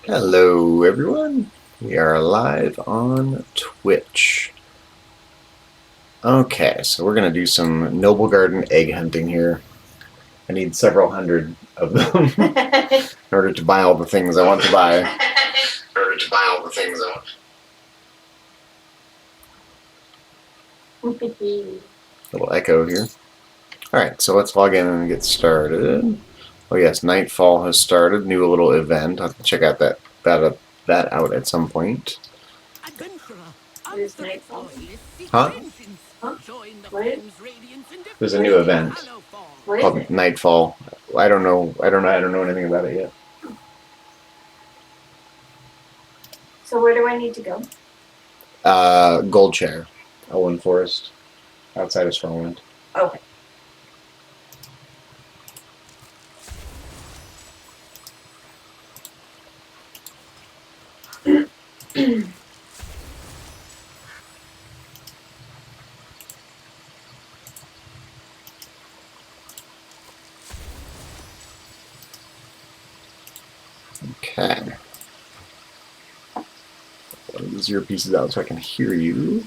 Hello everyone, we are live on Twitch. Okay, so we're going to do some Noblegarden egg hunting here. I need several hundred of them in order to buy all the things I want to buy. Little echo here. Alright, so let's log in and get started. Oh yes, Nightfall has started, new little event. I'll have to check out that out at some point. There's Nightfall. Huh? Huh? What? There's a new event What is called it? Nightfall. I don't know anything about it yet. So where do I need to go? Gold Chair, Owen Forest, outside of Stormwind. Okay. Okay. These earpieces out so I can hear you.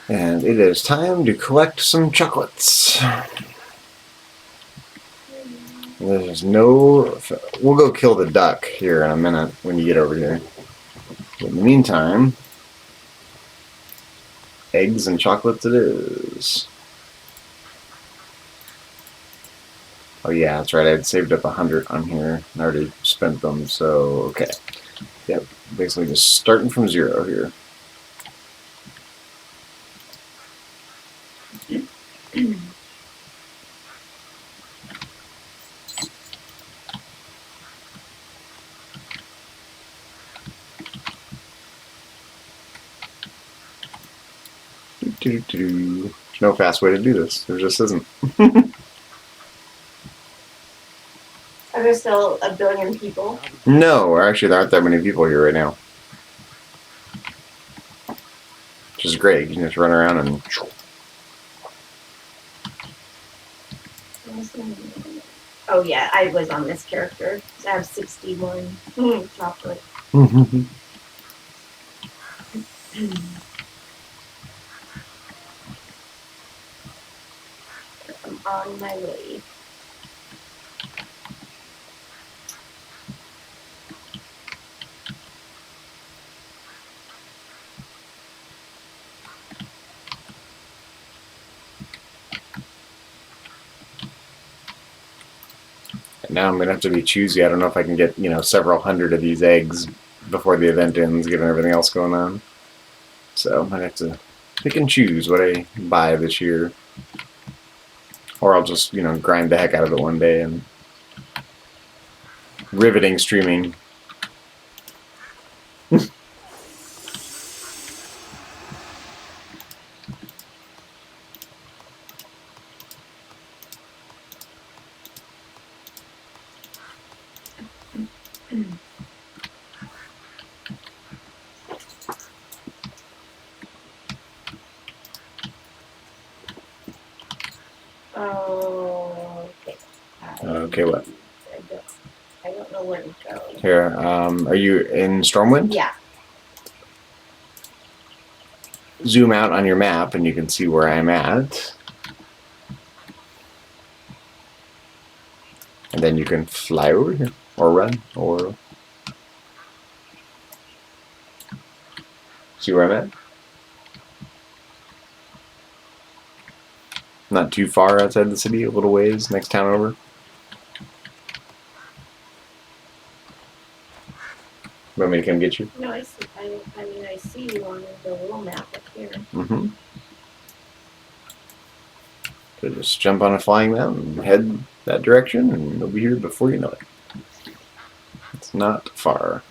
And it is time to collect some chocolates. There's no... We'll go kill the duck here in a minute when you get over here. In the meantime, eggs and chocolates it is. Oh yeah, that's right, I had saved up 100 on here. I already spent them, so okay. Yep, basically just starting from zero here. There's no fast way to do this. There just isn't. Are there still a billion people? No, actually there aren't that many people here right now. Which is great. You can just run around and... Oh yeah, I was on this character. I have 61 chocolate. I'm on my way. Now I'm gonna have to be choosy. I don't know if I can get, several hundred of these eggs before the event ends, given everything else going on. So I have to pick and choose what I buy this year. Or I'll just, grind the heck out of it one day and riveting streaming. Oh, okay. Okay, what? I don't know where to go. Here, are you in Stormwind? Yeah. Zoom out on your map and you can see where I'm at. And then you can fly over here, or run, or... See where I'm at? Not too far outside the city, a little ways, next town over. Want me to come get you? No, I see. I see you on the little map up here. Mm-hmm. So just jump on a flying mount and head that direction, and you'll be here before you know it. It's not far.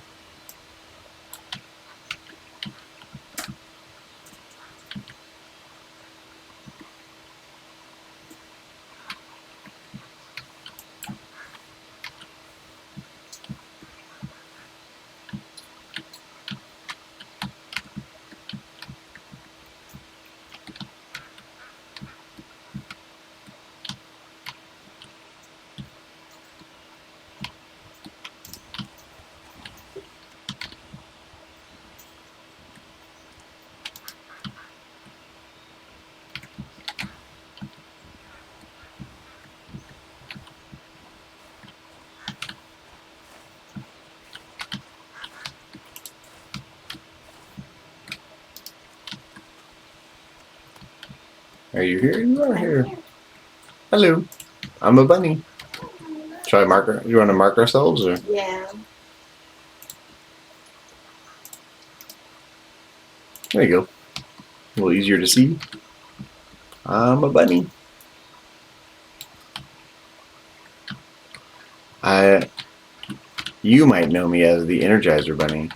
Are you here? You are I'm here. here. Hello. I'm a bunny. Shall I mark her? You want to mark ourselves or? Yeah. There you go. A little easier to see. I'm a bunny. You might know me as the Energizer Bunny.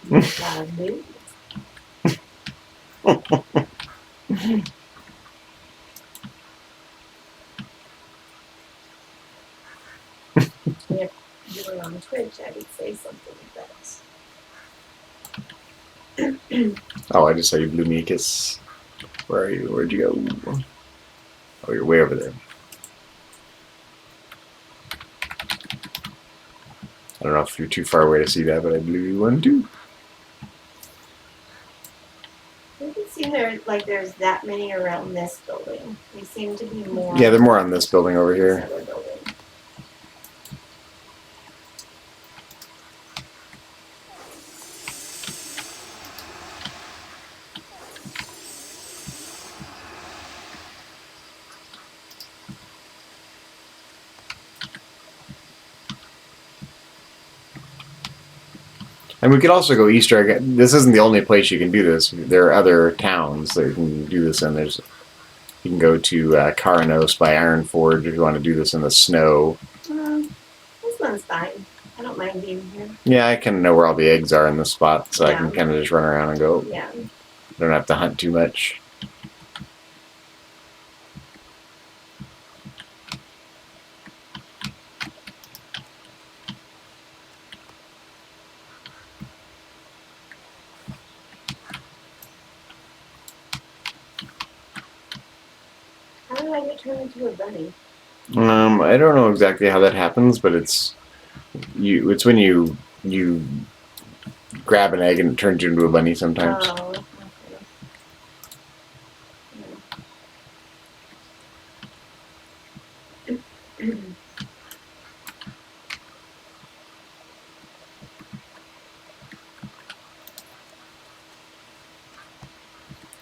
Probably. If you were on Twitch, I would say something like that. Oh, I just saw you blew me a kiss. Where are you? Where'd you go? Oh, you're way over there. I don't know if you're too far away to see that, but I blew you one too. Doesn't seem there's that many around this building. They seem to be more. Yeah, they're more on this building over here. This other building. And we could also go Easter egg. This isn't the only place you can do this. There are other towns that you can do this in. You can go to Caranos by Iron Forge if you want to do this in the snow. This one's fine. I don't mind being here. Yeah, I kind of know where all the eggs are in this spot, so I Yeah. can kind of just run around and go. Yeah. Don't have to hunt too much. How do I get turned into a bunny? I don't know exactly how that happens, but it's when you grab an egg and it turns you into a bunny sometimes. Oh, okay.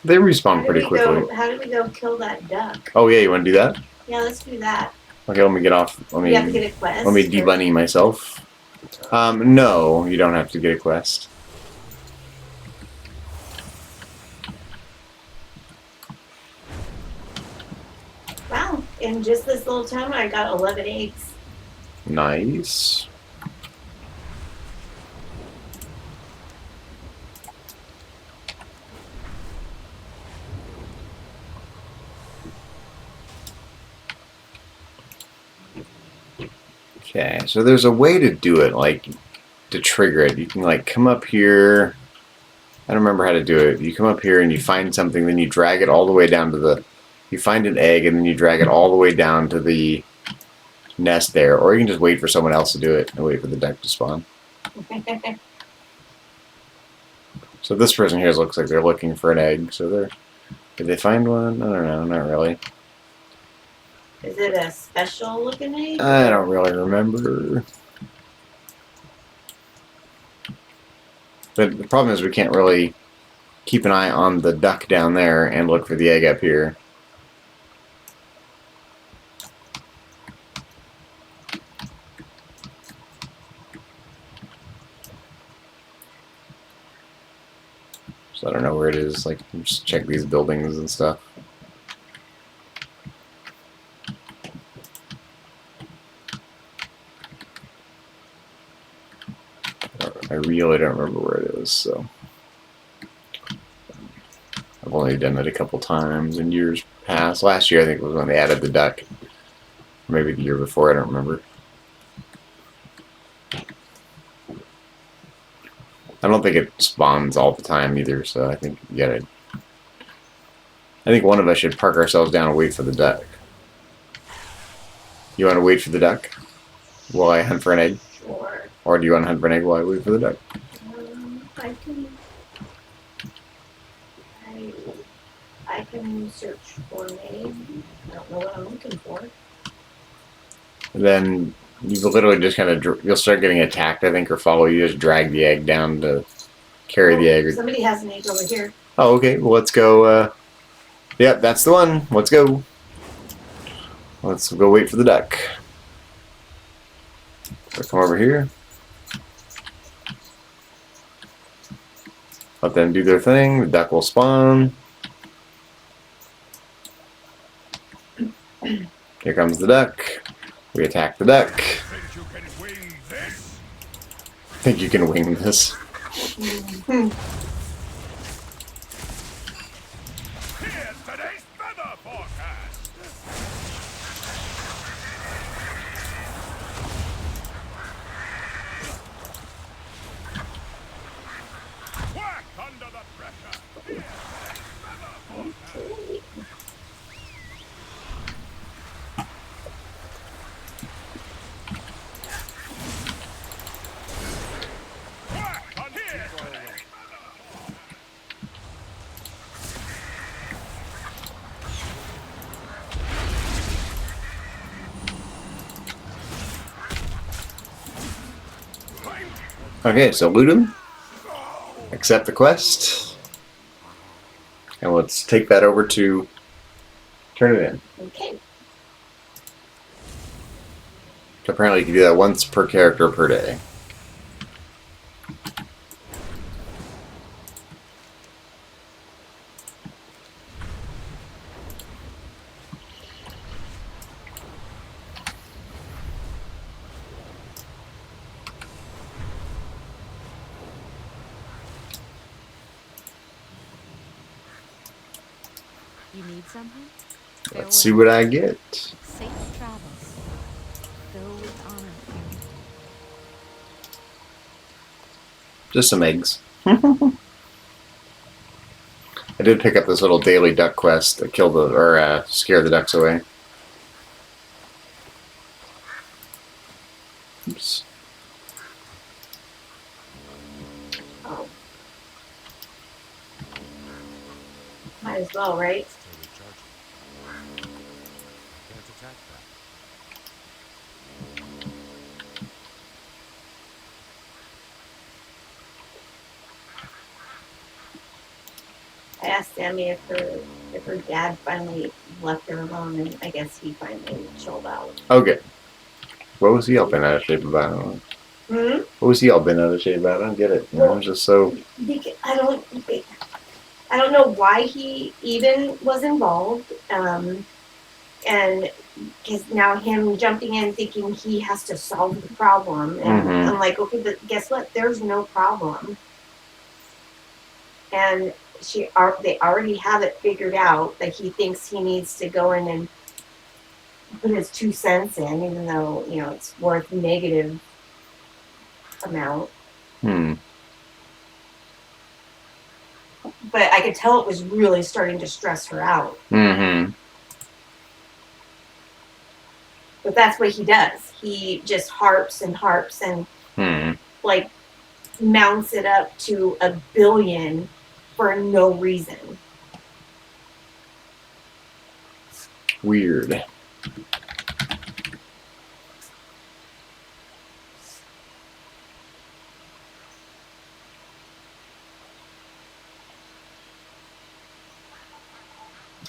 They respawn pretty quickly. How do we go kill that duck? Oh yeah, you want to do that? Yeah, let's do that. Okay, let me get off. We have to get a quest. Let me debunny myself. No, you don't have to get a quest. Wow, in just this little town, I got 11 eggs. Nice. Okay, so there's a way to do it, like, to trigger it. You can, like, come up here. I don't remember how to do it. You come up here and you find something, then you drag it all the way down to the... You find an egg, and then you drag it all the way down to the nest there. Or you can just wait for someone else to do it and wait for the duck to spawn. So this person here looks like they're looking for an egg. So they're... Did they find one? I don't know, not really. Is it a special looking egg? I don't really remember. But the problem is we can't really keep an eye on the duck down there and look for the egg up here. So I don't know where it is. Like, just check these buildings and stuff. I really don't remember where it is, so I've only done it a couple times in years past. Last year, I think, was when they added the duck. Or maybe the year before, I don't remember. I don't think it spawns all the time either, so I think you gotta... I think one of us should park ourselves down and wait for the duck. You want to wait for the duck while I hunt for an egg? Sure. Or do you want to hunt for an egg while I wait for the duck? I can search for an egg. I don't know what I'm looking for. And then you literally just kind of... You'll start getting attacked, I think, or follow you. Just drag the egg down to carry the egg. Somebody has an egg over here. Oh, okay. Well, let's go. Yep, that's the one. Let's go. Let's go wait for the duck. So come over here. Let them do their thing. The duck will spawn. Here comes the duck. We attack the duck. Think you can wing this? Okay, so loot him. Accept the quest. And let's take that over to turn it in. Okay. Apparently you can do that once per character per day. You need something? Let's see what I get. Safe travels. Go with honor. Just some eggs. I did pick up this little daily duck quest to kill the or scare the ducks away. Oops. Oh. Might as well, right? I asked Sammy if her dad finally left her alone, and I guess he finally chilled out. Okay. What was he all been out of shape about? Hmm? What was he all been out of shape about? I don't get it. You know, it's just so. Because I don't know why he even was involved, and because now him jumping in thinking he has to solve the problem, and Mhm. I'm like, okay, but guess what? There's no problem, and they already have it figured out that he thinks he needs to go in and put his 2 cents in, even though it's worth negative amount. But I could tell it was really starting to stress her out. Mm-hmm. But that's what he does. He just harps and harps and like mounts it up to 1 billion for no reason. Weird.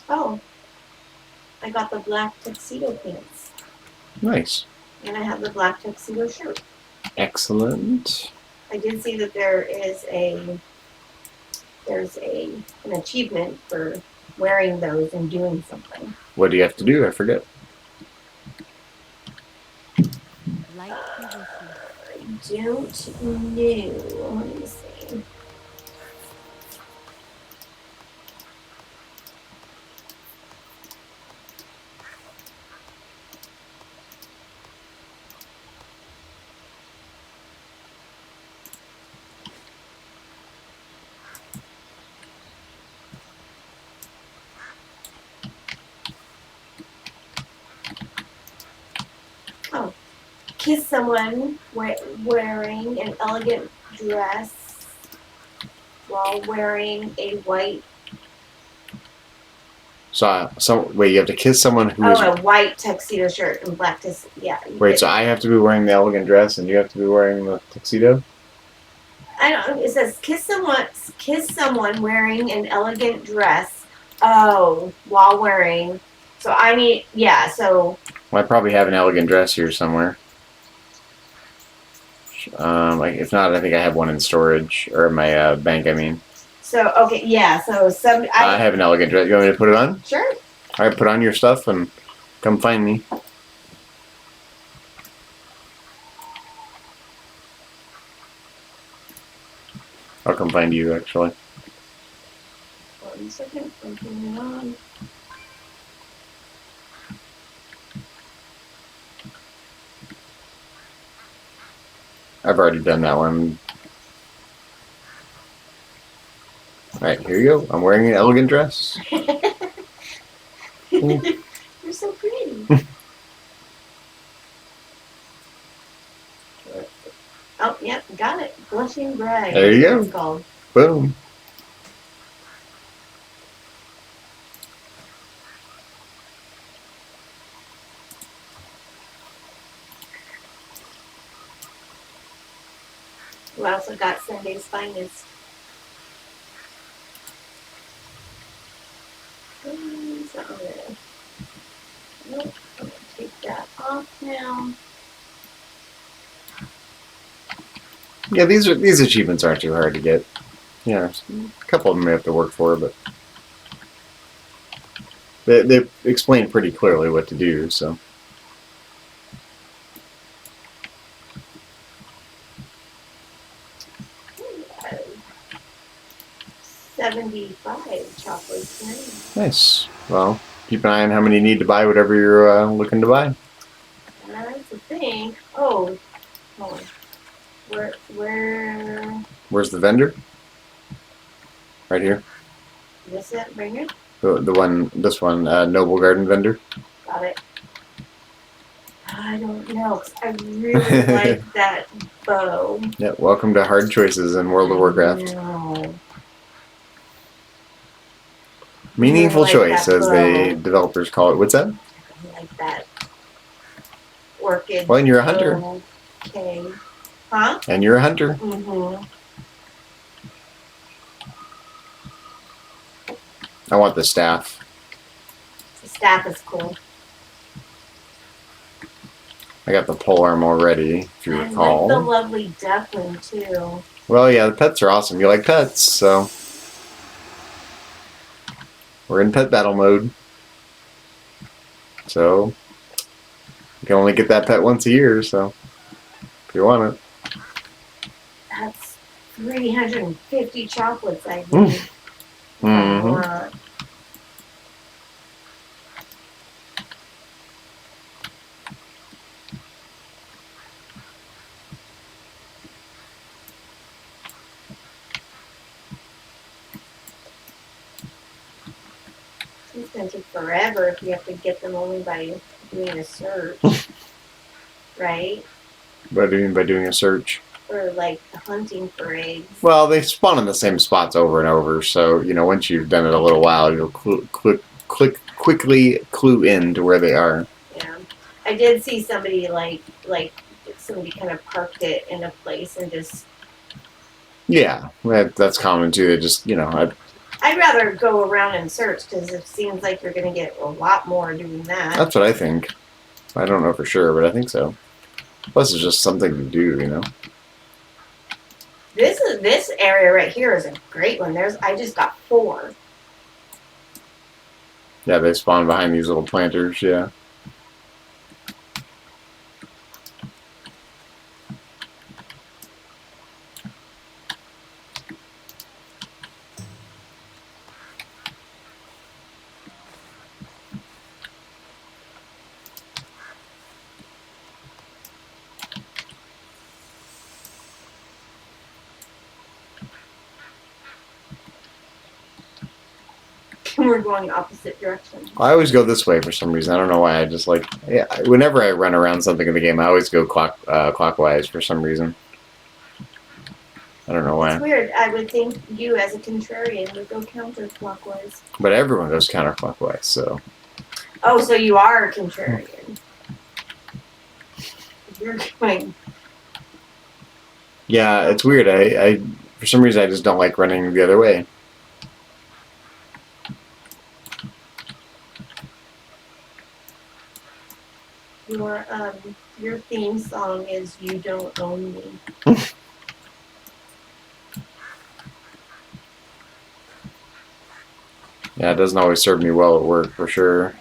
Oh, I got the black tuxedo pants. Nice. And I have the black tuxedo shirt. Excellent. I did see that there's an achievement for wearing those and doing something. What do you have to do? I forget. Light be with I don't know. Let me see. Oh, kiss someone wearing an elegant dress while wearing a white. So wait, you have to kiss someone who is. Oh, a white tuxedo shirt and black tuxedo. Yeah. Wait, so I have to be wearing the elegant dress and you have to be wearing the tuxedo? I don't. It says kiss someone wearing an elegant dress. Oh, while wearing. So I need. Yeah. So Well, I probably have an elegant dress here somewhere. Like if not, I think I have one in storage or in my bank. I mean, okay. Yeah. So I have an elegant dress. You want me to put it on? Sure. All right, put on your stuff and come find me. I'll come find you, actually. 1 second. I'm putting it on. I've already done that one. All right, here you go. I'm wearing an elegant dress. You're so pretty. Oh, yep, got it. Blushing Bride. There you go. It's called. Boom. We also got Sunday's Finest. So I'm gonna take that off now. Yeah, these achievements aren't too hard to get. Yeah, a couple of them you have to work for, but they explain pretty clearly what to do. So 75 chocolates. nice. Well, keep an eye on how many you need to buy whatever you're looking to buy. That's the thing. Oh, hold on. Where's the vendor? Right here. This it right here? This one, Noblegarden vendor. Got it. I don't know, 'cause I really like that bow. Yeah, welcome to hard choices in World of Warcraft. No. Meaningful like choice, that as the developers call it. What's that? I like that orchid. Well, and you're a hunter. Okay. Huh? And you're a hunter. Mm-hmm. I want the staff. The staff is cool. I got the polearm already, if you recall. I like the lovely duckling too. Well, yeah, the pets are awesome. You like pets, so we're in pet battle mode. So you can only get that pet once a year, so if you want it. That's 350 chocolates I need. Mm-hmm. It's going to take forever if you have to get them only by doing a search. Right? What do you mean by doing a search? Or like hunting for eggs. Well, they spawn in the same spots over and over, so once you've done it a little while, you'll quickly clue in to where they are. Yeah, I did see somebody like somebody kind of parked it in a place and just. Yeah, that's common too. They just I'd rather go around and search because it seems like you're going to get a lot more doing that. That's what I think. I don't know for sure, but I think so. Plus, it's just something to do, This area right here is a great one. I just got 4. Yeah, they spawn behind these little planters, yeah. We're going opposite directions. I always go this way for some reason. I don't know why. I just whenever I run around something in the game, I always go clockwise for some reason. I don't know why. It's weird. I would think you, as a contrarian, would go counterclockwise. But everyone goes counterclockwise, so. Oh, so you are a contrarian. You're going. Yeah, it's weird. I for some reason I just don't like running the other way. Your theme song is "You Don't Own Me." Yeah, it doesn't always serve me well at work for sure.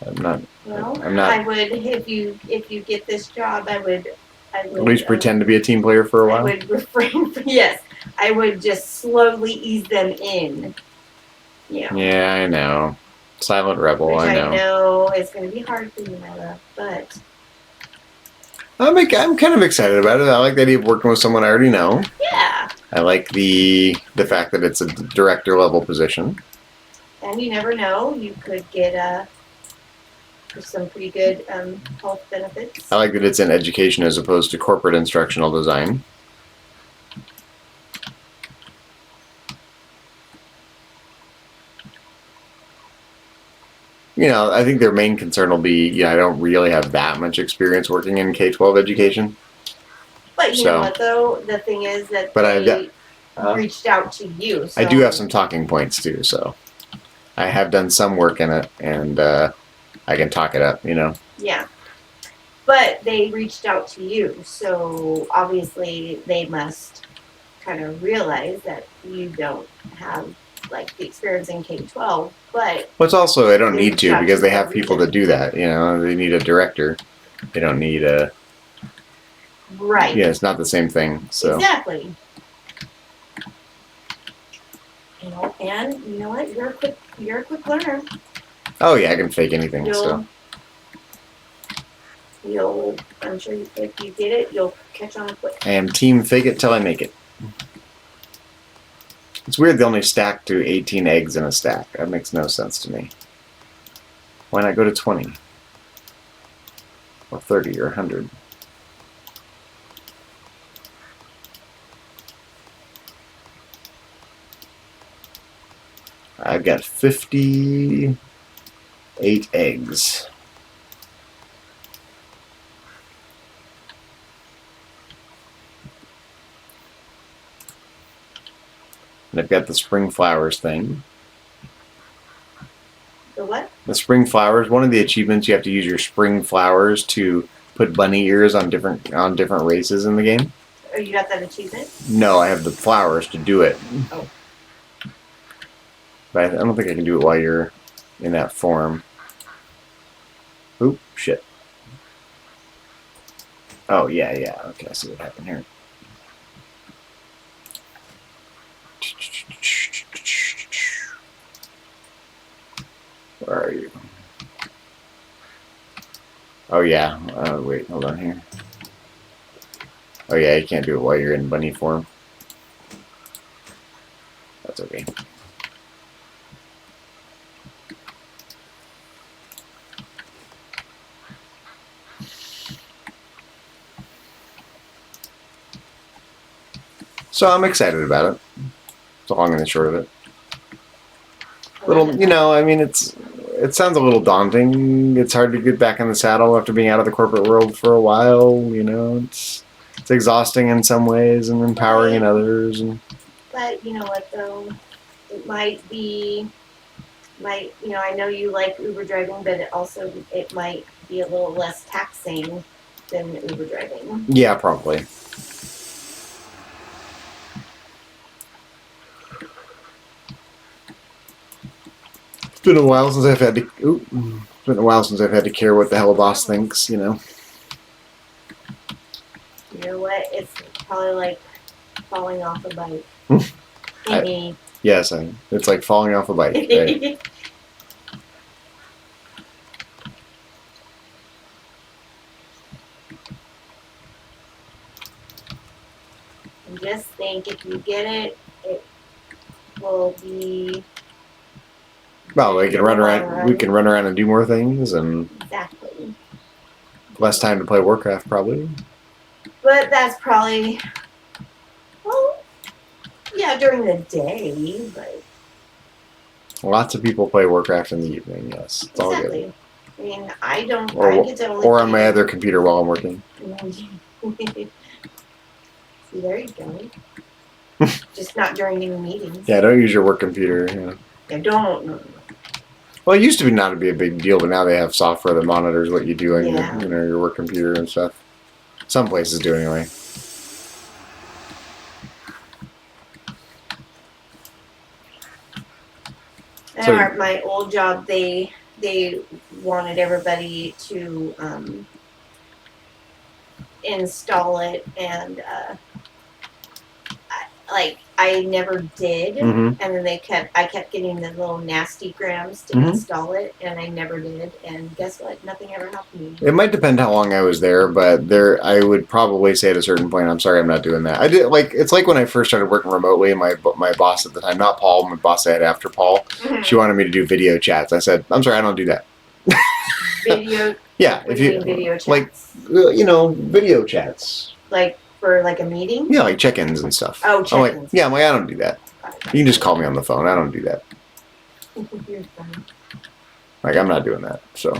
I'm not. Well, I'm not. I would if you get this job, I would At least pretend to be a team player for a I while. would refrain from, yes, I would just slowly ease them in. Yeah. Yeah, I know. Silent rebel. Which I I know. know is going to be hard for you, my love, but I'm kind of excited about it. I like the idea of working with someone I already know. yeah. I like the fact that it's a director level position. And you never know, you could get some pretty good health benefits. I like that it's in education as opposed to corporate instructional design. You know, I think their main concern will be, I don't really have that much experience working in K-12 education. But you know what, though? The thing is that they reached out to you. So I do have some talking points, too, so I have done some work in it, and I can talk it up, Yeah. But they reached out to you, so obviously they must kind of realize that you don't have like the experience in K-12, but it's also they don't need to because they have people to do that. They need a director. They don't need a right. Yeah, it's not the same thing. So exactly. And you know what? You're a quick learner. Oh yeah, I can fake anything. I'm sure if you did it, you'll catch on quick. I am team fake it till I make it. It's weird they only stack to 18 eggs in a stack. That makes no sense to me. Why not go to 20? Or 30 or 100? I've got 58 eggs. And I've got the spring flowers thing. The what? The spring flowers. One of the achievements, you have to use your spring flowers to put bunny ears on different races in the game. Oh, you got that achievement? No, I have the flowers to do it. Oh. But I don't think I can do it while you're in that form. Oop, shit. Oh, yeah. Okay, I see what happened here. Where are you? Oh, yeah. Wait, hold on here. Oh, yeah, you can't do it while you're in bunny form. That's okay. So I'm excited about it. It's the long and the short of it. It sounds a little daunting. It's hard to get back in the saddle after being out of the corporate world for a while. It's exhausting in some ways and empowering in others. But you know what, though? It might be, I know you like Uber driving, but it might be a little less taxing than Uber driving. Yeah, probably. It's been a while since I've had to. It's been a while since I've had to care what the hell a boss thinks. You know what? It's probably like falling off a bike. Yes, it's like falling off a bike. Right? And just think, if you get it, it will be. Well, we can run around. We can run around and do more things, and exactly. Less time to play Warcraft, probably. But that's probably, well, yeah, during the day, but. Lots of people play Warcraft in the evening, yes. It's all good. I mean, I don't. Or on my other computer while I'm working. See, there you go. Just not during any meetings. Yeah, don't use your work computer. Yeah. Yeah, don't. No. Well, it used to be not to be a big deal, but now they have software that monitors what you do on Yeah. your work computer and stuff. Some places do anyway. At So you- my old job, they wanted everybody to install it, and I never did. Mhm. And then I kept getting the little nasty grams to Mhm. install it, and I never did. And guess what? Nothing ever helped me. It might depend how long I was there, but I would probably say at a certain point, I'm sorry, I'm not doing that. I did it's like when I first started working remotely. My boss at the time, not Paul, my boss I had after Paul, she wanted me to do video chats. I said, I'm sorry, I don't do that. Video. Yeah, What if do you you mean video chats? like, video chats. Like for like a meeting. Yeah, like check-ins and stuff. Oh, I'm like, check-ins. yeah, I don't do that. You can just call me on the phone. I don't do that. You're fine. Like, I'm not doing that. So,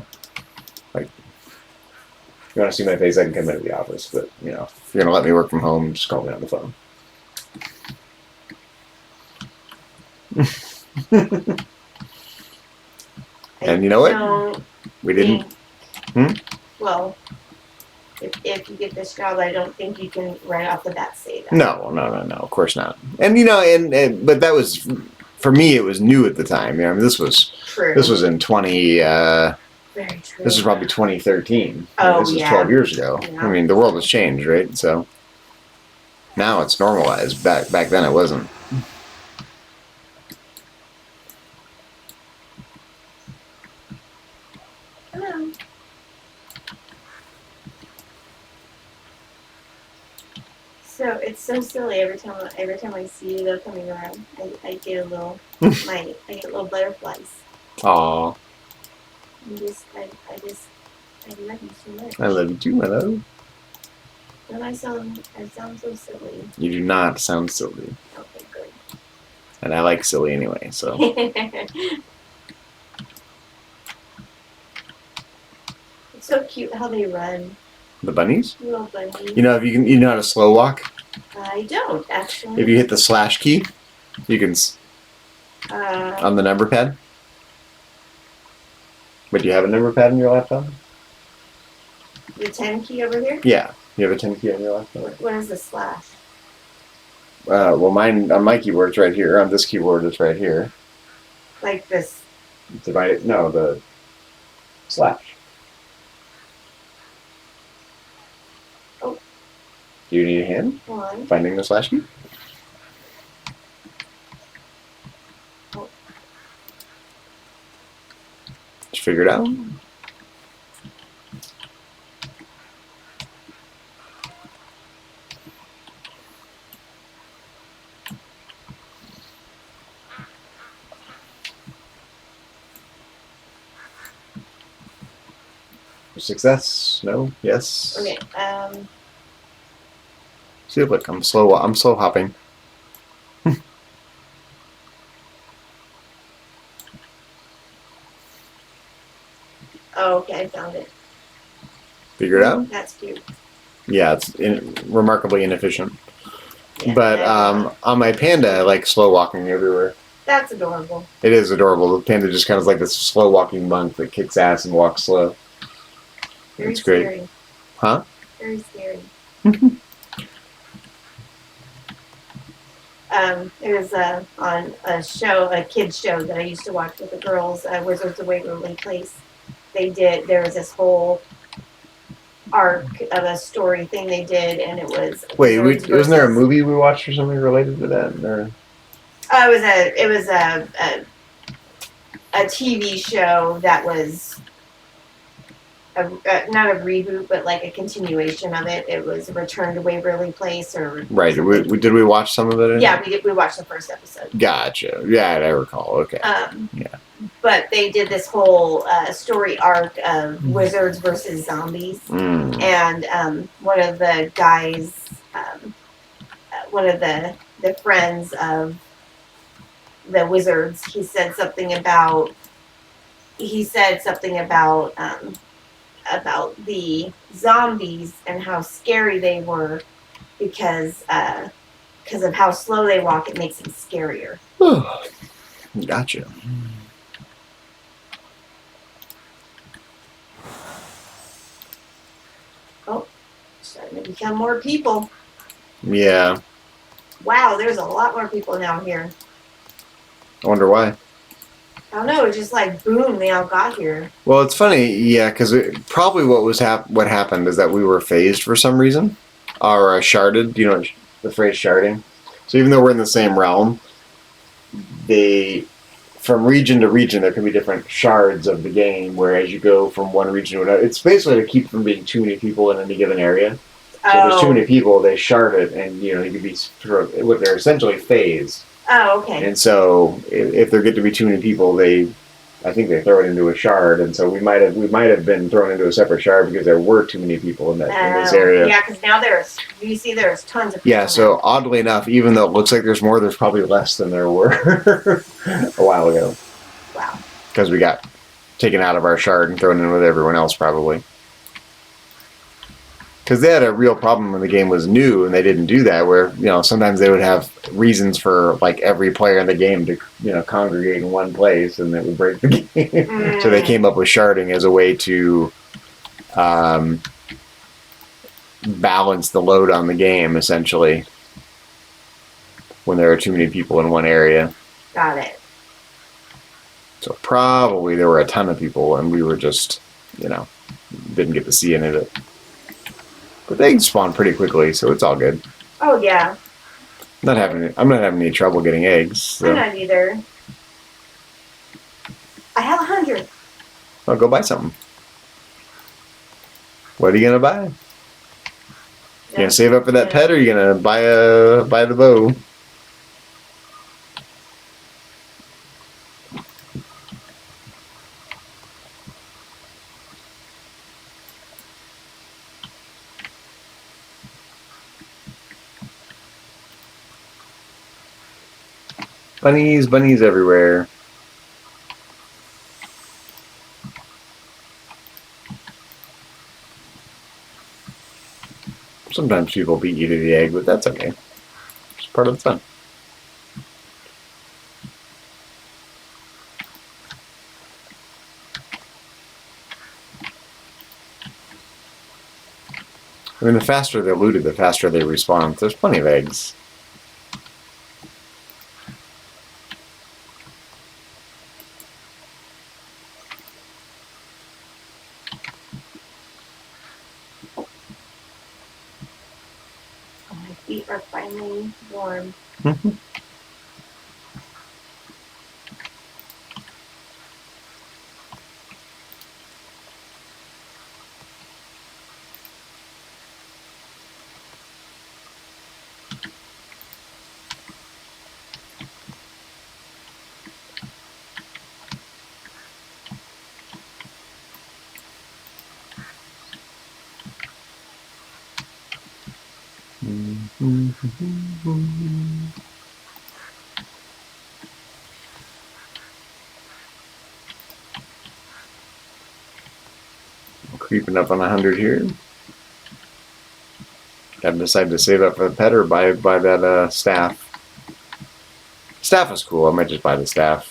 like, if you want to see my face, I can come into the office. But, if you're going to let me work from home, just call me on the phone. And you know what? Don't We didn't. think- Well, if you get this job, I don't think you can right off the bat say that. No, of course not. And, but that was, for me, it was new at the time. This was True. in 20, Very true. this is probably 2013. Oh, This is yeah. 12 years ago. Yeah. I mean, the world has changed, right? So now it's normalized. Back then it wasn't. Hello. So it's so silly every time I see you though coming around. I get a little I get little butterflies. Aw, I love you so much. I love you too, my love. Don't I sound so silly? You do not sound silly. Okay, good. And I like silly anyway, so. It's so cute how they run. The bunnies? Little bunnies. If you know how to slow walk? I don't actually. If you hit the slash key, you can, on the number pad. But do you have a number pad in your laptop? The 10 key over here? Yeah. You have a 10 key on your laptop? What is the slash? Well, mine, on my keyboard, it's right here. On this keyboard, it's right here. Like this. The slash. Oh. Do you need a hand One. finding the slash key? Oh. Did you figure it out? Success? No? Yes? Okay. See, look, I'm slow hopping. Oh, okay, I found it. Figure it out? That's cute. Yeah, it's remarkably inefficient. Yeah, But I- on my Panda, I like slow walking everywhere. that's adorable. It is adorable. The Panda just kind of like this slow walking monk that kicks ass and walks slow. Very It's great. scary. Huh? Very scary. It was on a kids show that I used to watch with the girls, Wizards of Waverly Place. There was this whole arc of a story thing they did, and it was Wait, Wizards wasn't there a versus- movie we watched or something related to that? Or? It was a TV show that was not a reboot, but like a continuation of it. It was Return to Waverly Place, or Right. Did we watch some of it? yeah, we did. We watched the first episode. Gotcha. Yeah, I recall. Okay. Yeah. But they did this whole story arc of wizards versus zombies, Mm. and one of the guys, one of the friends of the wizards, he said something about about the zombies and how scary they were because of how slow they walk. It makes them scarier. Gotcha. Oh, starting to become more people. Yeah. Wow, there's a lot more people now here. I wonder why. I don't know. It's just like boom, they all got here. Well, it's funny, yeah, because probably what happened is that we were phased for some reason, or sharded. You know the phrase sharding. So even though we're in the same realm, from region to region there can be different shards of the game. Whereas you go from one region to another, it's basically to keep from being too many people in any given area. So if there's too many people, they shard it, and you can be what they're essentially phased. Oh, okay. And so if there get to be too many people, I think they throw it into a shard, and so we might have been thrown into a separate shard because there were too many people in this area. Yeah, because now there's tons of people. Yeah, so oddly enough, even though it looks like there's more, there's probably less than there were a while ago. Wow. Because we got taken out of our shard and thrown in with everyone else, probably. Because they had a real problem when the game was new, and they didn't do that. Where sometimes they would have reasons for like every player in the game to congregate in one place, and it would break the game. So they came up with sharding as a way to balance the load on the game, essentially, when there are too many people in one area. Got it. So probably there were a ton of people, and we were just didn't get to see any of it. But they spawn pretty quickly, so it's all good. Oh yeah. I'm not having any trouble getting eggs. So. I'm not either. I have 100. Well, go buy something. What are you gonna buy? You gonna save up for that pet, or are you gonna buy the bow? Bunnies everywhere. Sometimes people beat you to the egg, but that's okay. It's part of the fun. I mean, the faster they're looted, the faster they respawn. There's plenty of eggs. My feet are finally warm. Creeping up on 100 here. Gotta decide to save up for the pet or buy that staff. Staff is cool. I might just buy the staff.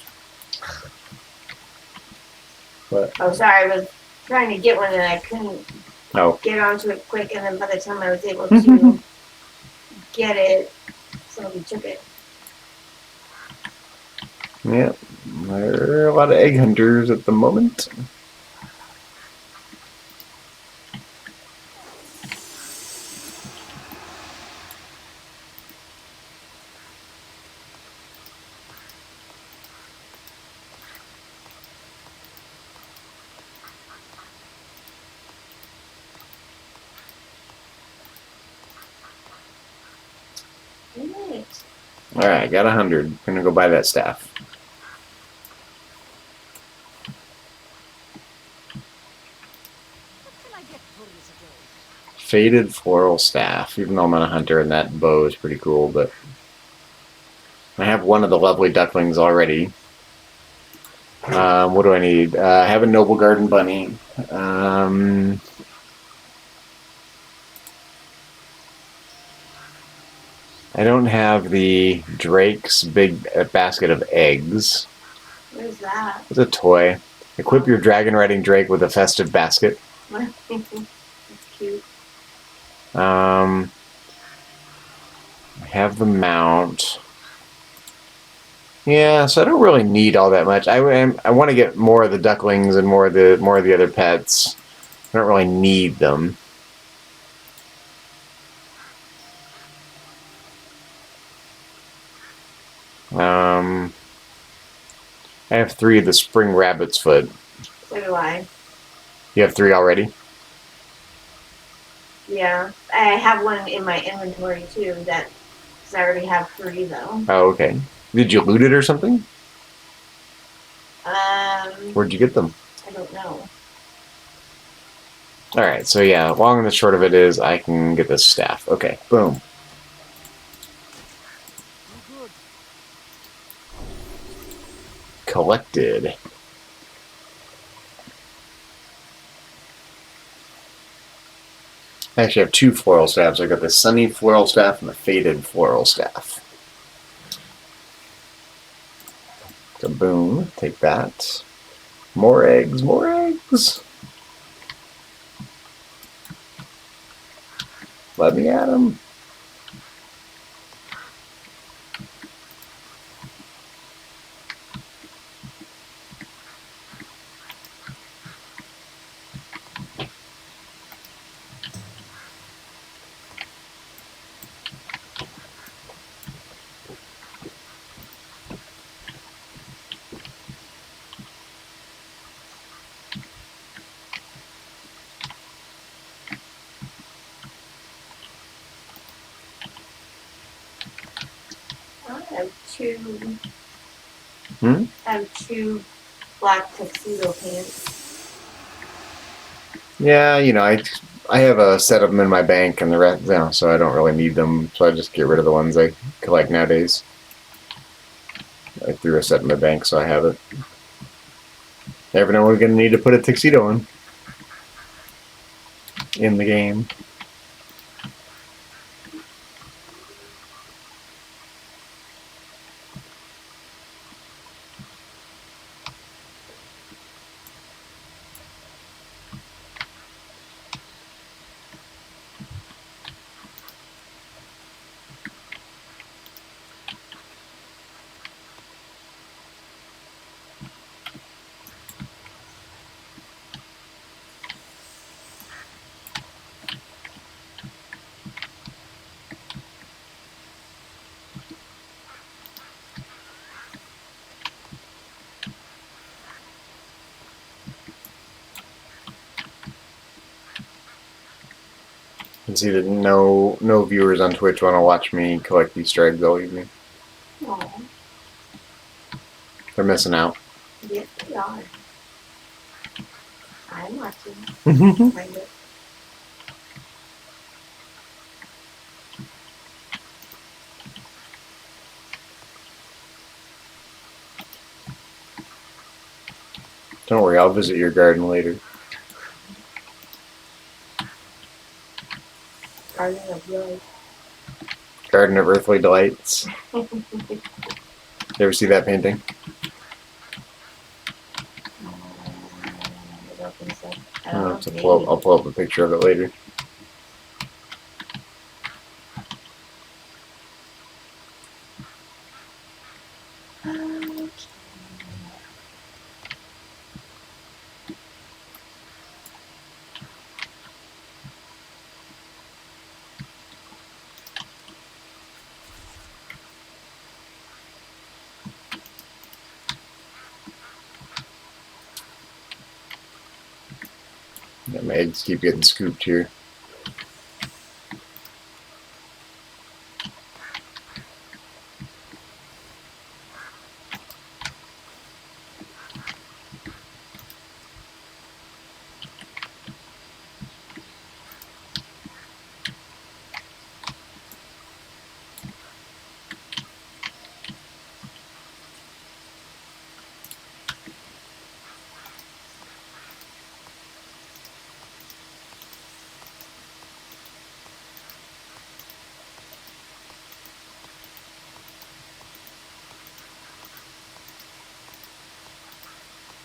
But Oh, sorry. I was trying to get one and I couldn't get onto it quick. And then by the time I was able to get it, somebody took it. Yeah, there are a lot of egg hunters at the moment. Alright, got 100. Gonna go buy that staff. Faded floral staff. Even though I'm on a hunter and that bow is pretty cool, but I have one of the lovely ducklings already. What do I need? I have a Noblegarden bunny. I don't have the Drake's big basket of eggs. What is that? It's a toy. Equip your dragon riding Drake with a festive basket. That's cute. I have the mount. Yeah, so I don't really need all that much. I want to get more of the ducklings and more of the other pets. I don't really need them. I have 3 of the spring rabbit's foot. So do I. You have 3 already? Yeah. I have one in my inventory too, because I already have 3 though. Oh, okay. Did you loot it or something? Where'd you get them? I don't know. Alright, so yeah, long and the short of it is I can get this staff. Okay, boom. Collected. I actually have 2 floral staffs. I got the sunny floral staff and the faded floral staff. So boom, take that. More eggs, more eggs. Let me at them. I have 2. Hmm? I have 2 black tuxedo pants. Yeah, I have a set of them in my bank and the rest, so I don't really need them. So I just get rid of the ones I collect nowadays. I threw a set in my bank, so I have it. Never know we're going to need to put a tuxedo on in the game. You can see that no viewers on Twitch want to watch me collect these eggs all evening. Aw. They're missing out. Yes, they are. I'm watching. Kind of. Don't worry, I'll visit your garden later. Garden of Joy. Garden of Earthly Delights. You ever see that painting? I don't think so. I I'll don't have to know. pull up, I'll pull up a picture of it later. Maybe. Yeah, my eggs keep getting scooped here.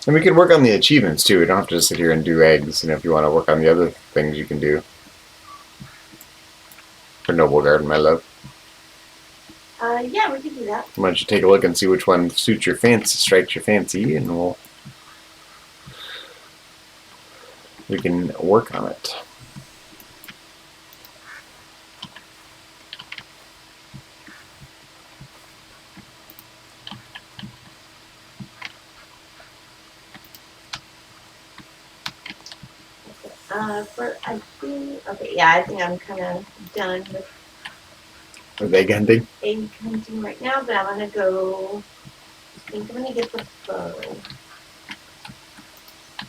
And we can work on the achievements too. We don't have to just sit here and do eggs. You know, if you want to work on the other things, you can do. For Noblegarden, my love. Yeah, we can do that. Why don't you take a look and see which one suits your fancy, strikes your fancy, and we can work on it. I think I'm kind of done with With egg hunting. egg hunting right now, but I'm gonna go. I think I'm gonna get the bow.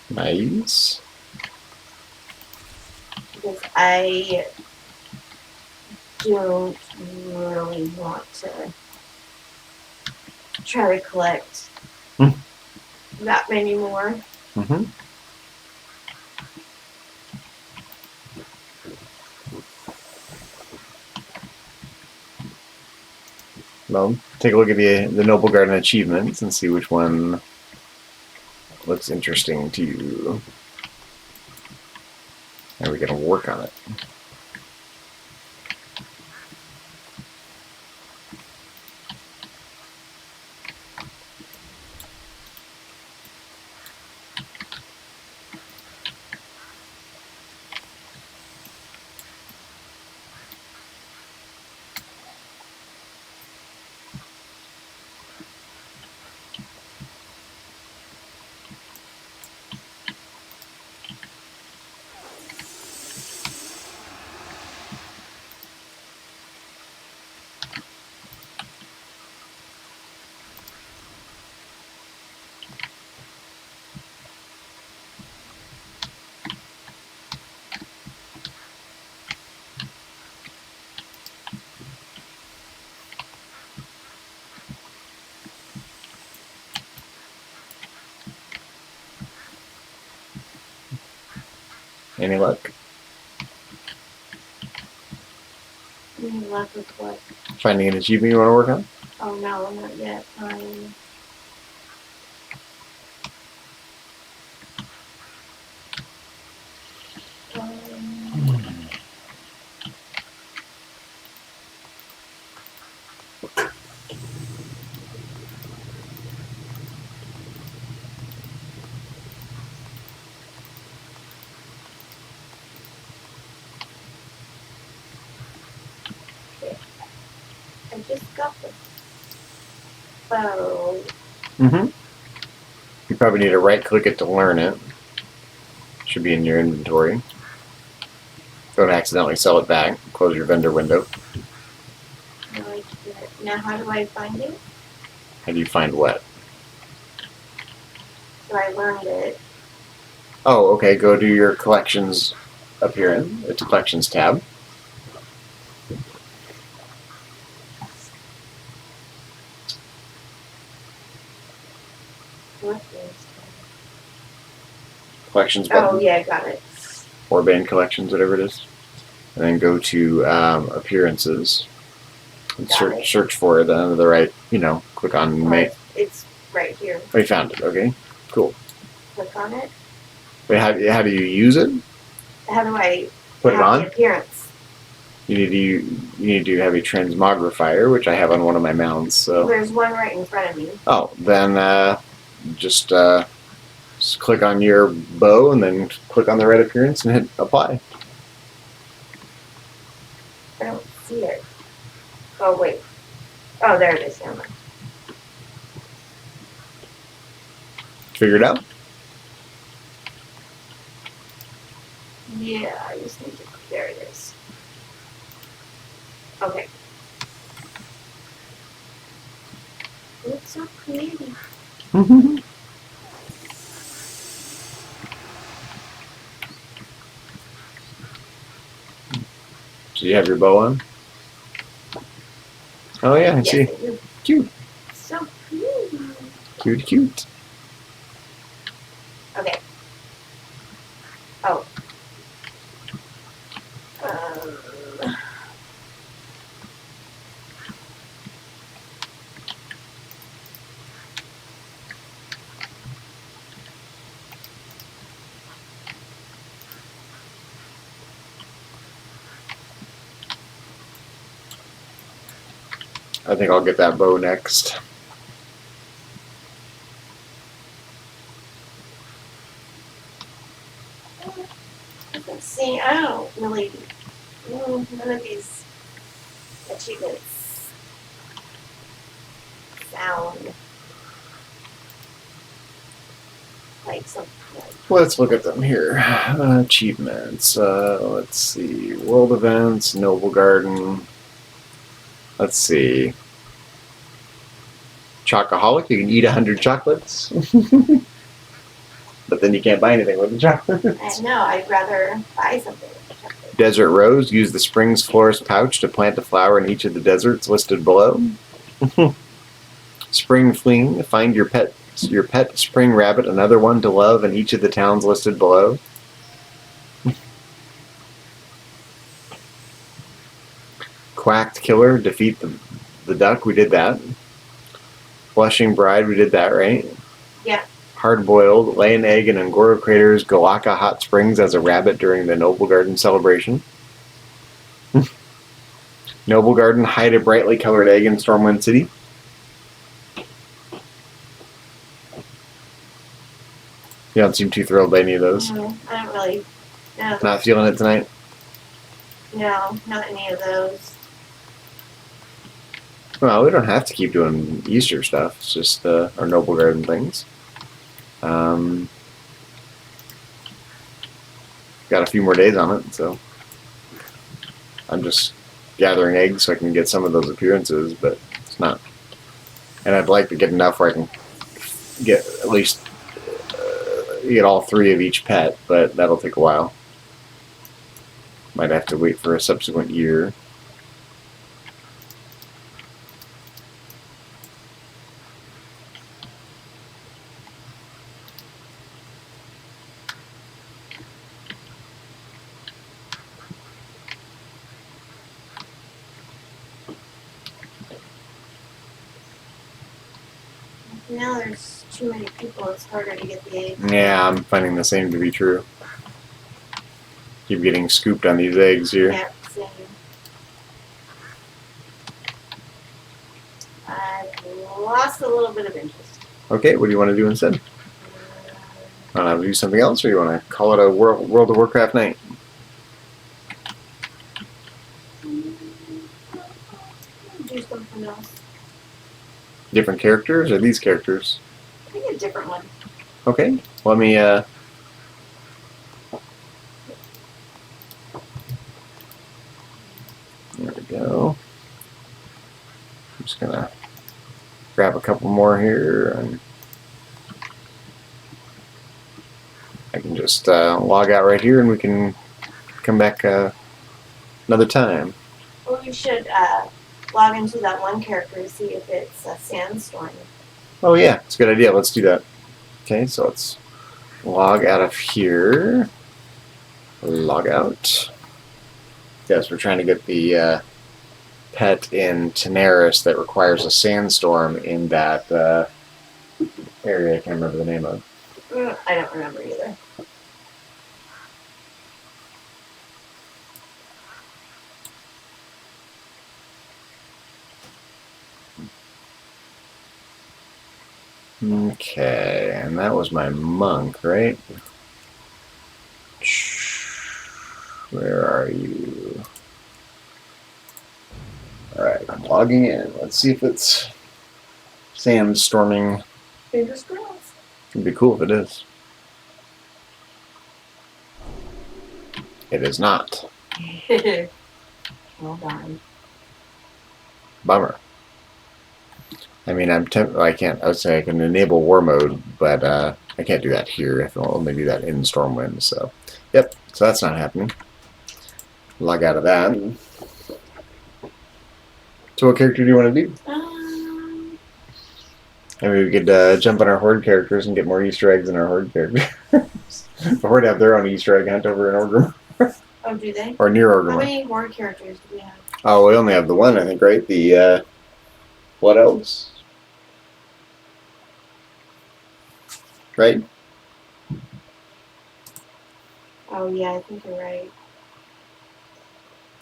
Nice. Because I don't really want to try to collect that many more. Mm-hmm. Well, take a look at the Noblegarden achievements and see which one looks interesting to you. And we're going to work on it. Any luck? Any luck with what? Finding an achievement you want to work on? Oh no, not yet. I just got the bow. Mm-hmm. You probably need to right-click it to learn it. Should be in your inventory. Don't accidentally sell it back. Close your vendor window. No, I did it. Now how do I find it? How do you find what? So I learned it. Oh, okay. Go to your collections up here. It's a collections tab. What is Collections that? Oh button. yeah, I got it. Or band collections, whatever it is. And then go to appearances. And Got it. search for it under the right, click on Oh, it's right here. Oh, you found it. Okay. Cool. Click on it. Wait, how do you use it? How do I Put it have on? the appearance? You need to have a transmogrifier, which I have on one of my mounts. So. There's one right in front of me. Oh, then just click on your bow and then click on the red appearance and hit apply. I don't see it. Oh wait. Oh, there it is. Never mind. Figure it out? Yeah, I just need to. There it is. Okay. It looks so pretty. So you have your bow on? Oh yeah, I Yes, see. I do. Cute. So pretty. Cute, cute. Okay. Oh. I think I'll get that bow next. Let's see, I don't really, none of these achievements sound like something like, Let's look at them here. Achievements. Let's see. World events, Noblegarden. Let's see. Chocoholic. You can eat 100 chocolates. But then you can't buy anything with the chocolates. I know, I'd rather buy something with the chocolate. Desert Rose. Use the Spring's Florist pouch to plant a flower in each of the deserts listed below. Spring Fling. Find your pet spring rabbit, another one to love in each of the towns listed below. Quacked Killer. Defeat the duck. We did that. Blushing Bride. We did that, right? Yeah. Hard Boiled. Lay an egg in Angoro Crater's Galaka Hot Springs as a rabbit during the Noblegarden celebration. Noblegarden. Hide a brightly colored egg in Stormwind City. You don't seem too thrilled by any of those. No, I don't really, no, Not feeling it tonight? no, not any of those. Well, we don't have to keep doing Easter stuff. It's just our Noblegarden things. Got a few more days on it, so I'm just gathering eggs so I can get some of those appearances, but it's not. And I'd like to get enough where I can get at least get all 3 of each pet, but that'll take a while. Might have to wait for a subsequent year. Now there's too many people, it's harder to get the eggs. Yeah, I'm finding the same to be true. Keep getting scooped on these eggs here. Yeah, same. I've lost a little bit of interest. Okay, what do you want to do instead? Want to do something else, or you want to call it a World of Warcraft night? Do something else. Different characters, or these characters? I think a different one. Okay, let me, there we go. I'm just gonna grab a couple more here, and I can just log out right here, and we can come back another time. Well, we should log into that one character to see if it's a sandstorm. Oh yeah, it's a good idea. Let's do that. Okay, so let's log out of here. Log out. Yes, we're trying to get the pet in Tenaris that requires a sandstorm in that area. I can't remember the name of. I don't remember either. Okay, and that was my monk, right? Where are you? Alright, I'm logging in. Let's see if it's sandstorming. Fingers crossed. It'd be cool if it is. It is not. Well done. Bummer. I mean, I can't. I would say I can enable war mode, but I can't do that here. I can only do that in Stormwind. So, yep. So that's not happening. Log out of that. So, what character do you want to do? Maybe we could jump on our Horde characters and get more Easter eggs in our Horde characters. The Horde have their own Easter egg hunt over in Orgrimmar. Oh, do they? Or near How Orgrimmar. many Horde characters do we have? Oh, we only have the one, I think, right? The what else? Right? Oh, yeah, I think you're right.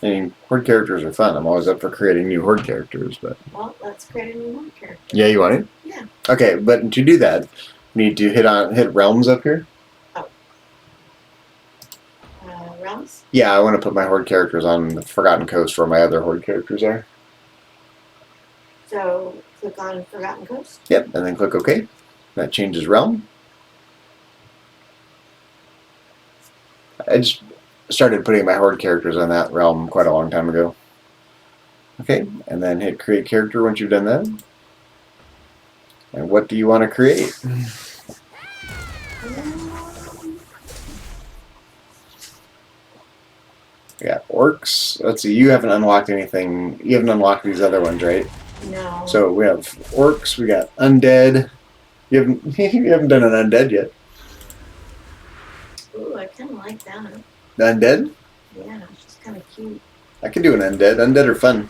I mean, horde characters are fun. I'm always up for creating new horde characters, but... Well, let's create a new one character. Yeah, you want it? Yeah. Okay, but to do that, you need to hit realms up here. Realms? Yeah, I want to put my horde characters on the Forgotten Coast where my other horde characters are. So click on Forgotten Coast. Yep, and then click OK. That changes realm. I just started putting my horde characters on that realm quite a long time ago. Okay, and then hit create character once you've done that. And what do you want to create? We got orcs. Let's see, you haven't unlocked anything. You haven't unlocked these other ones, right? No. So we have orcs, we got undead. You haven't done an undead yet. Ooh, I kind of like that. The undead? Yeah, she's kind of cute. I could do an undead. Undead are fun.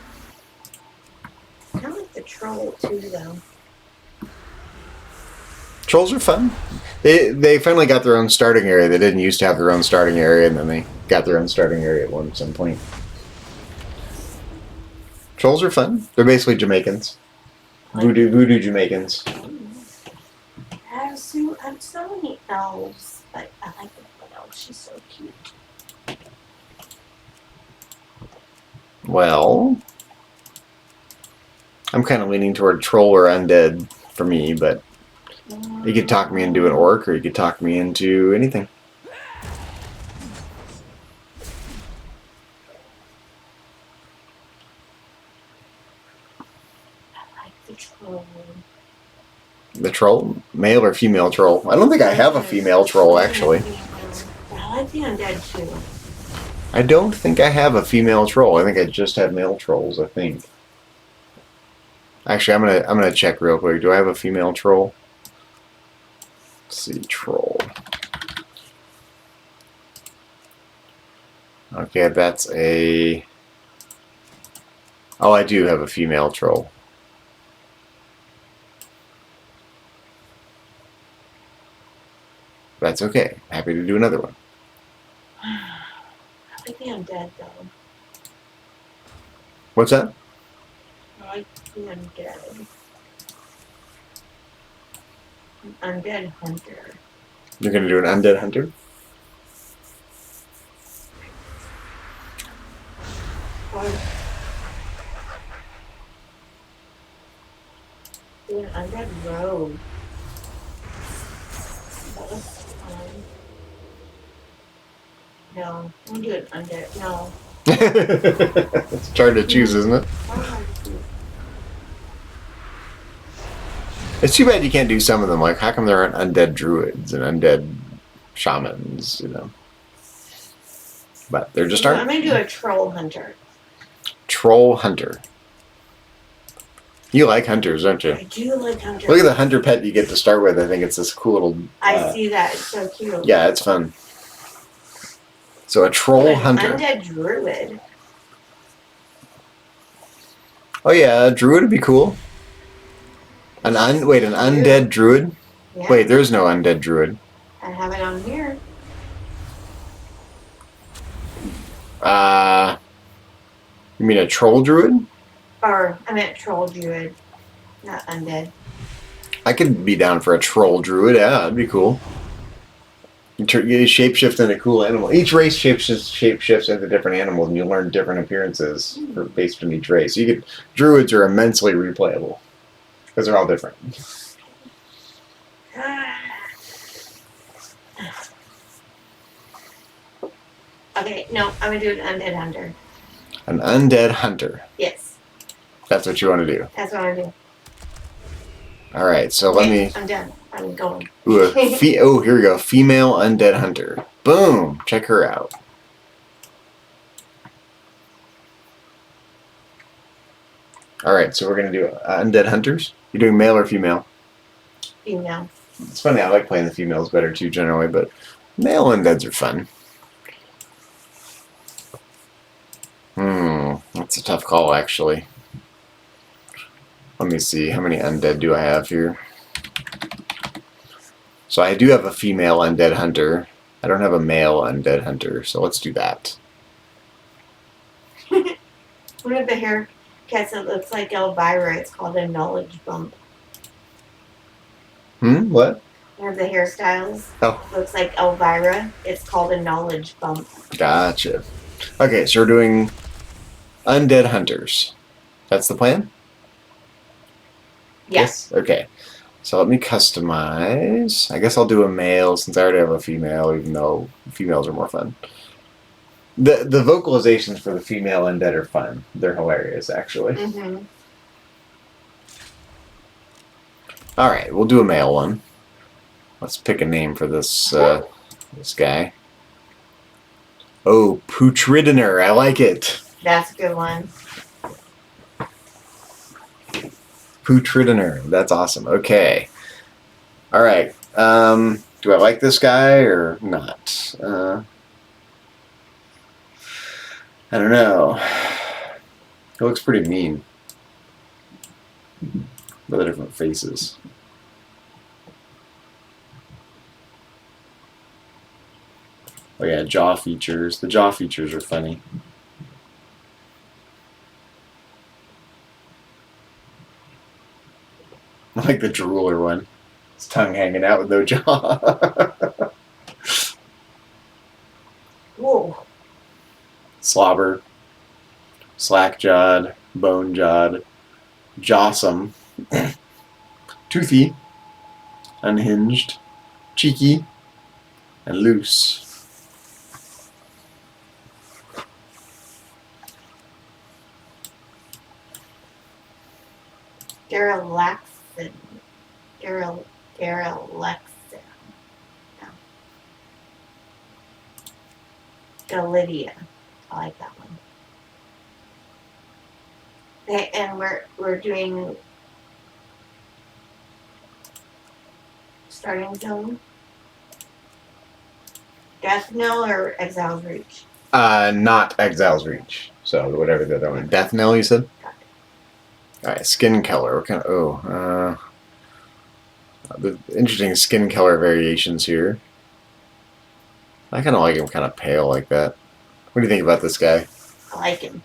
I kind of like the troll too, though. Trolls are fun. They finally got their own starting area. They didn't used to have their own starting area, and then they got their own starting area at some point. Trolls are fun. They're basically Jamaicans. Voodoo Jamaicans. I have so many elves, but I like the one elf. She's so cute. Well, I'm kind of leaning toward troll or undead for me, but you could talk me into an orc, or you could talk me into anything. I like the troll. The troll? Male or female troll? I don't think I have a female troll, actually. I like the undead too. I don't think I have a female troll. I think I just have male trolls, I think. Actually, I'm gonna check real quick. Do I have a female troll? Let's see, troll. Okay, that's a... Oh, I do have a female troll. That's okay. Happy to do another one. I like the undead though. What's that? I like the undead. An undead hunter. You're gonna do an undead hunter? Or do an undead rogue. That was fun. No, I'm gonna do an undead. No. It's hard to choose, isn't it? It's too bad you can't do some of them. Like, how come there aren't undead druids and undead shamans, you know? But there just aren't. I'm gonna do a troll hunter. Troll hunter. You like hunters, don't you? I do like hunters. Look at the hunter pet you get to start with. I think it's this cool little... I see that. It's so cute. Yeah, it's fun. So a troll hunter. Undead druid. Oh yeah, a druid would be cool. An undead druid? Yeah. Wait, there's no undead druid. I have it on here. You mean a troll druid? Or, I meant troll druid, not undead. I could be down for a troll druid. Yeah, that'd be cool. You shapeshift into cool animal. Each race shapeshifts into different animals, and you learn different appearances based on each race. Druids are immensely replayable because they're all different. Okay, no, I'm gonna do an undead hunter. An undead hunter. Yes, That's what you want to do. that's what I'm gonna do. All right, so let me. I'm done. I'm going. Ooh, oh, here we go. Female undead hunter. Boom. Check her out. All right, so we're gonna do undead hunters. You're doing male or female? Female. It's funny. I like playing the females better too, generally, but male undeads are fun. That's a tough call, actually. Let me see. How many undead do I have here? So I do have a female undead hunter. I don't have a male undead hunter, so let's do that. One of the haircuts that looks like Elvira. It's called a knowledge bump. What? One of the hairstyles Oh, looks like Elvira. It's called a knowledge bump. gotcha. Okay, so we're doing Undead Hunters. That's the plan? Yes. Okay. So let me customize. I guess I'll do a male since I already have a female, even though females are more fun. The vocalizations for the female undead are fun. They're hilarious, actually. Mm-hmm. All right, we'll do a male one. Let's pick a name for this this guy. Oh, Putridiner. I like it. That's a good one. Putridiner. That's awesome. Okay. All right. Do I like this guy or not? I don't know. He looks pretty mean. With the different faces. Oh yeah, jaw features. The jaw features are funny. I like the drooler one. His tongue hanging out with no jaw. Whoa. Slobber. Slack-jawed. Bone-jawed. Jawsome. Toothy. Unhinged. Cheeky. And loose. Derelaxin. Derelaxin. No. Galidia. I like that one. Okay, and we're doing starting zone. Death Knell or Exile's Reach? Not Exile's Reach. So whatever the other one. Death Knell, you said? Got Alright, skin color. What kind of... the interesting skin color variations here. I kind of like him kind of pale like that. What do you think about this guy? I like him.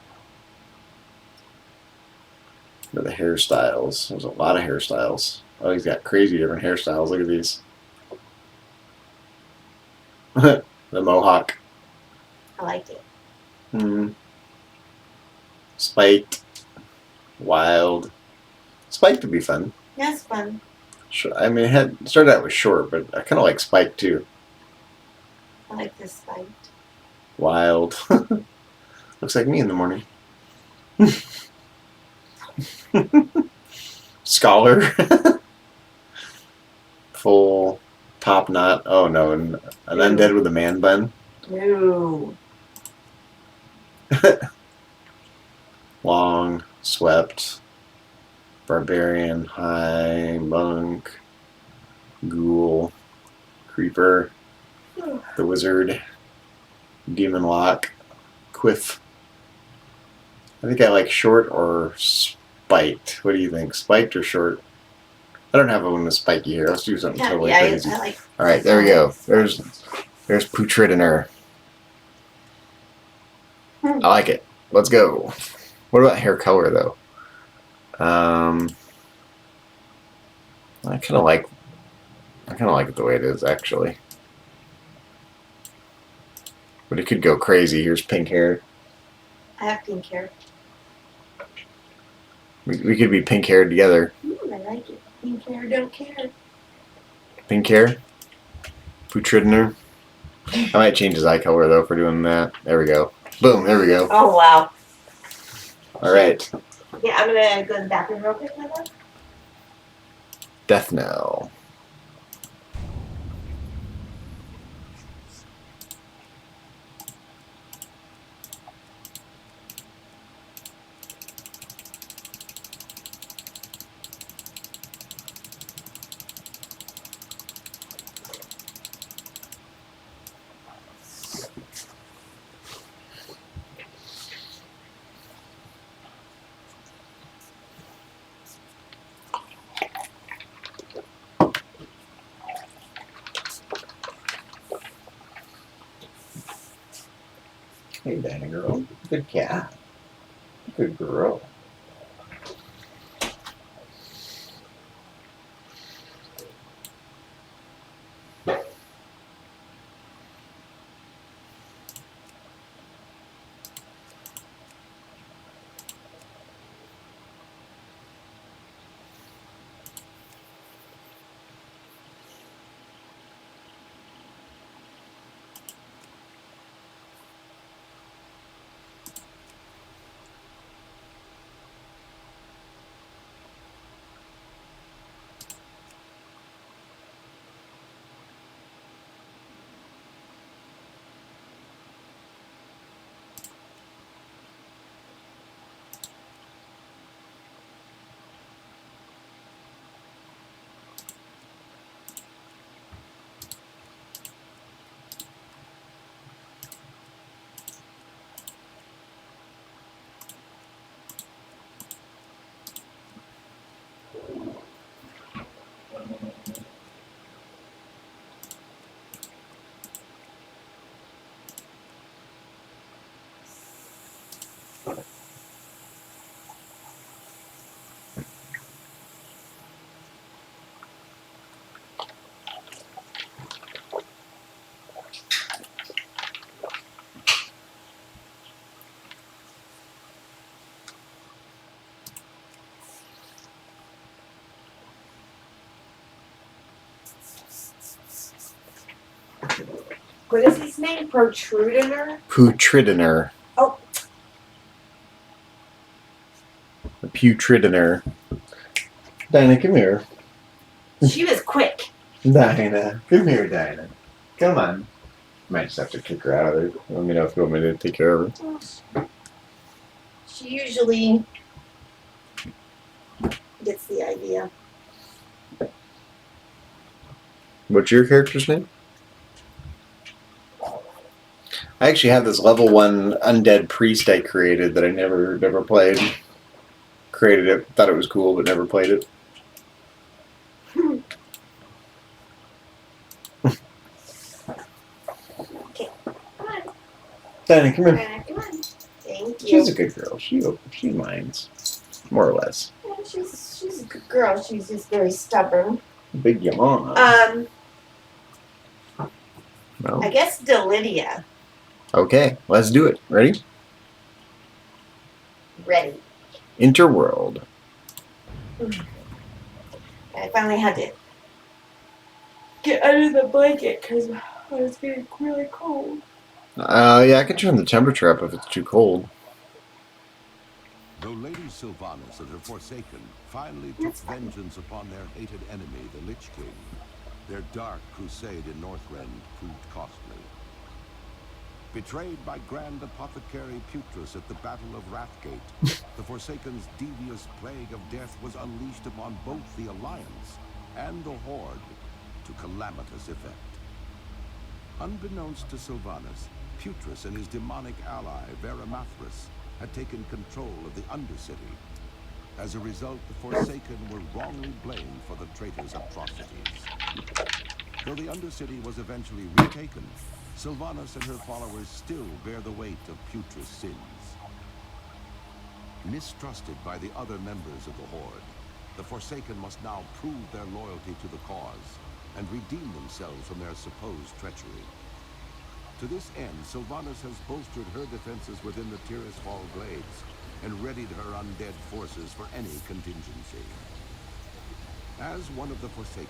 The hairstyles. There's a lot of hairstyles. Oh, he's got crazy different hairstyles. Look at these. The mohawk. I like it. Spiked. Wild. Spiked would be fun. That's fun. I mean, it started out with short, but I kind of like Spiked too. I like this fight. Wild. Looks like me in the morning. Scholar. Full top knot. Oh no, an undead with a man bun. Ooh. Long, swept, barbarian, high, monk, ghoul, creeper, the wizard, demon lock, quiff. I think I like short or spiked. What do you think? Spiked or short? I don't have one with spiky hair. Let's do something totally crazy. I like. All right, there we go. There's Putridiner. I like it. Let's go. What about hair color though? I kind of like it the way it is actually. But it could go crazy. Here's pink hair. I have pink hair. We could be pink haired together. I like it. Pink hair, don't care. Pink hair. Putridiner. I might change his eye color though for doing that. There we go. Boom. There we go. Oh wow. All right. Yeah, I'm gonna go to the bathroom real quick, my love. Death Knell. Hey, Danny girl. Good cat. Good girl. What is his name? Protrudiner? Putridiner. Oh. The Putridiner. Dinah, come here. She was quick. Dinah. Come here, Dinah. Come on. Might just have to kick her out of there. Let me know if you want me to take care of her. She usually gets the idea. What's your character's name? I actually have this level 1 undead priest I created that I never played. Created it, thought it was cool, but never played it. Okay, come on. Dinah, come here. Come on. Thank you. She's a good girl. She minds, more or less. Yeah, she's a good girl. She's just very stubborn. Big yawn. No. I guess Delidia. Okay, let's do it. Ready? Ready. Interworld. I finally had to get under the blanket because I was getting really cold. Yeah, I can turn the temperature up if it's too cold. Though Lady Sylvanas and her Forsaken finally took vengeance upon their hated enemy, the Lich King, their dark crusade in Northrend proved costly. Betrayed by Grand Apothecary Putrus at the Battle of Wrathgate, the Forsaken's devious plague of death was unleashed upon both the Alliance and the Horde to calamitous effect. Unbeknownst to Sylvanas, Putrus and his demonic ally, Veramathras, had taken control of the Undercity. As a result, the Forsaken were wrongly blamed for the traitor's atrocities. Though the Undercity was eventually retaken, Sylvanas and her followers still bear the weight of Putrus' sins. Mistrusted by the other members of the Horde, the Forsaken must now prove their loyalty to the cause and redeem themselves from their supposed treachery. To this end, Sylvanas has bolstered her defenses within the Tirisfal Glades and readied her undead forces for any contingency. As one of the Forsaken,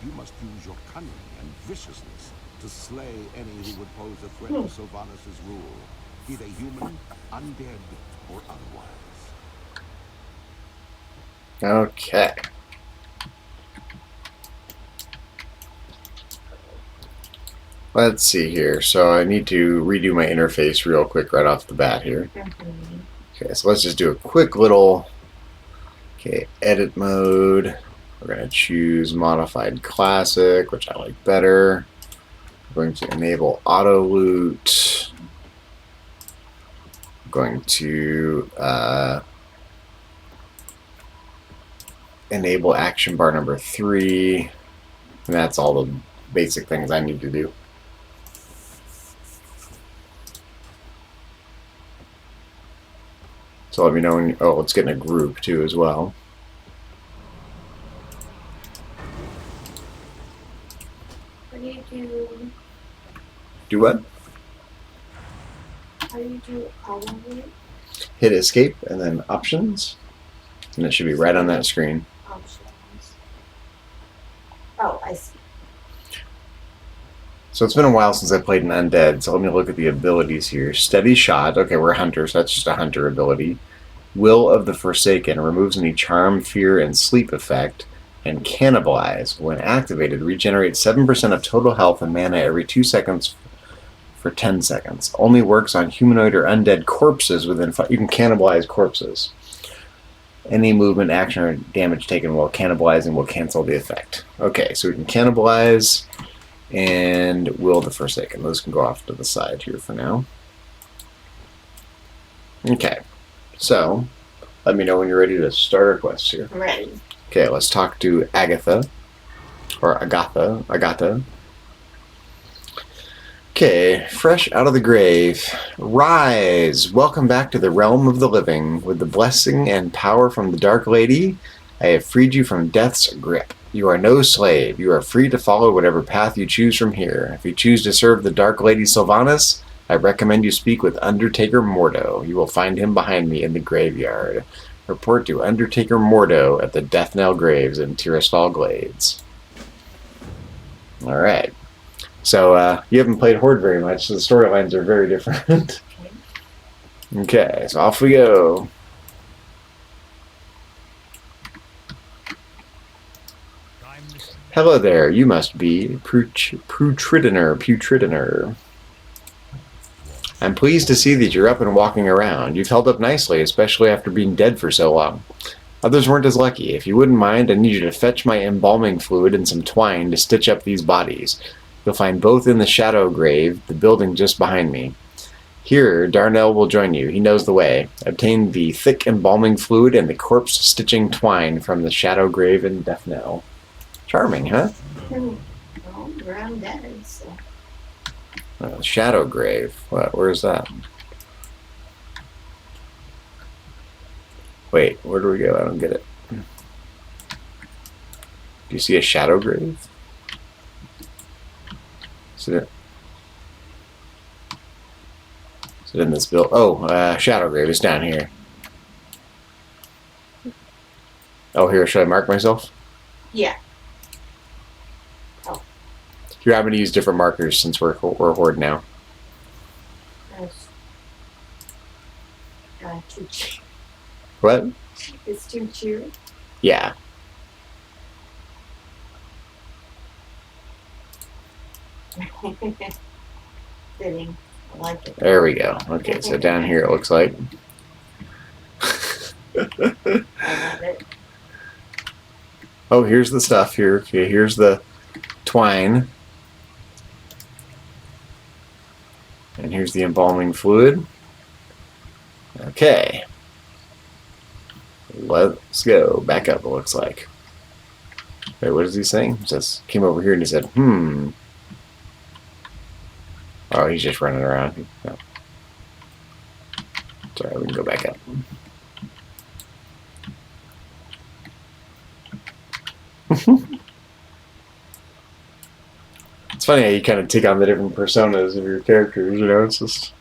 you must use your cunning and viciousness to slay any who would pose a threat to Sylvanas' rule, be they human, undead, or otherwise. Okay. Let's see here. So I need to redo my interface real quick right off the bat here. Okay, so let's just do a quick little, edit mode. We're going to choose modified classic, which I like better. We're going to enable auto loot. I'm going to enable action bar number 3. And that's all the basic things I need to do. So let me know when you, oh, let's get in a group too as well. What do you do? Do what? How do you do all of it? Hit escape and then options. And it should be right on that screen. Options. Oh, I see. So it's been a while since I played an Undead, so let me look at the abilities here. Steady Shot. Okay, we're hunters. That's just a hunter ability. Will of the Forsaken removes any charm, fear, and sleep effect. And Cannibalize. When activated, regenerates 7% of total health and mana every 2 seconds for 10 seconds. Only works on humanoid or undead corpses within 5. You can cannibalize corpses. Any movement, action, or damage taken while cannibalizing will cancel the effect. Okay, so we can cannibalize and Will the Forsaken. Those can go off to the side here for now. Okay, so let me know when you're ready to start our quest here. I'm ready. Okay, let's talk to Agatha. Or Agatha. Okay, fresh out of the grave. Rise! Welcome back to the realm of the living. With the blessing and power from the Dark Lady, I have freed you from death's grip. You are no slave. You are free to follow whatever path you choose from here. If you choose to serve the Dark Lady Sylvanas, I recommend you speak with Undertaker Mordo. You will find him behind me in the graveyard. Report to Undertaker Mordo at the Death Knell Graves in Tirastal Glades. Alright. So, you haven't played Horde very much, so the storylines are very different. Okay, so off we go. Hello there, you must be Putridiner. I'm pleased to see that you're up and walking around. You've held up nicely, especially after being dead for so long. Others weren't as lucky. If you wouldn't mind, I need you to fetch my embalming fluid and some twine to stitch up these bodies. You'll find both in the Shadow Grave, the building just behind me. Here, Darnell will join you. He knows the way. Obtain the thick embalming fluid and the corpse-stitching twine from the Shadow Grave in Death Knell. Charming, huh? Well, we're undead, so. Shadow Grave. What? Where's that? Wait, where do we go? I don't get it. Do you see a Shadow Grave? Is it in this build? Oh, Shadow Grave is down here. Oh, here, should I mark myself? Yeah. Here, I'm going to use different markers since we're Horde now. That's too cheap. What? It's too cheap. Yeah. Fitting. I like it. There we go. Okay, so down here it looks like. I love it. Oh, here's the stuff here. Okay, here's the twine. And here's the embalming fluid. Okay. Let's go. Back up, it looks like. Wait, what is he saying? He says, came over here and he said, Oh, he's just running around. No. Sorry, we can go back up. It's funny how you kind of take on the different personas of your characters, you know? It's just...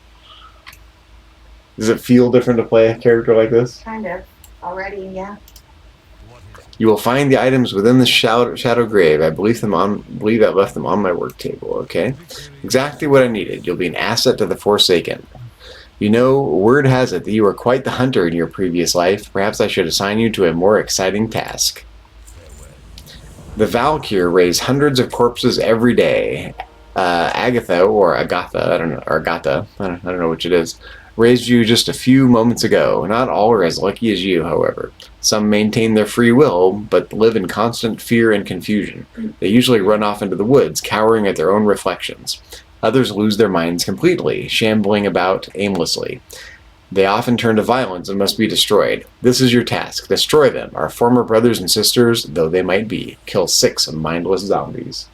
Does it feel different to play a character like this? Kind of. Already, yeah. You will find the items within the Shadow Grave. I believe I left them on my work table, okay? Exactly what I needed. You'll be an asset to the Forsaken. You know, word has it that you were quite the hunter in your previous life. Perhaps I should assign you to a more exciting task. The Valkyr raise hundreds of corpses every day. Agatha, or Agatha, I don't know, or Agatha, I don't know which it is, raised you just a few moments ago. Not all are as lucky as you, however. Some maintain their free will, but live in constant fear and confusion. They usually run off into the woods, cowering at their own reflections. Others lose their minds completely, shambling about aimlessly. They often turn to violence and must be destroyed. This is your task. Destroy them, our former brothers and sisters, though they might be. Kill 6 mindless zombies.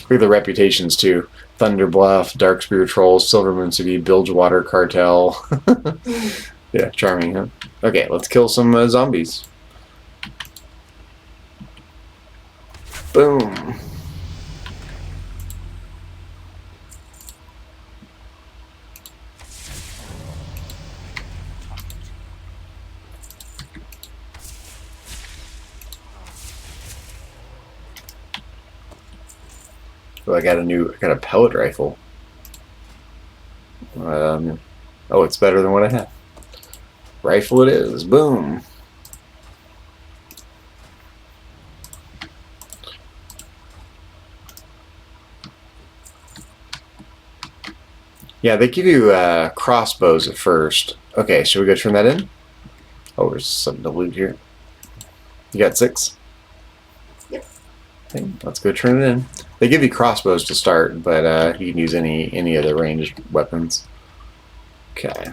Look at the reputations, too. Thunder Bluff, Dark Spear Trolls, Silvermoon City, Bilgewater Cartel. Yeah, charming, huh? Okay, let's kill some zombies. Boom. Oh, I got a pellet rifle. Oh, it's better than what I had. Rifle it is. Boom. Yeah, they give you crossbows at first. Okay, should we go turn that in? Oh, there's something to loot here. You got 6? Yep. Okay, let's go turn it in. They give you crossbows to start, but you can use any of the ranged weapons. Okay.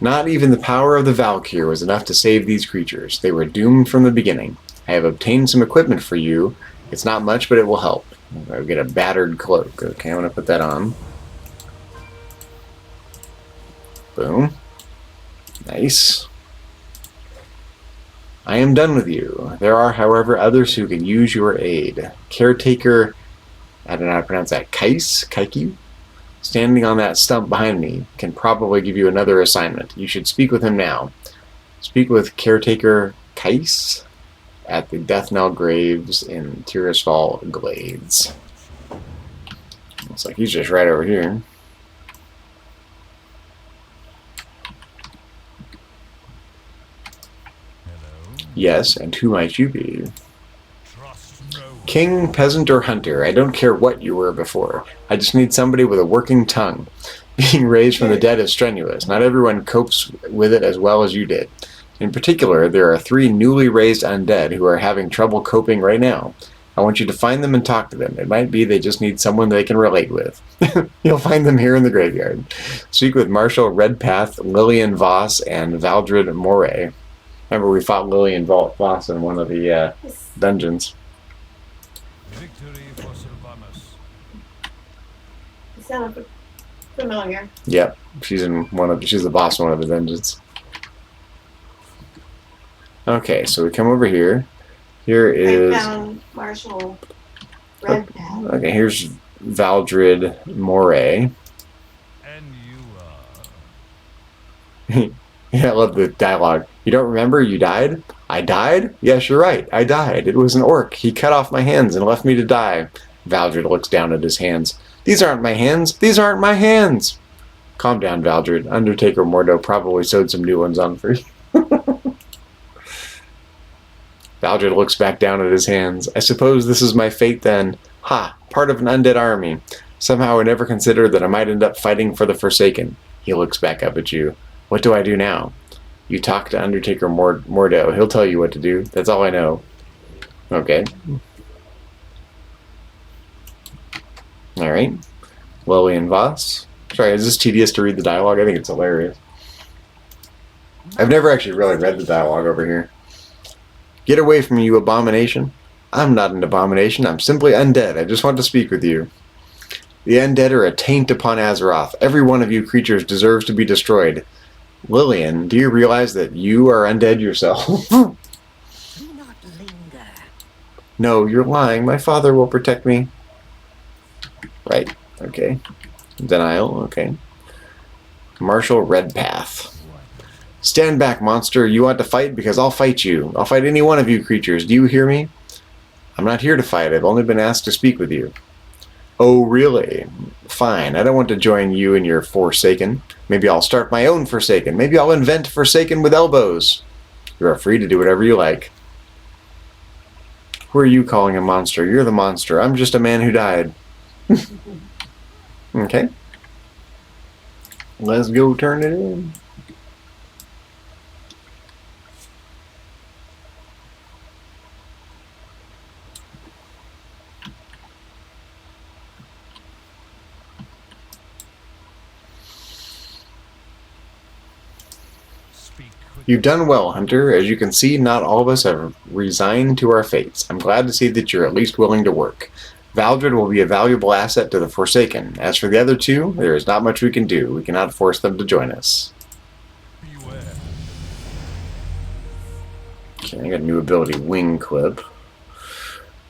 Not even the power of the Valkyr was enough to save these creatures. They were doomed from the beginning. I have obtained some equipment for you. It's not much, but it will help. I'll get a battered cloak. Okay, I'm going to put that on. Boom. Nice. I am done with you. There are, however, others who can use your aid. Caretaker, I don't know how to pronounce that, Kaiku? Standing on that stump behind me, can probably give you another assignment. You should speak with him now. Speak with Caretaker Kais at the Death Knell Graves in Tirisfal Glades. Looks like he's just right over here. Yes, and who might you be? King, peasant, or hunter, I don't care what you were before. I just need somebody with a working tongue. Being raised from the dead is strenuous. Not everyone copes with it as well as you did. In particular, there are 3 newly raised undead who are having trouble coping right now. I want you to find them and talk to them. It might be they just need someone they can relate with. You'll find them here in the graveyard. Speak with Marshal Redpath, Lillian Voss, and Valdred Moray. Remember, we fought Lillian Voss in one of the dungeons. Victory for Sylvanas. You sound familiar. Yep, she's the boss in one of the dungeons. Okay, so we come over here. Here is. I found Marshall Redpath. Okay, here's Valdred Moray. And you are. Yeah, I love the dialogue. You don't remember you died? I died? Yes, you're right. I died. It was an orc. He cut off my hands and left me to die. Valdred looks down at his hands. These aren't my hands. These aren't my hands. Calm down, Valdred. Undertaker Mordo probably sewed some new ones on for you. Valdred looks back down at his hands. I suppose this is my fate then. Ha! Part of an undead army. Somehow I never considered that I might end up fighting for the Forsaken. He looks back up at you. What do I do now? You talk to Undertaker Mordo. He'll tell you what to do. That's all I know. Okay. Alright. Lillian Voss. Sorry, is this tedious to read the dialogue? I think it's hilarious. I've never actually really read the dialogue over here. Get away from me, you abomination. I'm not an abomination. I'm simply undead. I just want to speak with you. The undead are a taint upon Azeroth. Every one of you creatures deserves to be destroyed. Lillian, do you realize that you are undead yourself? Do not linger. No, you're lying. My father will protect me. Right. Okay. Denial. Okay. Marshal Redpath. Stand back, monster. You want to fight? Because I'll fight you. I'll fight any one of you creatures. Do you hear me? I'm not here to fight. I've only been asked to speak with you. Oh, really? Fine. I don't want to join you in your Forsaken. Maybe I'll start my own Forsaken. Maybe I'll invent Forsaken with elbows. You are free to do whatever you like. Who are you calling a monster? You're the monster. I'm just a man who died. Okay. Let's go turn it in. You've done well, Hunter. As you can see, not all of us have resigned to our fates. I'm glad to see that you're at least willing to work. Valdred will be a valuable asset to the Forsaken. As for the other two, there is not much we can do. We cannot force them to join us. Beware. Okay, I got a new ability, Wing Clip.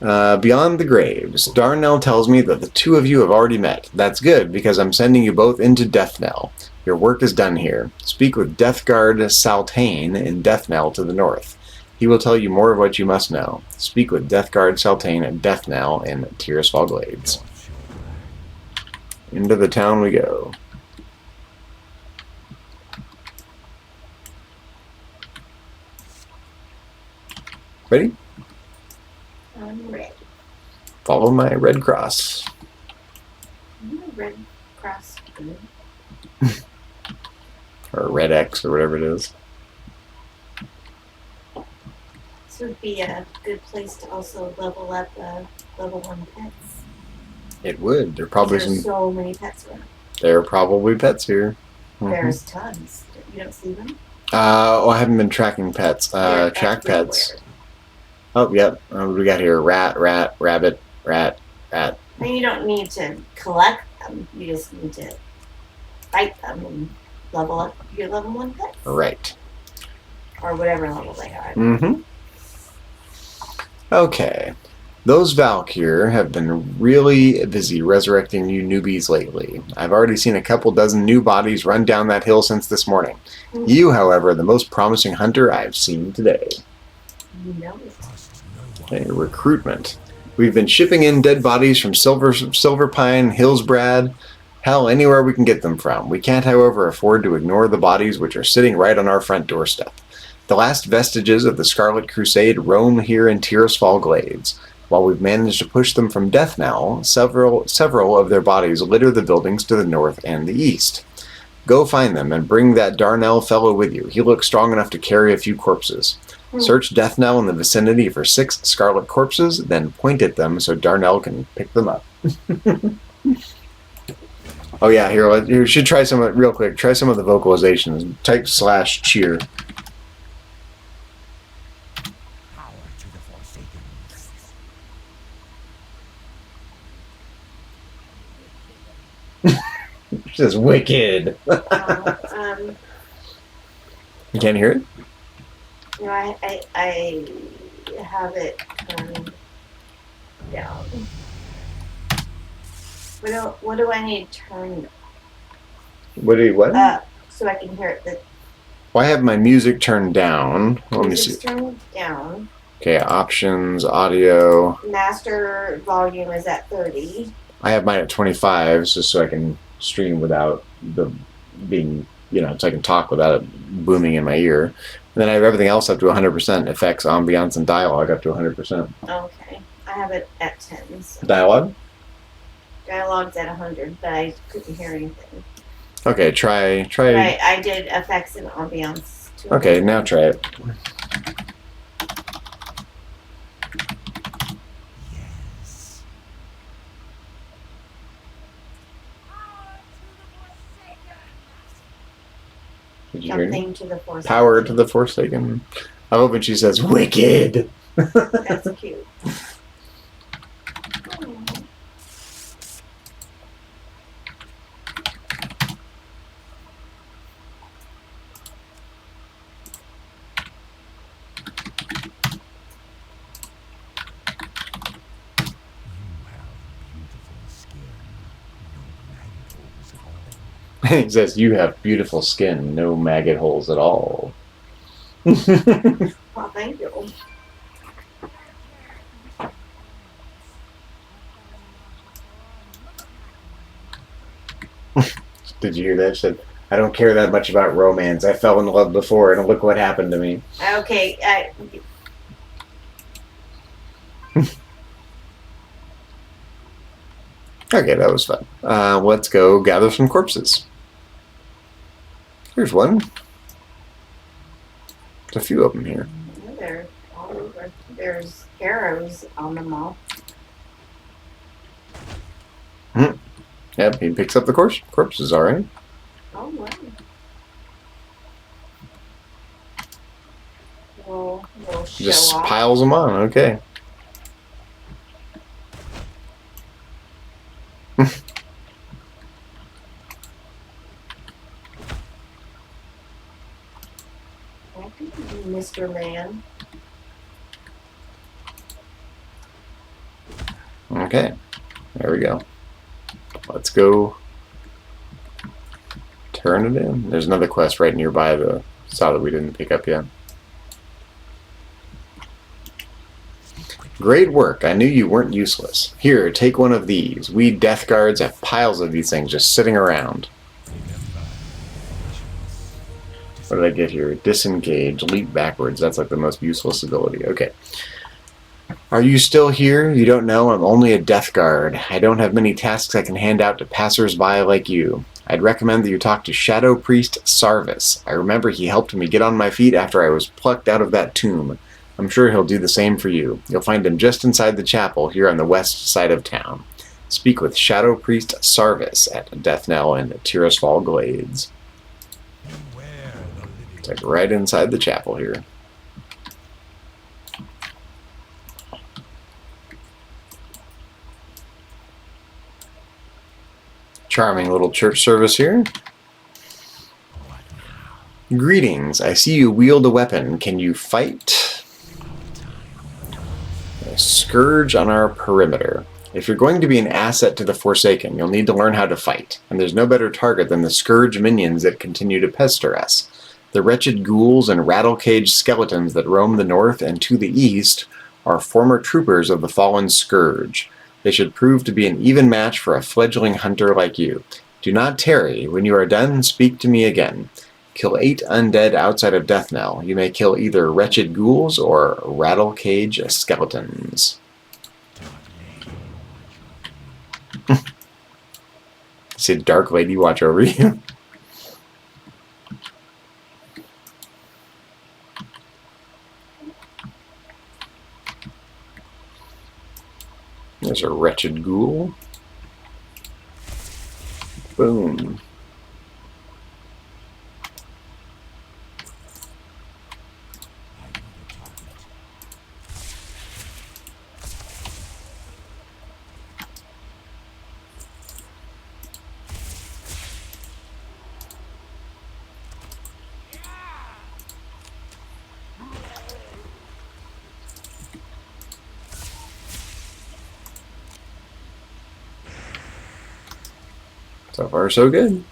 Beyond the Graves, Darnell tells me that the two of you have already met. That's good, because I'm sending you both into Deathnell. Your work is done here. Speak with Deathguard Saltane in Deathnell to the north. He will tell you more of what you must know. Speak with Deathguard Saltane at Deathnell in Tirisfal Glades. Into the town we go. Ready? I'm red. Follow my red cross. Red cross. Or red X, or whatever it is. This would be a good place to also level up level 1 pets. It would. There are probably There's so many pets around. There are probably pets here. There's tons. You don't see them? I haven't been tracking pets. They're Track everywhere. pets. Oh, yep. What do we got here? Rat, rabbit, rat. I mean, you don't need to collect them. You just need to fight them and level up your level 1 pets. Right. Or whatever level they are. Mm-hmm. Okay. Those Valkyr have been really busy resurrecting you newbies lately. I've already seen a couple dozen new bodies run down that hill since this morning. You, however, are the most promising hunter I've seen today. You know it. Okay, recruitment. We've been shipping in dead bodies from Silver Pine, Hillsbrad, hell, anywhere we can get them from. We can't, however, afford to ignore the bodies which are sitting right on our front doorstep. The last vestiges of the Scarlet Crusade roam here in Tirisfal Glades. While we've managed to push them from death now, several of their bodies litter the buildings to the north and the east. Go find them and bring that Darnell fellow with you. He looks strong enough to carry a few corpses. Search Deathnell in the vicinity for 6 scarlet corpses, then point at them so Darnell can pick them up. Oh yeah, here, you should try some, real quick, try some of the vocalizations. Type /cheer. Power to the Forsaken. It says wicked. You can't hear it? No, I have it down. What do I need turned What? up so I can hear it? Well, I have my music turned down. Let me see. It's turned down. Okay, options, audio. Master volume is at 30. I have mine at 25, just so I can stream without the being, so I can talk without it booming in my ear. And then I have everything else up to 100%, effects, ambiance, and dialogue up to 100%. Okay. I have it at 10. So. Dialogue? Dialogue's at 100, but I couldn't hear anything. Okay, try. Right, I did effects and ambiance. Too. Okay, now try it. Yes. Did you hear me? Something to the force. Power to the Forsaken. I love when she says, wicked! That's cute. He says, you have beautiful skin, no maggot holes at all. Well, thank you. Did you hear that? She said, I don't care that much about romance. I fell in love before, and look what happened to me. Okay. Okay, that was fun. Let's go gather some corpses. Here's one. There's a few of them here. They're all over. There's arrows on them all. Yep, he picks up the corpses, all right. Oh, wow. We'll show Just off. piles them on, okay. Mr. Man. Okay, there we go. Let's go turn it in. There's another quest right nearby that saw that we didn't pick up yet. Great work. I knew you weren't useless. Here, take one of these. We Death Guards have piles of these things just sitting around. What did I get here? Disengage. Leap backwards. That's like the most useless ability. Okay. Are you still here? You don't know? I'm only a Death Guard. I don't have many tasks I can hand out to passers-by like you. I'd recommend that you talk to Shadow Priest Sarvis. I remember he helped me get on my feet after I was plucked out of that tomb. I'm sure he'll do the same for you. You'll find him just inside the chapel here on the west side of town. Speak with Shadow Priest Sarvis at Death Knell and Tirisfal Glades. It's like right inside the chapel here. Charming little church service here. Greetings. I see you wield a weapon. Can you fight? A scourge on our perimeter. If you're going to be an asset to the Forsaken, you'll need to learn how to fight, and there's no better target than the scourge minions that continue to pester us. The wretched ghouls and rattle-caged skeletons that roam the north and to the east are former troopers of the fallen scourge. They should prove to be an even match for a fledgling hunter like you. Do not tarry. When you are done, speak to me again. Kill 8 undead outside of Death Knell. You may kill either wretched ghouls or rattle-cage skeletons. See a dark lady watch over you. There's a wretched ghoul. Boom. So far, so good.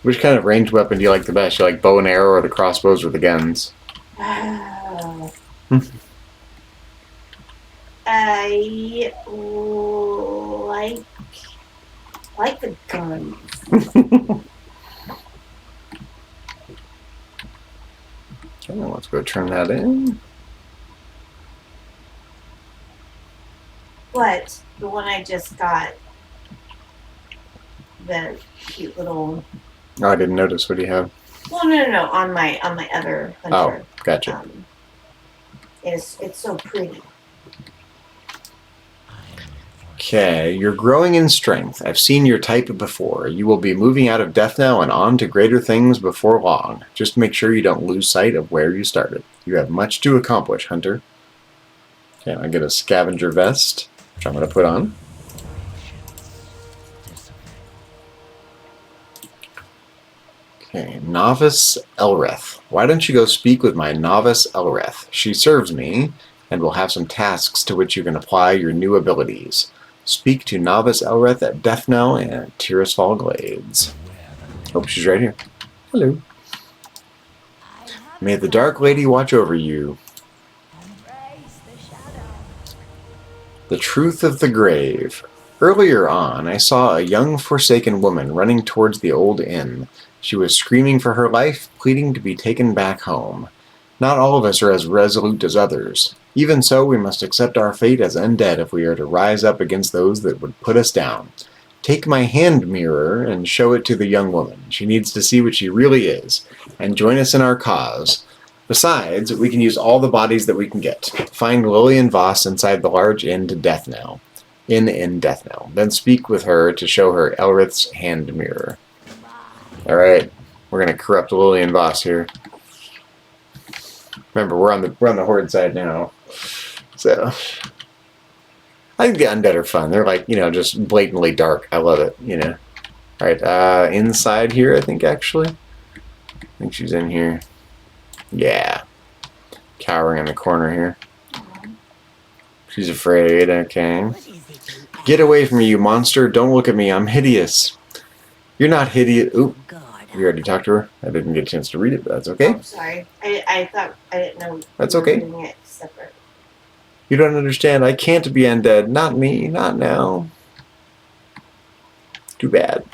Which kind of ranged weapon do you like the best? You like bow and arrow or the crossbows or the guns? I like the guns. Okay, let's go turn that in. What? The one I just got. The cute little. Oh, I didn't notice. What do you have? Well, no. On my other hunter. Oh, gotcha. It's so pretty. Okay, you're growing in strength. I've seen your type before. You will be moving out of Death Knell and on to greater things before long. Just make sure you don't lose sight of where you started. You have much to accomplish, Hunter. Okay, I get a scavenger vest, which I'm going to put on. Okay, Novice Elreth. Why don't you go speak with my Novice Elreth? She serves me, and will have some tasks to which you can apply your new abilities. Speak to Novice Elreth at Death Knell and Tirisfal Glades. Oh, she's right here. Hello. May the Dark Lady watch over you. The Truth of the Grave. Earlier on, I saw a young Forsaken woman running towards the old inn. She was screaming for her life, pleading to be taken back home. Not all of us are as resolute as others. Even so, we must accept our fate as undead if we are to rise up against those that would put us down. Take my hand mirror and show it to the young woman. She needs to see what she really is, and join us in our cause. Besides, we can use all the bodies that we can get. Find Lillian Voss inside the large inn to Death Knell. In Death Knell. Then speak with her to show her Elrith's hand mirror. Alright, we're going to corrupt Lillian Voss here. Remember, we're on the Horde side now. So, I think the undead are fun. They're like, just blatantly dark. I love it, Alright, inside here, I think, actually. I think she's in here. Yeah. Cowering in the corner here. She's afraid, okay. Get away from me, you monster. Don't look at me. I'm hideous. You're not hideous. Oop. We already talked to her. I didn't get a chance to read it, but that's okay. Oh, sorry. I thought I didn't know. That's you were okay. doing it separate. You don't understand. I can't be undead. Not me. Not now. Too bad.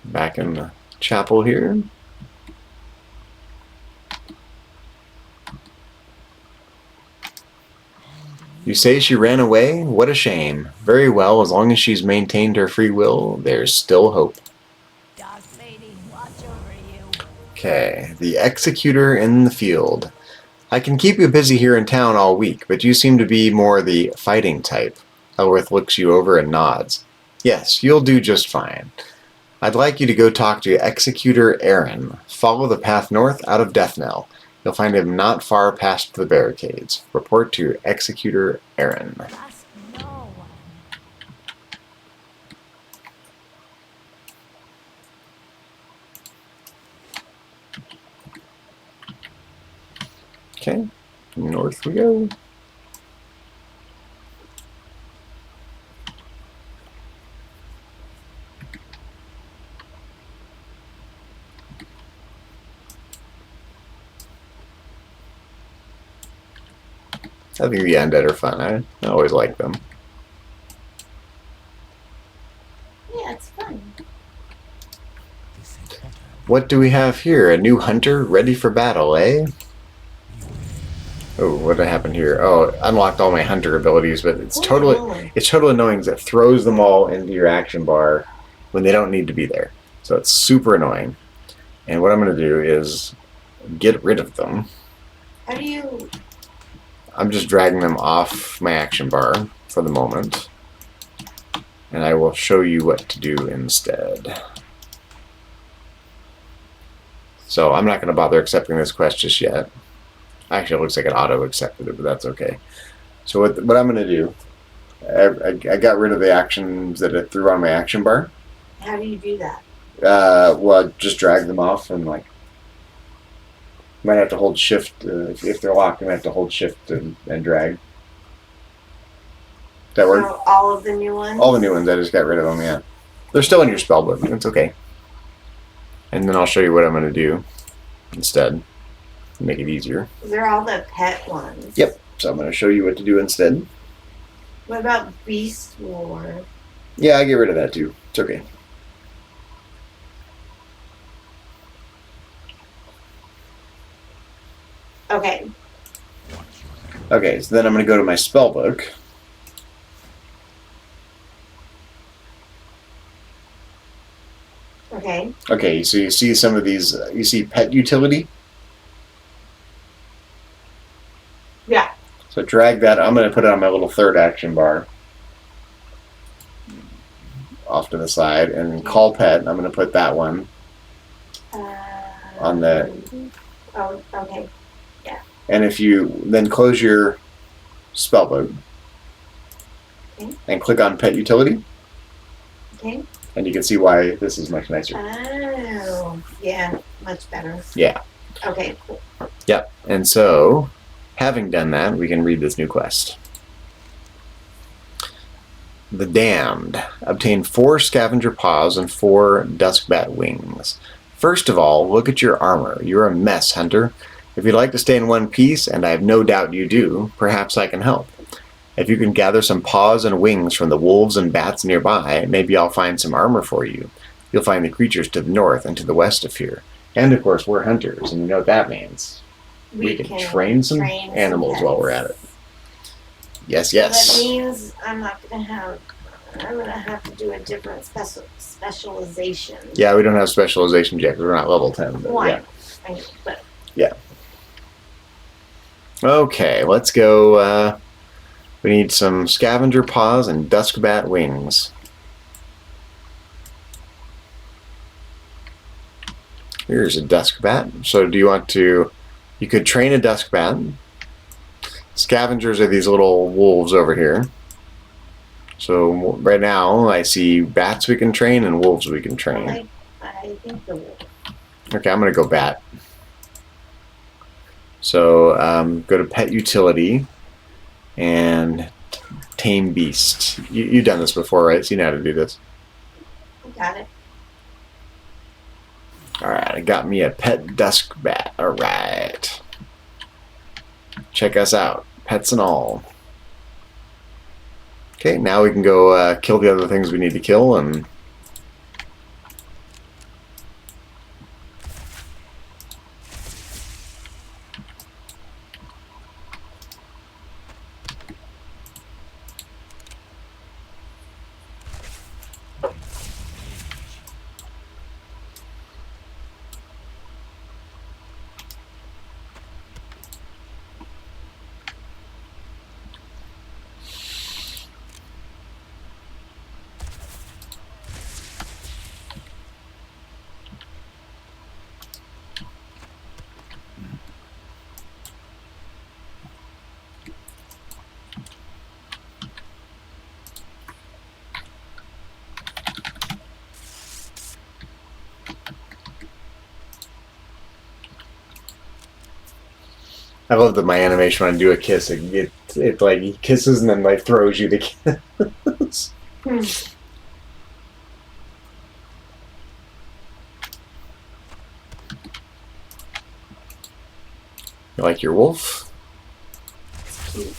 Back in the chapel here. You say she ran away? What a shame. Very well, as long as she's maintained her free will, there's still hope. Dark lady, watch over you. Okay, the executor in the field. I can keep you busy here in town all week, but you seem to be more the fighting type. Elworth looks you over and nods. Yes, you'll do just fine. I'd like you to go talk to Executor Aaron. Follow the path north out of Deathnell. You'll find him not far past the barricades. Report to Executor Aaron. Trust no one. Okay, north we go. I think the undead are fun. I always like them. Yeah, it's fun. What do we have here? A new hunter ready for battle, eh? Oh, what happened here? Oh, unlocked all my hunter abilities, but it's totally annoying because it throws them all into your action bar when they don't need to be there. So it's super annoying. And what I'm going to do is get rid of them. How do you? I'm just dragging them off my action bar for the moment. And I will show you what to do instead. So I'm not going to bother accepting this quest just yet. Actually, it looks like it auto-accepted it, but that's okay. So what I'm going to do, I got rid of the actions that it threw on my action bar. How do you do that? Well, just drag them off and like, might have to hold shift, if they're locked, I might have to hold shift and drag. That work? So all of the new ones? All the new ones, I just got rid of them, yeah. They're still in your spellbook, it's okay. And then I'll show you what I'm going to do instead. Make it easier. They're all the pet ones. Yep, so I'm going to show you what to do instead. What about Beast War? Yeah, I get rid of that too. It's okay. Okay. Okay, so then I'm going to go to my spell book. Okay. Okay, so you see some of these, you see pet utility? Yeah. So drag that, I'm going to put it on my little third action bar. Off to the side, and call pet, I'm going to put that one on the... Oh, okay. And if you then close your spellbook and click on pet utility, Okay. and you can see why this is much nicer. Oh, yeah, much better. Yeah. Okay, cool. Yep. And so, having done that, we can read this new quest. The Damned. Obtain 4 scavenger paws and 4 duskbat wings. First of all, look at your armor. You're a mess, hunter. If you'd like to stay in one piece, and I have no doubt you do, perhaps I can help. If you can gather some paws and wings from the wolves and bats nearby, maybe I'll find some armor for you. You'll find the creatures to the north and to the west of here. And of course, we're hunters, and you know what that means. We can train some animals while we're at it. Yes, yes. So that means I'm gonna have to do a different specialization. Yeah, we don't have specialization yet because we're not level 10. But Why? yeah. I know, but Yeah. Okay, let's go. We need some scavenger paws and duskbat wings. Here's a duskbat. So do you want to You could train a dusk bat. Scavengers are these little wolves over here. So right now I see bats we can train and wolves we can train. I think the wolf. Okay, I'm gonna go bat. So go to pet utility and tame beast. You've done this before, right? So you know how to do this. I got it. Alright, I got me a pet dusk bat. Alright. Check us out. Pets and all. Okay, now we can go kill the other things we need to kill and I love that my animation when I do a kiss, it like kisses and then like throws you the kiss. You like your wolf? It's cute.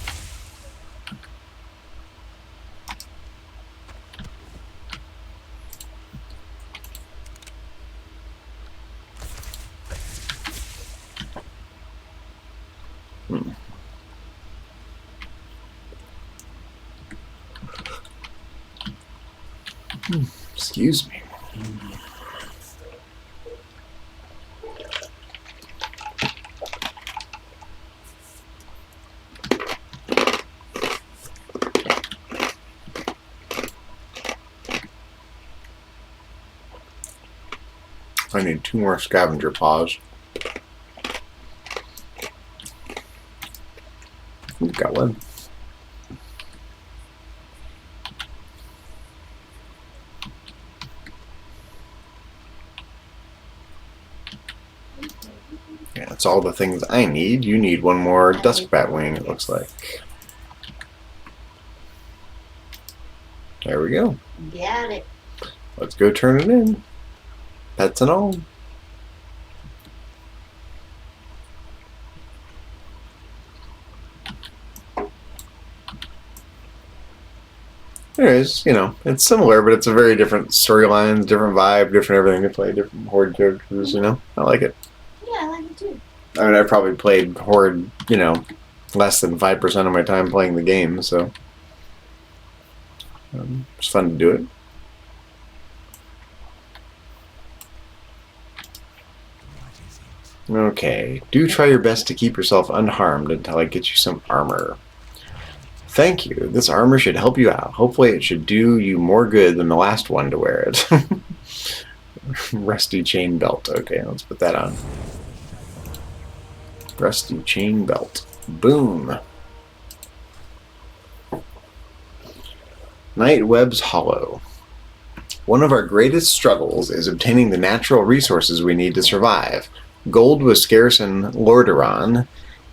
Excuse me. I need 2 more scavenger paws. We've got one. Yeah, that's all the things I need. You need 1 more dusk bat wing, it looks like. There we go. Got it. Let's go turn it in. Pets and all. There is, you know, it's similar, but it's a very different storyline, different vibe, different everything to play, different Horde characters, you know? I like it. Yeah, I like it too. I mean, I probably played Horde, you know, less than 5% of my time playing the game, so it's fun to do it. Okay, do try your best to keep yourself unharmed until I get you some armor. Thank you. This armor should help you out. Hopefully it should do you more good than the last one to wear it. Rusty chain belt. Okay, let's put that on. Rusty chain belt. Boom. Night Web's Hollow. One of our greatest struggles is obtaining the natural resources we need to survive. Gold was scarce in Lordaeron,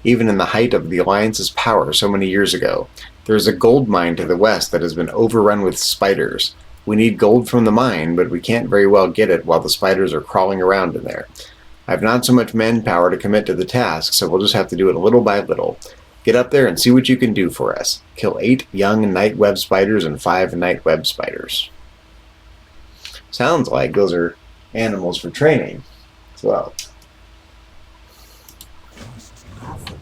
even in the height of the Alliance's power so many years ago. There is a gold mine to the west that has been overrun with spiders. We need gold from the mine, but we can't very well get it while the spiders are crawling around in there. I have not so much manpower to commit to the task, so we'll just have to do it little by little. Get up there and see what you can do for us. Kill 8 young night web spiders and 5 night web spiders. Sounds like those are animals for training as well.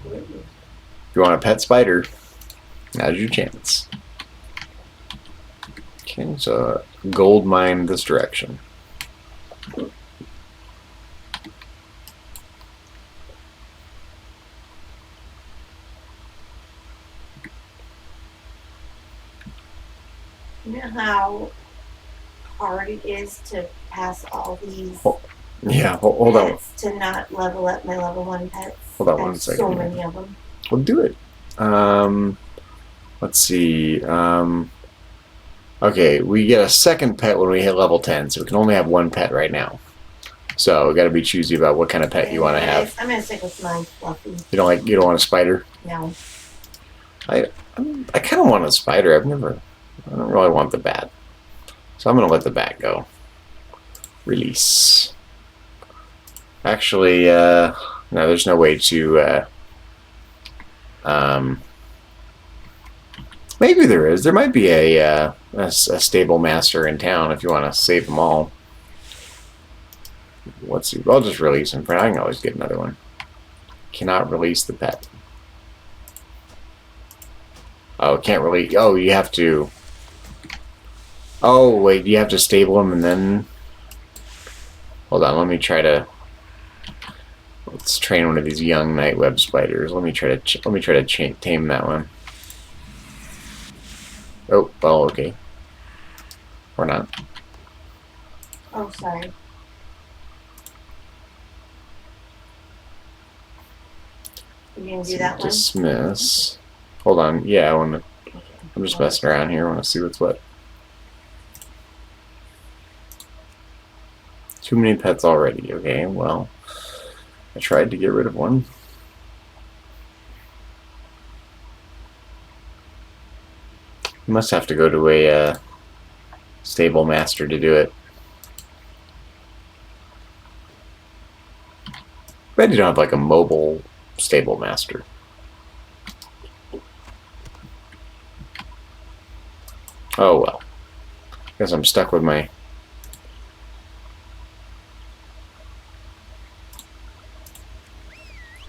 If you want a pet spider, now's your chance. Okay, so gold mine this direction. You know how hard it is to pass all these Yeah, hold on. pets to not level up my level 1 pets. Hold on I one have second so here. many of them. We'll do it. Let's see. Okay, we get a second pet when we hit level 10, so we can only have one pet right now. So we got to be choosy about what kind of pet you want to have. I'm gonna stick with my Fluffy. You don't want a spider? No. I kind of want a spider. I don't really want the bat. So I'm gonna let the bat go. Release. Actually, no, there's no way to. Maybe there is. There might be a stable master in town if you want to save them all. Let's see. I'll just release him. I can always get another one. Cannot release the pet. Oh, can't release. Oh, you have to. Oh, wait. You have to stable him and then. Hold on. Let me try to. Let's train one of these young night web spiders. Let me try to tame that one. Oh, well, okay. Or not. Oh, sorry. You gonna do that one? Dismiss. Hold on. Yeah, I'm just messing around here. I want to see what's what. Too many pets already. Okay, well, I tried to get rid of one. You must have to go to a stable master to do it. Bet you don't have like a mobile stable master. Oh well. Guess I'm stuck with my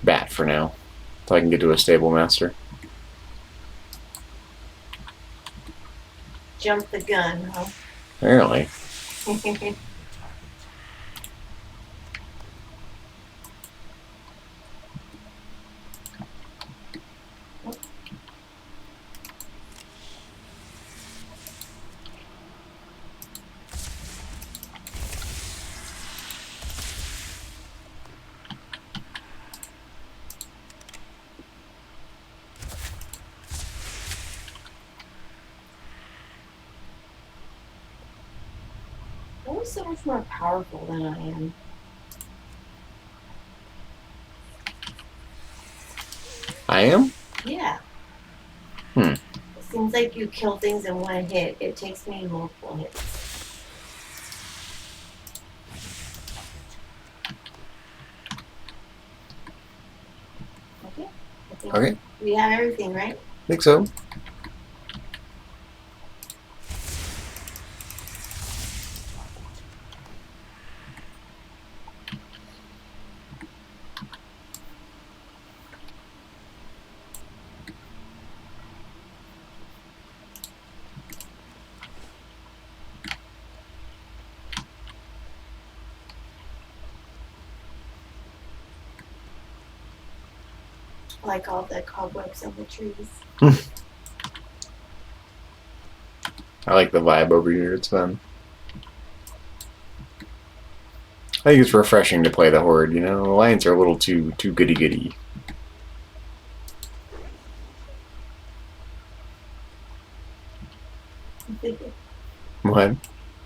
bat for now. Until I can get to a stable master. Jump the gun, huh? Apparently. You're so much more powerful than I am. I am? Yeah. It seems like you kill things in one hit. It takes me multiple hits. Okay. I think Okay. we have everything, right? Think so. I like all the cobwebs on the trees. I like the vibe over here. It's fun. I think it's refreshing to play the Horde, you know? The Lions are a little too goody-goody. What?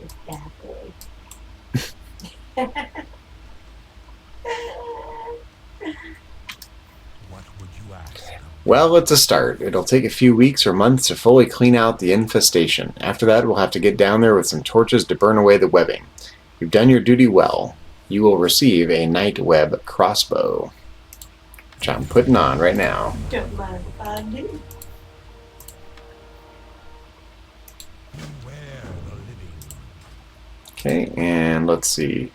It's bad boy. What would you ask? Well, it's a start. It'll take a few weeks or months to fully clean out the infestation. After that, we'll have to get down there with some torches to burn away the webbing. You've done your duty well. You will receive a night web crossbow, which I'm putting on right now. Don't mind if I do. Beware the living. Okay, and let's see.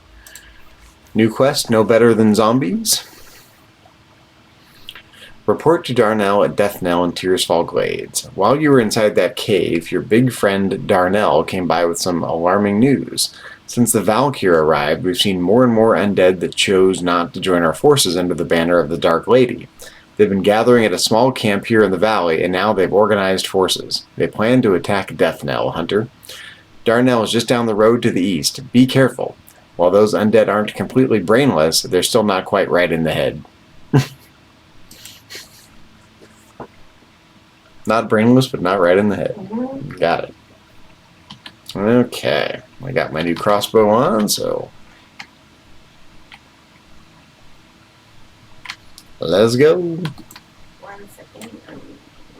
New quest, no better than zombies. Report to Darnell at Death Knell in Tearsfall Glades. While you were inside that cave, your big friend Darnell came by with some alarming news. Since the Valkyr arrived, we've seen more and more undead that chose not to join our forces under the banner of the Dark Lady. They've been gathering at a small camp here in the valley, and now they've organized forces. They plan to attack Death Knell, Hunter. Darnell is just down the road to the east. Be careful. While those undead aren't completely brainless, they're still not quite right in the head. Not brainless, but not right in the head. Mhm. Got it. Okay. I got my new crossbow on, so let's go. 1 second. I'm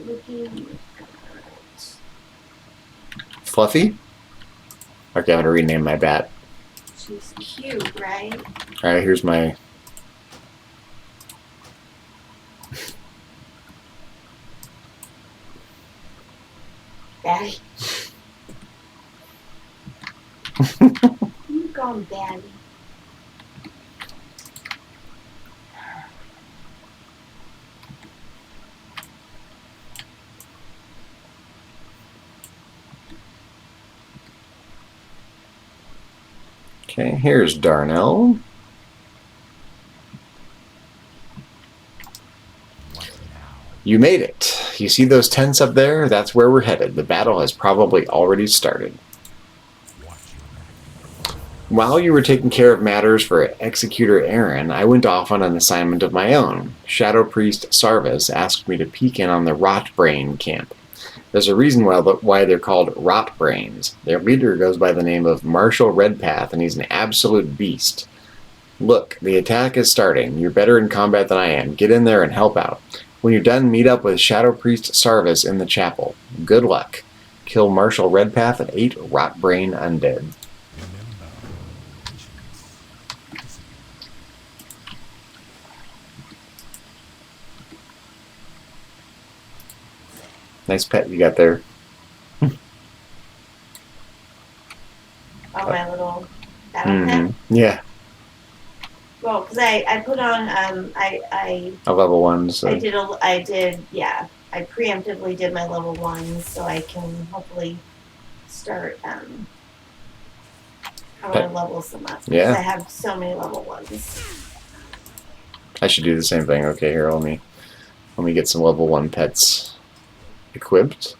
looking at... Fluffy? Okay, I'm gonna rename my bat. She's cute, right? Alright, here's my... Daddy. You gone, Daddy. Okay, here's Darnell. What now? You made it. You see those tents up there? That's where we're headed. The battle has probably already started. Watch your back. While you were taking care of matters for Executor Aaron, I went off on an assignment of my own. Shadow Priest Sarvis asked me to peek in on the Rotbrain camp. There's a reason why they're called Rotbrains. Their leader goes by the name of Marshall Redpath, and he's an absolute beast. Look, the attack is starting. You're better in combat than I am. Get in there and help out. When you're done, meet up with Shadow Priest Sarvis in the chapel. Good luck. Kill Marshall Redpath and 8 Rotbrain Undead. Remember, vigilance. Nice pet you got there. Oh, my little battle pet. Yeah, Well, because I put on I a level 1. So. I did I preemptively did my level 1 so I can hopefully start how I level some up. Yeah. Because I have so many level 1s. I should do the same thing. Okay, here, let me get some level 1 pets equipped.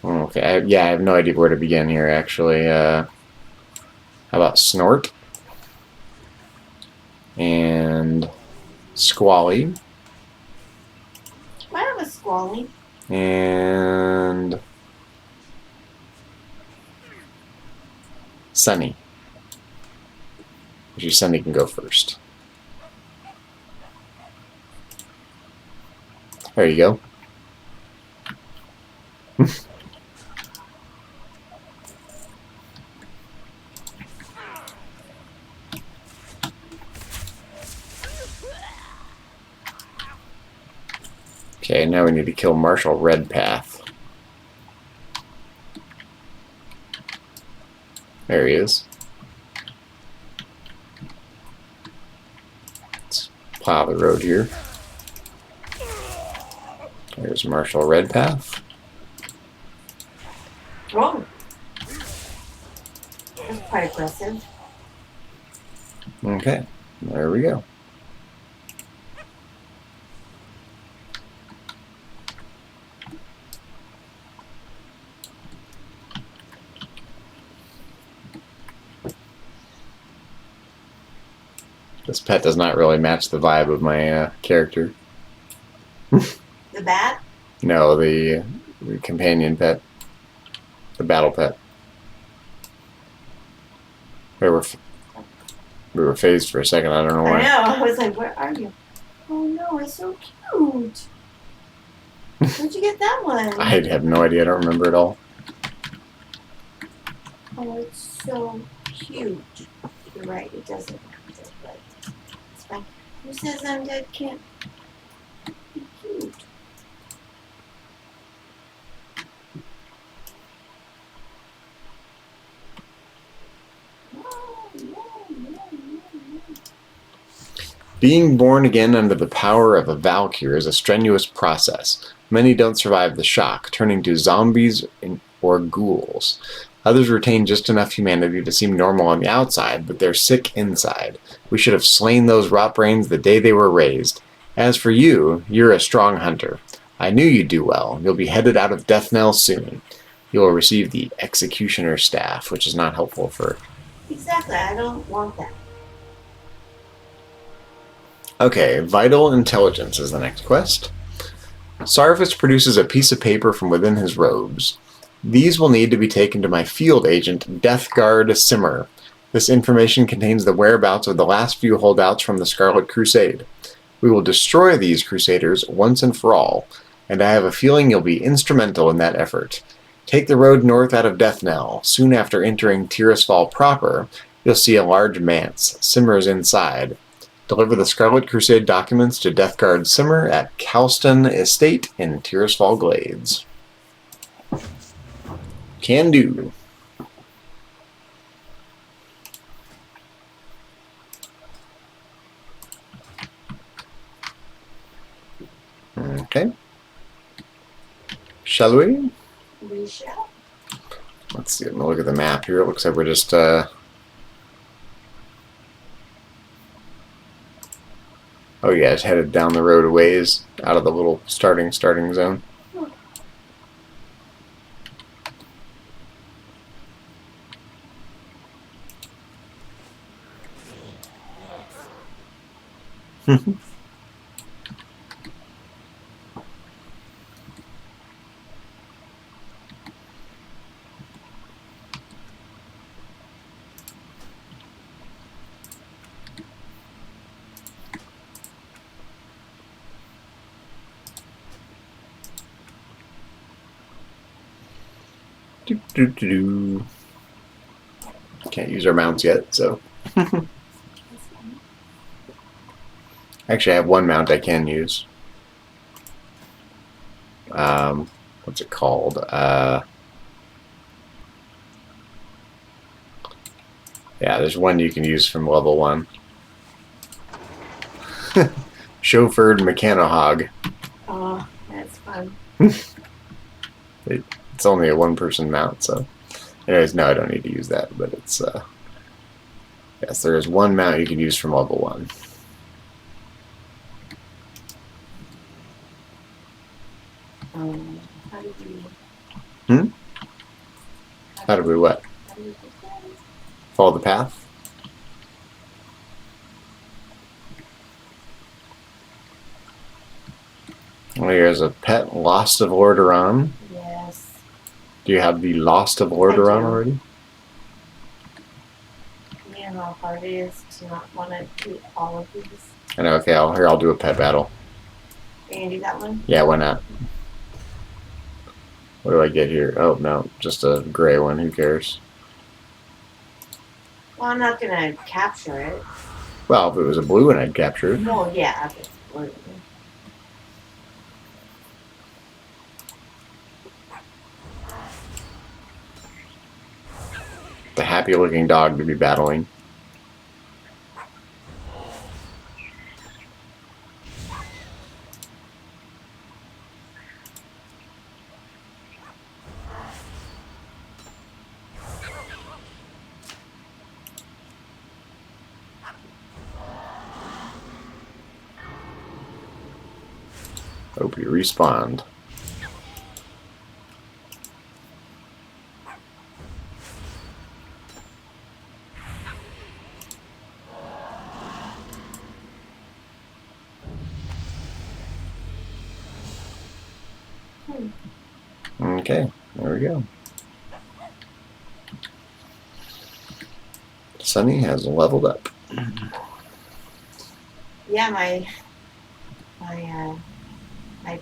Okay, I have no idea where to begin here, actually. How about Snort? And Squally. I have a Squally. And Sunny. Actually, Sunny can go first. There you go. Okay, now we need to kill Marshall Redpath. There he is. Let's plow the road here. There's Marshall Redpath. Whoa. That's quite aggressive. Okay, there we go. This pet does not really match the vibe of my character. The bat? No, the companion pet. The battle pet. We were phased for a second, I don't know why. I know. I was like, where are you? Oh no, it's so cute. Where'd you get that one? I have no idea, I don't remember at all. Oh, it's so cute. You're right, it doesn't have to, but it's fine. Who says Undead can't be cute? Being born again under the power of a Valkyr is a strenuous process. Many don't survive the shock, turning to zombies or ghouls. Others retain just enough humanity to seem normal on the outside, but they're sick inside. We should have slain those rotbrains the day they were raised. As for you, you're a strong hunter. I knew you'd do well. You'll be headed out of Deathnell soon. he will receive the Executioner's Staff, which is not helpful for... Exactly, I don't want that. Okay, Vital Intelligence is the next quest. Sarvis produces a piece of paper from within his robes. These will need to be taken to my field agent, Deathguard Simmer. This information contains the whereabouts of the last few holdouts from the Scarlet Crusade. We will destroy these Crusaders once and for all, and I have a feeling you'll be instrumental in that effort. Take the road north out of Deathnell. Soon after entering Tirisfal proper, you'll see a large manse. Simmer is inside. Deliver the Scarlet Crusade documents to Deathguard Simmer at Calston Estate in Tirisfal Glades. Can do. Okay. Shall we? We shall. Let's see. I'm gonna look at the map here. It looks like we're just oh yeah, it's headed down the road a ways out of the little starting zone. Can't use our mounts yet, so. Actually, I have one mount I can use. What's it called? Yeah, there's one you can use from level 1. Chauffeured Mechanohog. Oh, that's fun. It's only a one-person mount, so. Anyways, no, I don't need to use that, but it's, yes, there is one mount you can use from level 1. How did we... How do we what? How did we get that? Follow the path? Well, here's a pet Lost of Lordaeron. Yes. Do you have the Lost of Lordaeron do. already? You know how hard it is to not want to do all of these. I know, okay, I'll do a pet battle. Are you gonna do that one? Yeah, why not? What do I get here? Oh, no, just a gray one. Who cares? Well, I'm not gonna capture it. Well, if it was a blue one, I'd capture it. Well, yeah. But The happy-looking dog to be battling. Hope you respawned. Okay, there we go. Sunny has leveled up. yeah, my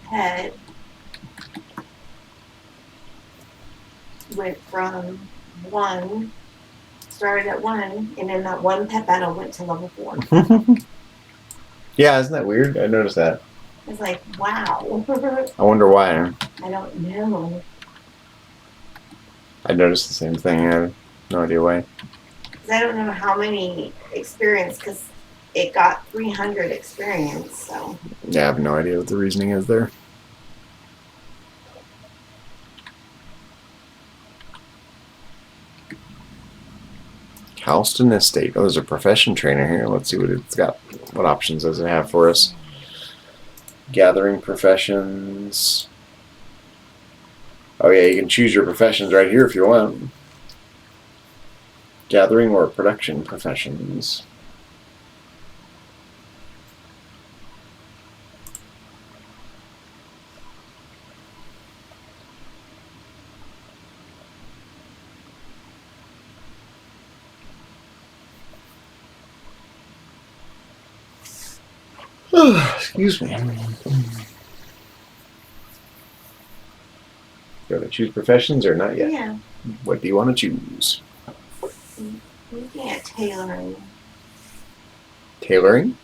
pet went from 1, started at 1, and then that one pet battle went to level 4. Yeah, isn't that weird? I noticed that. It's like, wow. I wonder why. I don't know. I noticed the same thing. I have no idea why. 'Cause I don't know how many experience, because it got 300 experience, so. Yeah, I have no idea what the reasoning is there. Halston Estate. Oh, there's a profession trainer here. Let's see what it's got. What options does it have for us? Gathering professions. Oh yeah, you can choose your professions right here if you want. Gathering or production professions. Excuse me. Go to choose professions or not yet? Yeah. What do you want to choose? I'm looking at tailoring. Tailoring?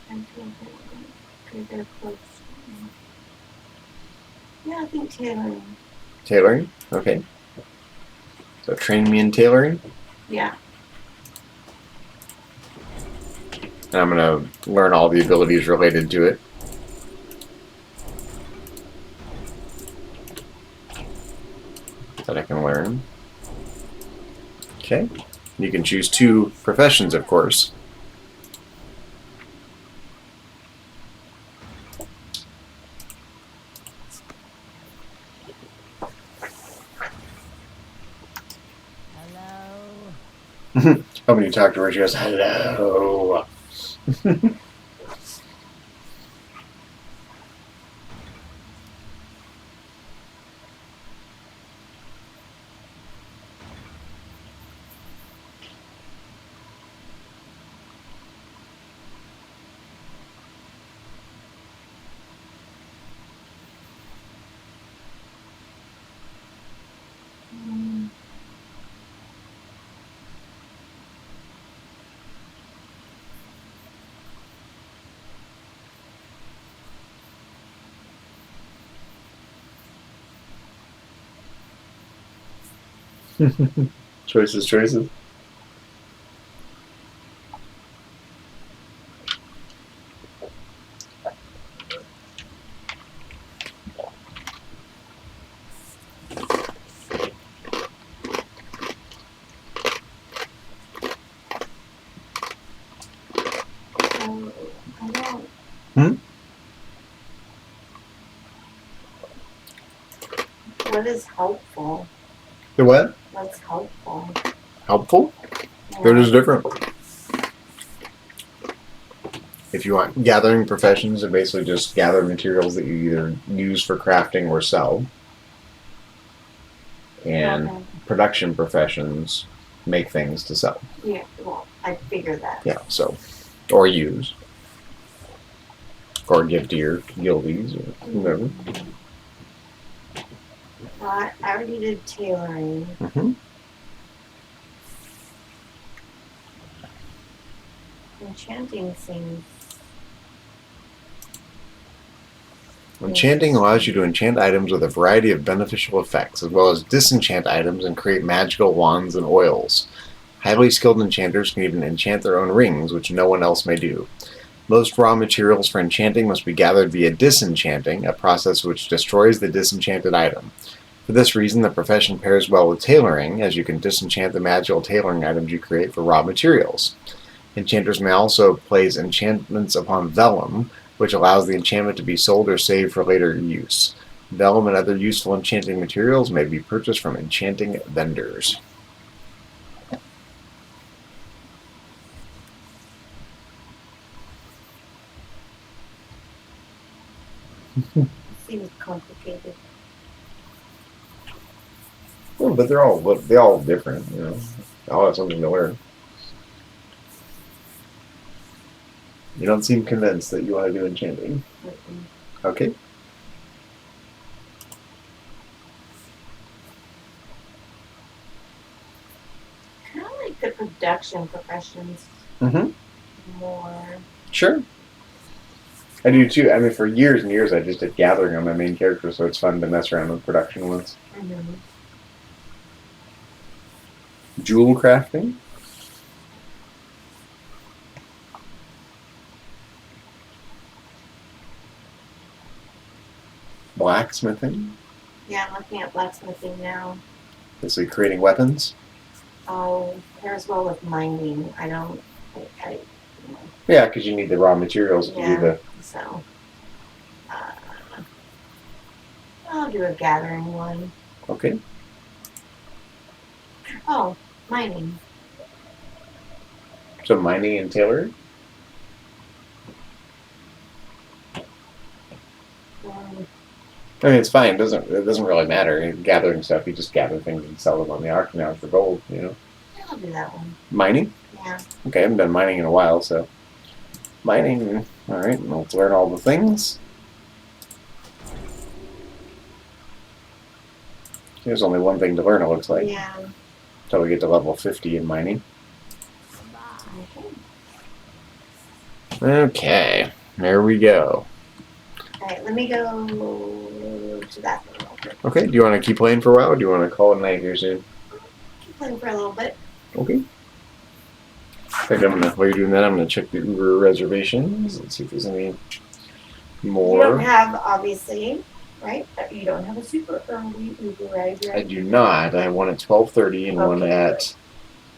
I'm thinking good close. Yeah, I think tailoring. Tailoring? Okay. So train me in tailoring. Yeah. And I'm going to learn all the abilities related to it. That I can learn. Okay. You can choose 2 professions, of course. Hello. Oh, when you talk to her, she goes, hello. Choices. I don't. Hmm? What is helpful? The what? What's helpful? Helpful? They're just different. If you want gathering professions, are basically just gather materials that you either use for crafting or sell. And Okay. production professions make things to sell. Yeah, well, I figured that. Yeah, so. Or use. Or give to your guildies or whatever. Well, I already did tailoring. Mm-hmm. Enchanting seems. Enchanting allows you to enchant items with a variety of beneficial effects, as well as disenchant items and create magical wands and oils. Highly skilled enchanters can even enchant their own rings, which no one else may do. Most raw materials for enchanting must be gathered via disenchanting, a process which destroys the disenchanted item. For this reason, the profession pairs well with tailoring, as you can disenchant the magical tailoring items you create for raw materials. Enchanters may also place enchantments upon vellum, which allows the enchantment to be sold or saved for later use. Vellum and other useful enchanting materials may be purchased from enchanting vendors. Seems complicated. Well, but they're all different, you know. They all have something to learn. You don't seem convinced that you want to do enchanting. Mm-mm. Okay. Kind of like the production professions Mm-hmm. more. Sure. I do too. I mean, for years and years, I just did gathering on my main character, so it's fun to mess around with production ones. Mm-hmm. Jewel crafting. Blacksmithing. Yeah, I'm looking at blacksmithing now. Basically creating weapons. Oh, pairs well with mining. I don't I, Yeah, because you need the raw materials to do yeah. the. So I'll do a gathering one. Okay. Oh, mining. So mining and tailoring. I mean, it's fine. It doesn't really matter. Gathering stuff, you just gather things and sell them on the auction house for gold. You know. I'll do that one. Mining. Yeah. Okay, I haven't done mining in a while, so mining. All right, let's learn all the things. There's only one thing to learn. It looks like Yeah. until we get to level 50 in mining. Okay, there we go. All right, let me go to that one real quick. Okay, do you want to keep playing for a while, or do you want to call it night here soon? Keep playing for a little bit. Okay. I think while you're doing that, I'm gonna check the Uber reservations and see if there's any You don't more. have, obviously, right? You don't have a super early Uber ride, I right? do not. I have one at 12:30 and one Okay, at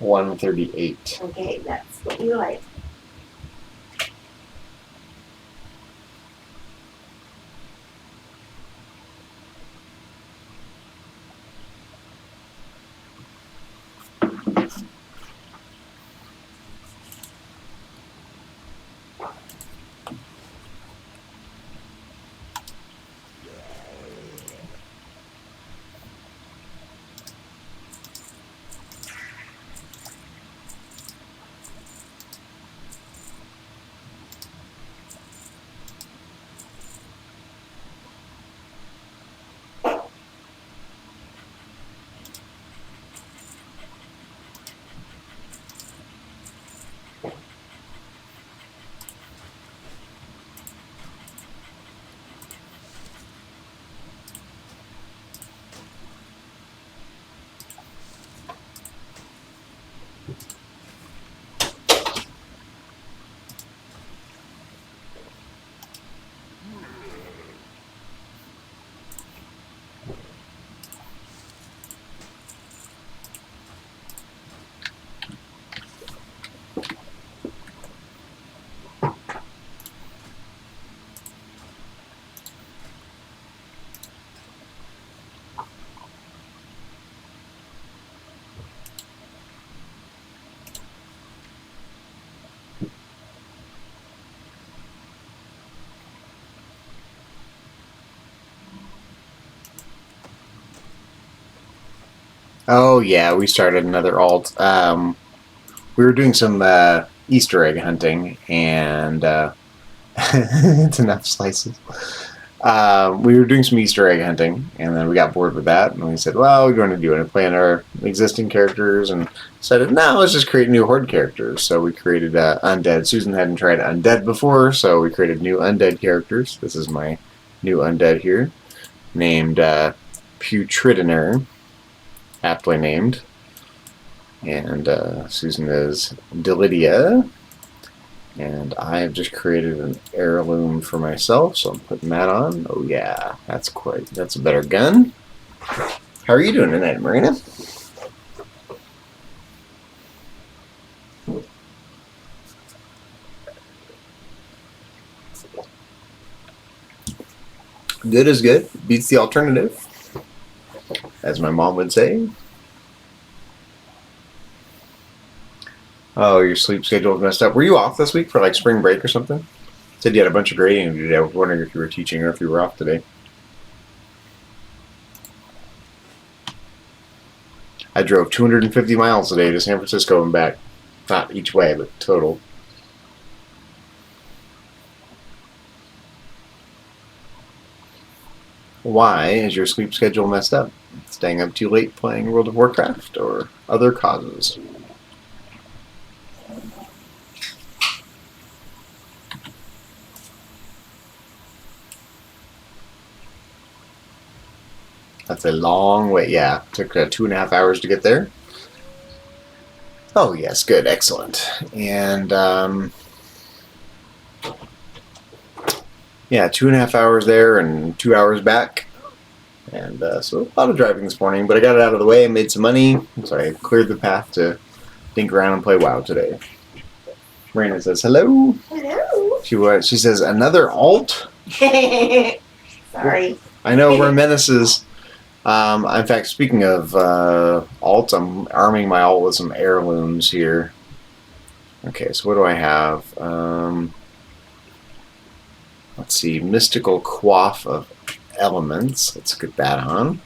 1:38. Okay, that's what you like. Oh yeah, we started another alt. We were doing some Easter egg hunting, and it's enough slices. We were doing some Easter egg hunting, and then we got bored with that, and we said, "Well, we're going to do it. Play on our existing characters," and said, "No, let's just create new Horde characters." So we created Undead. Susan hadn't tried Undead before, so we created new Undead characters. This is my new Undead here, named Putridiner, aptly named. And Susan is Delidia. And I've just created an heirloom for myself, so I'm putting that on. Oh yeah, that's a better gun. How are you doing tonight, Marina? Good is good. Beats the alternative, as my mom would say. Oh, your sleep schedule is messed up. Were you off this week for like spring break or something? Said you had a bunch of grading to do. I was wondering if you were teaching or if you were off today. I drove 250 miles today to San Francisco and back. Not each way, but total. Why is your sleep schedule messed up? Staying up too late playing World of Warcraft or other causes? That's a long way. Yeah, took 2.5 hours to get there. Oh yes, good, excellent. And yeah, 2.5 hours there and 2 hours back. And so a lot of driving this morning, but I got it out of the way and made some money, so I cleared the path to think around and play WoW today. Marina says hello. Hello. She says another alt. Sorry. I know we're menaces. In fact, speaking of alt, I'm arming my alt with some heirlooms here. Okay, so what do I have? Let's see, mystical quaff of elements. Let's get that on.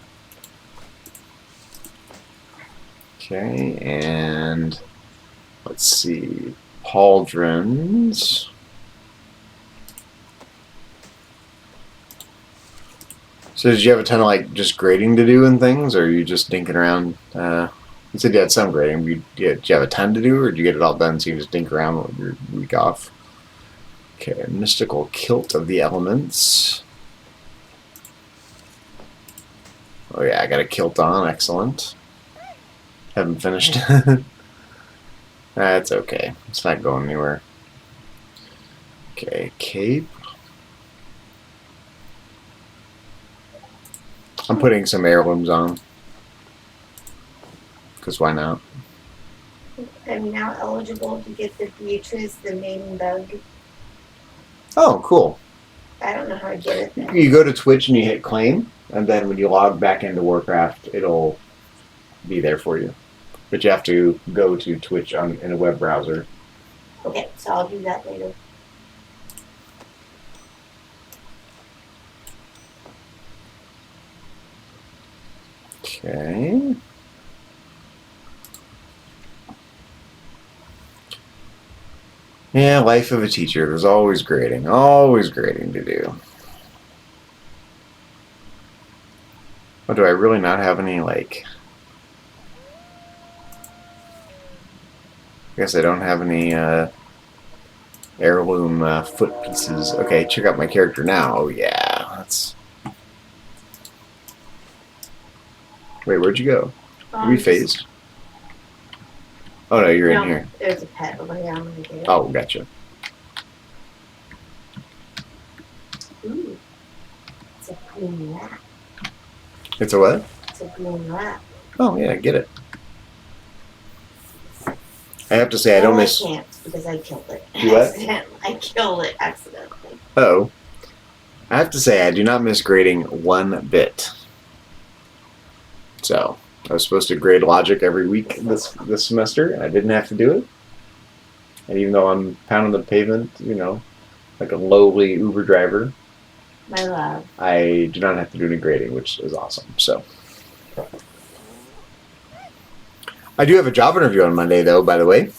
Okay, and let's see, pauldrons. So did you have a ton of like just grading to do and things, or are you just dinking around? You said you had some grading. Did you have a ton to do, or did you get it all done so you just dink around with your week off? Okay, mystical kilt of the elements. Oh yeah, I got a kilt on. Excellent. Haven't finished. That's okay. It's not going anywhere. Okay, cape. I'm putting some heirlooms on. Because why not? I'm now eligible to get the Beatrice, the maiden bug. Oh, cool. I don't know how to get it there. You go to Twitch and you hit claim, and then when you log back into Warcraft, it'll be there for you. But you have to go to Twitch in a web browser. Okay, so I'll do that later. Okay. Yeah, life of a teacher. There's always grading to do. Oh, do I really not have any, like... I guess I don't have any heirloom foot pieces. Okay, check out my character now. Oh, yeah, that's... Wait, where'd you go? We phased? Oh, no, you're in here. There's a pet over here. I'm going to get it. Oh, gotcha. Ooh. It's a green rat. It's a what? It's a green rat. Oh, yeah, get it. I have to say, I don't miss... I can't because I killed it. You what? I killed it accidentally. Oh. I have to say, I do not miss grading one bit. So, I was supposed to grade logic every week this semester, and I didn't have to do it. And even though I'm pounding the pavement, you know, like a lowly Uber driver, My love. I do not have to do any grading, which is awesome. So, I do have a job interview on Monday, though, by the way.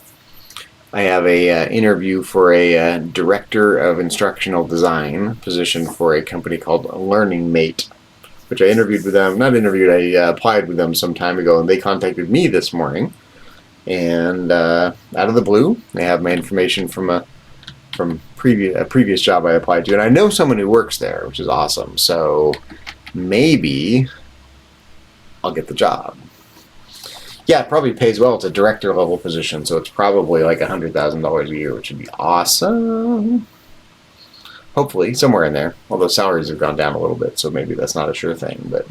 I have a interview for a director of instructional design position for a company called Learning Mate, which I interviewed with them. Not interviewed, I applied with them some time ago, and they contacted me this morning. And out of the blue, they have my information from a previous job I applied to, and I know someone who works there, which is awesome. So maybe I'll get the job. Yeah, it probably pays well. It's a director level position, so it's probably like $100,000 a year, which would be awesome. Hopefully, somewhere in there. Although salaries have gone down a little bit, so maybe that's not a sure thing. But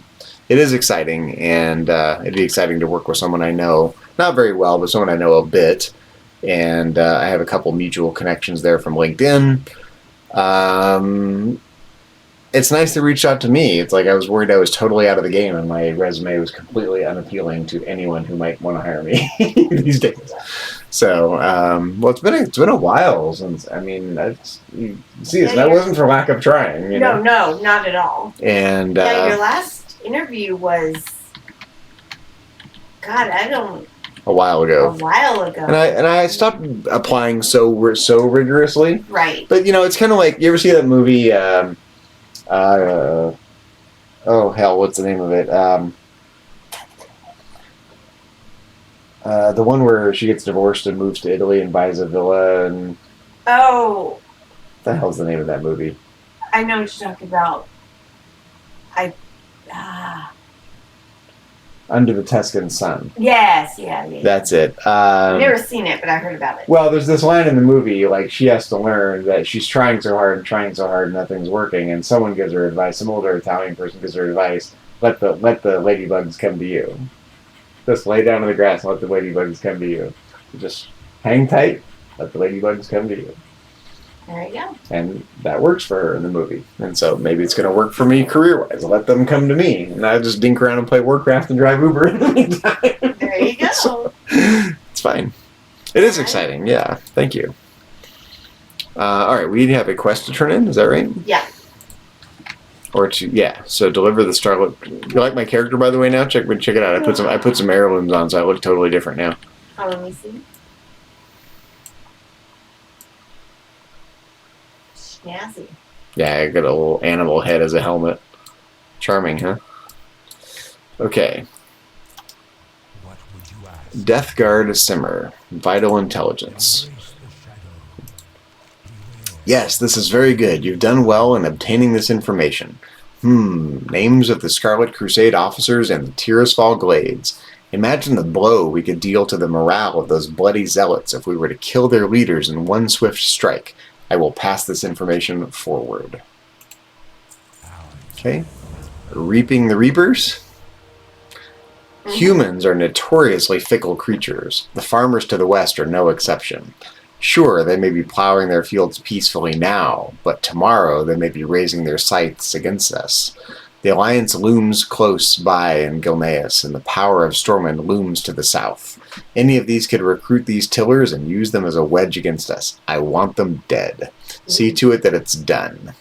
it is exciting, and it'd be exciting to work with someone I know, not very well, but someone I know a bit. And I have a couple mutual connections there from LinkedIn. It's nice to reach out to me. It's like I was worried I was totally out of the game, and my resume was completely unappealing to anyone who might want to hire me these days. So, well, it's been a while since. I mean, you see, that wasn't for lack of trying. You know? No, not at all. And yeah, your last interview was, God, a while ago. And I stopped applying so rigorously. Right. But you know, it's kind of like, you ever see that movie? Oh hell, what's the name of it? The one where she gets divorced and moves to Italy and buys a villa and... Oh. What the hell's the name of that movie? I know what you're talking about. Under the Tuscan Sun. Yes, yeah. That's it. I've never seen it, but I heard about it. Well, there's this line in the movie, like, she has to learn that she's trying so hard, and nothing's working, and someone gives her advice, some older Italian person gives her advice, let the ladybugs come to you. Just lay down in the grass and let the ladybugs come to you. Just hang tight, let the ladybugs come to you. There you go. And that works for her in the movie. And so maybe it's going to work for me career-wise. I'll let them come to me. And I just dink around and play Warcraft and drive Uber in the meantime. There you go. So, it's fine. It is exciting, yeah. Thank you. Alright, we have a quest to turn in, is that right? Yeah. Or to, yeah, so deliver the Starlit. You like my character, by the way, now? Check it out. I put some heirlooms on, so I look totally different now. Oh, let me see. Snazzy. Yeah, I got a little animal head as a helmet. Charming, huh? Okay. What would you ask? Death Guard Simmer. Vital Intelligence. Embrace the shadow. Beware. Yes, this is very good. You've done well in obtaining this information. Names of the Scarlet Crusade officers and the Tirisfal Glades. Imagine the blow we could deal to the morale of those bloody zealots if we were to kill their leaders in one swift strike. I will pass this information forward. Okay. Reaping the Reapers. Humans are notoriously fickle creatures. The farmers to the west are no exception. Sure, they may be plowing their fields peacefully now, but tomorrow they may be raising their scythes against us. The alliance looms close by in Gilneas, and the power of Stormwind looms to the south. Any of these could recruit these tillers and use them as a wedge against us. I want them dead. See to it that it's done.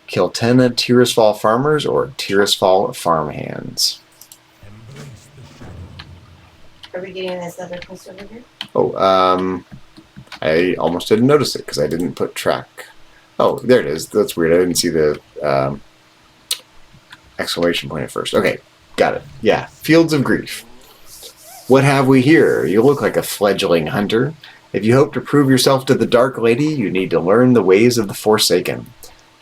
Kill 10 Tirisfal farmers or Tirisfal farmhands. Embrace the shadow. Are we getting this other quest over here? Oh, I almost didn't notice it because I didn't put track. Oh, there it is. That's weird. I didn't see the exclamation point at first. Okay, got it. Yeah, Fields of Grief. What have we here? You look like a fledgling hunter. If you hope to prove yourself to the Dark Lady, you need to learn the ways of the Forsaken.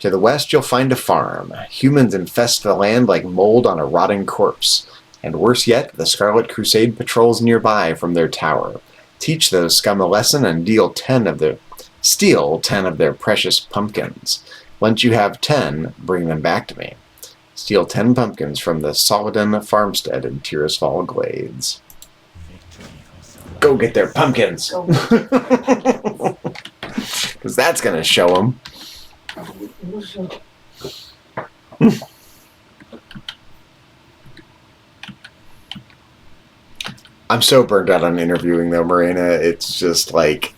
To the west, you'll find a farm. Humans infest the land like mold on a rotting corpse. And worse yet, the Scarlet Crusade patrols nearby from their tower. Teach those scum a lesson and steal 10 of their precious pumpkins. Once you have 10, bring them back to me. Steal 10 pumpkins from the Solidon farmstead in Tirisfal Glades. Go get their pumpkins! Go. Because that's going to show them. I'm so burnt out on interviewing, though, Marina. It's just like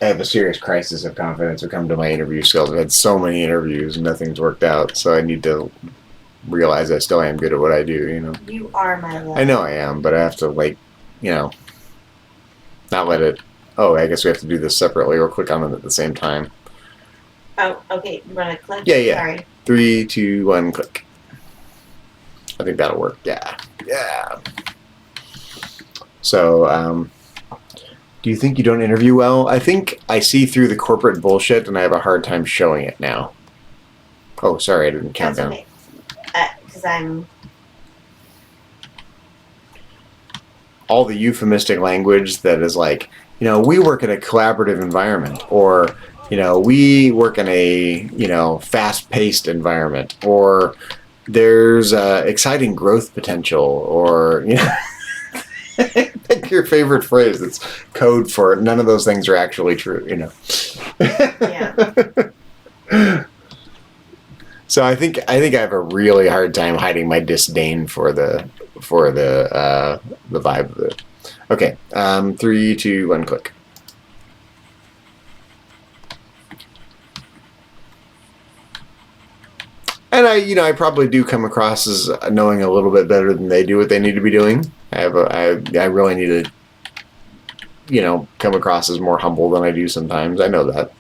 I have a serious crisis of confidence when it comes to my interview skills. I've had so many interviews and nothing's worked out, so I need to realize I still am good at what I do, you know. You are my love. I know I am, but I have to, like, you know, not let it... Oh, I guess we have to do this separately or click on it at the same time. Oh, okay. You want to click? Yeah. Sorry. 3, 2, 1, click. I think that'll work. Yeah. So, do you think you don't interview well? I think I see through the corporate bullshit and I have a hard time showing it now. Oh, sorry, I didn't count That's down. okay. Because I'm... All the euphemistic language that is like, you know, we work in a collaborative environment, or, you know, we work in a, you know, fast-paced environment, or there's exciting growth potential, or, you know, pick your favorite phrase. It's code for none of those things are actually true, you know. Yeah. So I think I have a really hard time hiding my disdain for the vibe of it. Okay, 3, 2, 1, click. And I probably do come across as knowing a little bit better than they do what they need to be doing. I really need to, you know, come across as more humble than I do sometimes. I know that.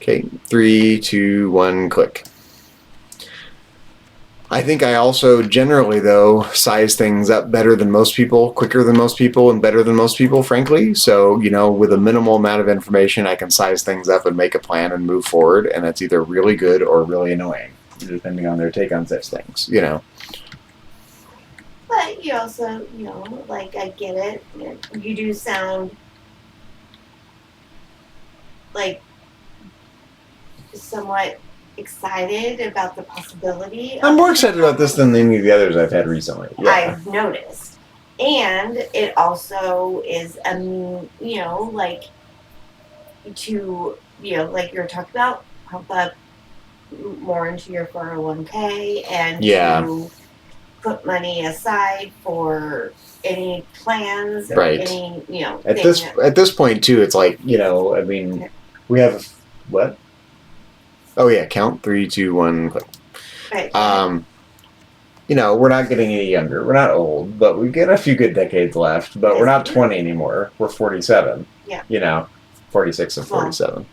Okay, 3, 2, 1, click. I think I also generally, though, size things up better than most people, quicker than most people, and better than most people, frankly. So, you know, with a minimal amount of information, I can size things up and make a plan and move forward, and that's either really good or really annoying, depending on their take on such things, you know. But you also, you know, like, I get it. You do sound like somewhat excited about the possibility. I'm more excited about this than any of the others I've had recently. Yeah. I've noticed. And it also is you know, like to, you know, like you were talking about, pump up more into your 401k and Yeah. to put money aside for any plans or Right. any, you know, At thing this that, at this point too, it's like, you know, I mean, we have what? Oh yeah, count 3, 2, 1, click. right, You know, we're not getting any younger. We're not old, but we get a few good decades left. But we're not 20 anymore. We're 47. Yeah. You know, 46 and Well. 47.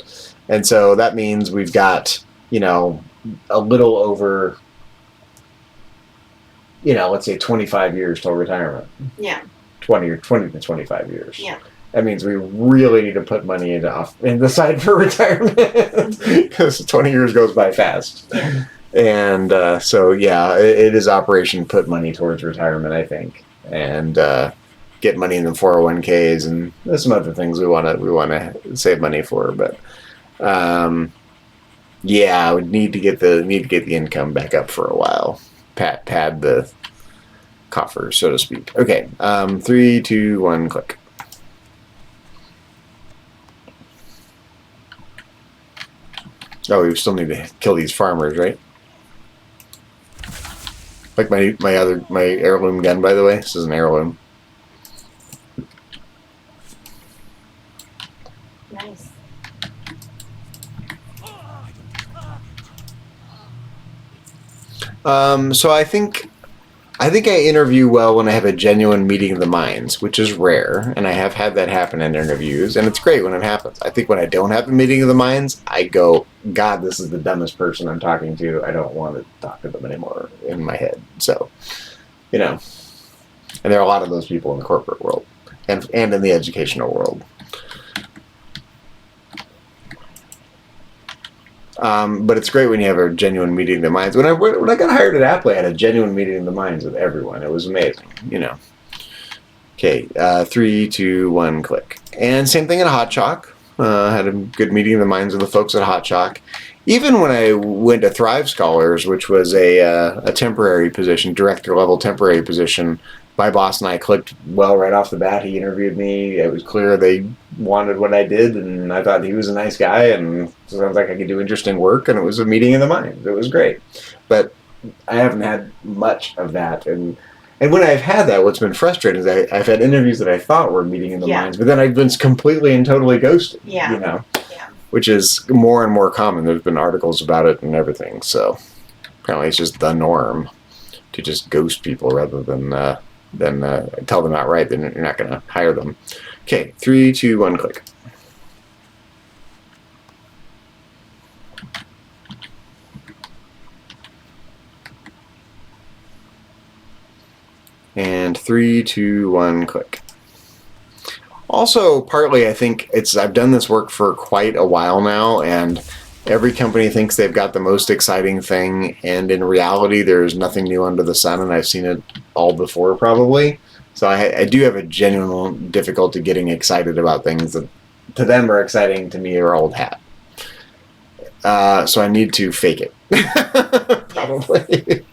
And so that means we've got, you know, a little over, you know, let's say 25 years till retirement. Yeah. 20 to 25 years. Yeah. That means we really need to put money in the side for retirement because 20 years goes by fast. Yeah. And so, yeah, it is Operation Put Money Towards Retirement, I think, and get money in the 401ks, and there's some other things we want to save money for. But yeah, we need to get the income back up for a while, pad the coffers, so to speak. Okay, 3, 2, 1, click. Oh, we still need to kill these farmers, right? Like my heirloom gun, by the way. This is an heirloom. Nice. So I think I interview well when I have a genuine meeting of the minds, which is rare, and I have had that happen in interviews, and it's great when it happens. I think when I don't have a meeting of the minds, I go, God, this is the dumbest person I'm talking to. I don't want to talk to them anymore in my head. So, you know, and there are a lot of those people in the corporate world and in the educational world. But it's great when you have a genuine meeting of the minds. When I got hired at Apple, I had a genuine meeting of the minds with everyone. It was amazing, you know. Okay, 3, 2, 1, click. And same thing at Hot Chalk. Had a good meeting of the minds with the folks at Hot Chalk. Even when I went to Thrive Scholars, which was a temporary position, director level temporary position, my boss and I clicked well right off the bat. He interviewed me. It was clear they wanted what I did, and I thought he was a nice guy, and sounds like I could do interesting work, and it was a meeting of the minds. It was great. But I haven't had much of that, and when I've had that, what's been frustrating is I've had interviews that I thought were meeting in the minds, but then I've been completely and totally ghosted. Yeah. You know, Yeah. which is more and more common. There's been articles about it and everything. So apparently, it's just the norm to just ghost people rather than tell them outright that you're not going to hire them. Okay, 3, 2, 1, click. And 3, 2, 1, click. Also, partly, I think I've done this work for quite a while now, and every company thinks they've got the most exciting thing, and in reality, there's nothing new under the sun, and I've seen it all before, probably. So I do have a genuine difficulty getting excited about things that to them are exciting, to me are old hat. So I need to fake it. Probably.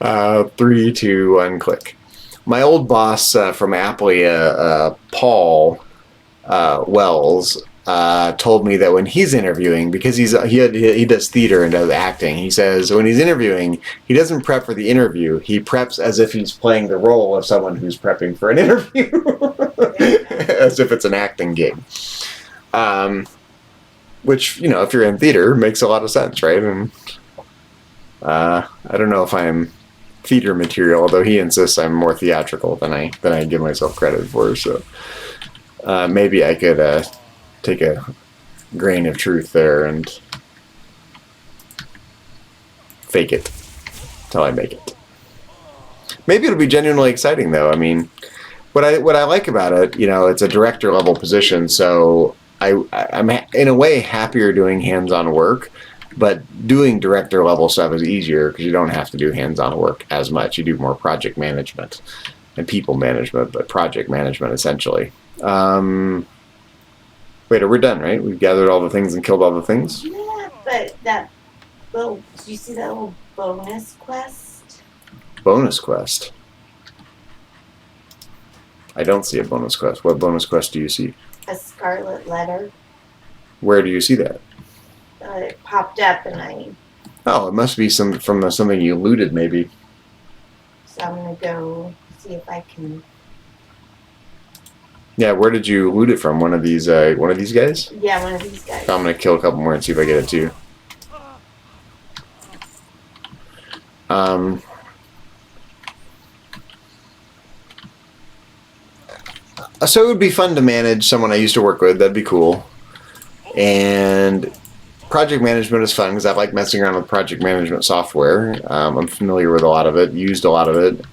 3, 2, 1, click. My old boss from Apple, Paul Wells, told me that when he's interviewing, because he does theater and does acting, he says when he's interviewing, he doesn't prep for the interview. He preps as if he's playing the role of someone who's prepping for an interview, as if it's an acting gig. Which, you know, if you're in theater, makes a lot of sense, right? And I don't know if I'm theater material, although he insists I'm more theatrical than I give myself credit for. So maybe I could take a grain of truth there and fake it till I make it. Maybe it'll be genuinely exciting, though. I mean, what I like about it, you know, it's a director level position, so I'm in a way happier doing hands-on work. But doing director level stuff is easier because you don't have to do hands-on work as much. You do more project management and people management, but project management essentially. Wait, we're done, right? We've gathered all the things and killed all the things? Yeah, but that little, did you see that little bonus quest? Bonus quest. I don't see a bonus quest. What bonus quest do you see? A scarlet letter. Where do you see that? It popped up, and I. Oh, it must be something you looted, maybe. So I'm gonna go see if I can. Yeah, where did you loot it from? One of these guys? Yeah, one of these guys. I'm gonna kill a couple more and see if I get it too. So it would be fun to manage someone I used to work with. That'd be cool. And project management is fun because I like messing around with project management software. I'm familiar with a lot of it, used a lot of it,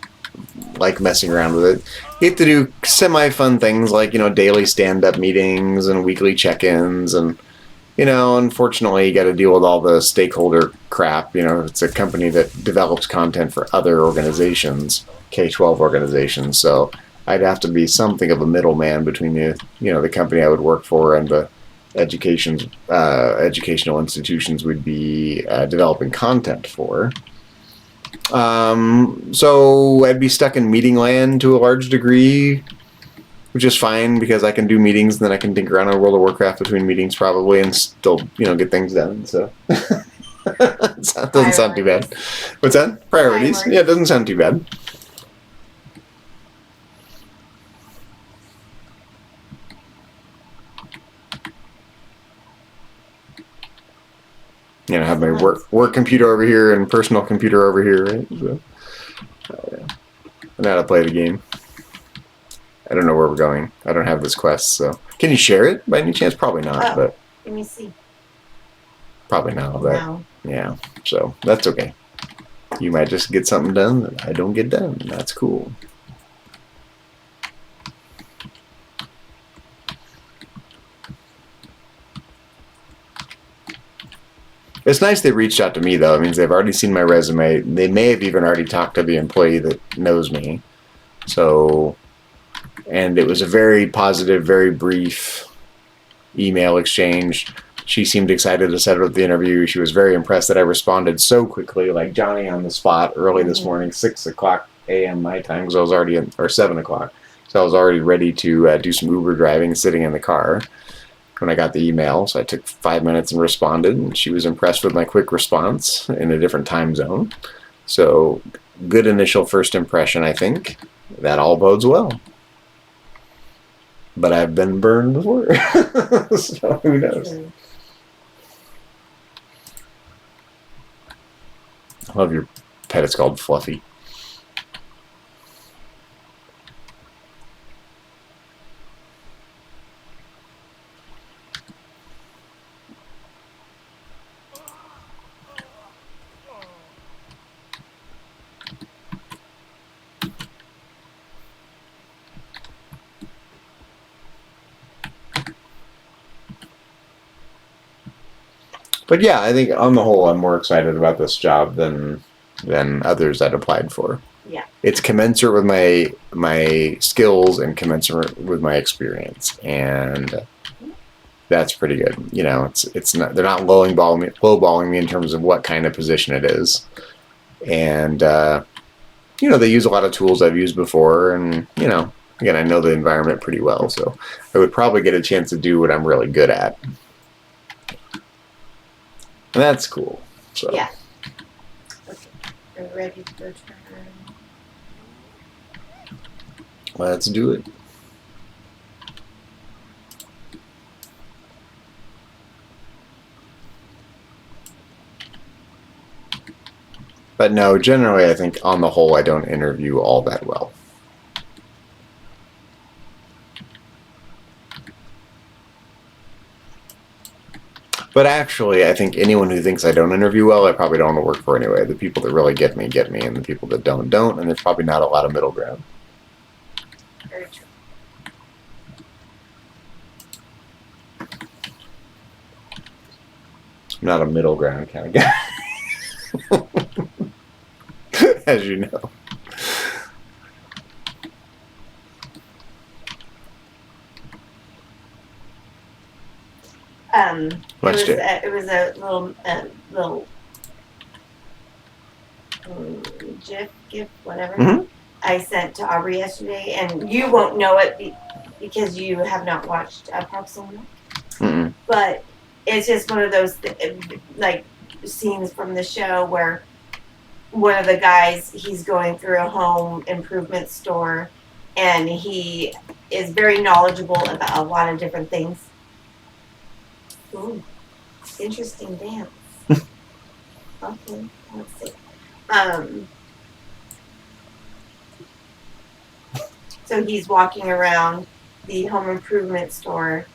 like messing around with it. You have to do semi-fun things like, daily stand-up meetings and weekly check-ins. And, unfortunately, you got to deal with all the stakeholder crap. It's a company that develops content for other organizations, K-12 organizations. So I'd have to be something of a middleman between the company I would work for and the educational institutions would be developing content for. So I'd be stuck in meeting land to a large degree, which is fine because I can do meetings and then I can think around on World of Warcraft between meetings probably and still, get things done. So that doesn't sound too bad. What's that? Priorities? Yeah, it doesn't sound too bad. Have my work computer over here and personal computer over here, right? So, I know how to play the game. I don't know where we're going. I don't have this quest, so can you share it by any chance? Probably not, but let me see. Probably not. But No. Yeah, so that's okay. You might just get something done that I don't get done. That's cool. It's nice they reached out to me, though. It means they've already seen my resume. They may have even already talked to the employee that knows me. So, and it was a very positive, very brief email exchange. She seemed excited to set up the interview. She was very impressed that I responded so quickly, like Johnny on the spot, early this morning, 6 o'clock a.m. my time, because I was already or 7 o'clock. So I was already ready to do some Uber driving, sitting in the car when I got the email. So I took 5 minutes and responded, and she was impressed with my quick response in a different time zone. So good initial first impression, I think. That all bodes well. But I've been burned before. So who knows? I love your pet. It's called Fluffy. But yeah, I think on the whole, I'm more excited about this job than others I'd applied for. Yeah. It's commensurate with my skills and commensurate with my experience, and that's pretty good. It's not, they're not lowballing me in terms of what kind of position it is, and they use a lot of tools I've used before, and again, I know the environment pretty well, so I would probably get a chance to do what I'm really good at. And that's cool. So. Yeah. Okay. We're ready to go turn. Let's do it. But no, generally I think on the whole I don't interview all that well. But actually, I think anyone who thinks I don't interview well, I probably don't want to work for anyway. The people that really get me, and the people that don't, and there's probably not a lot of middle ground. Very true. I'm not a middle ground kind of guy. As you know. It was a little GIF, whatever. Mm-hmm. I sent to Aubrey yesterday, and you won't know it because you have not watched Parks and Rec. Mm-mm. But it's just one of those like scenes from the show where one of the guys, he's going through a home improvement store, and he is very knowledgeable about a lot of different things. Ooh, interesting dance. Okay, let's see. So he's walking around the home improvement store,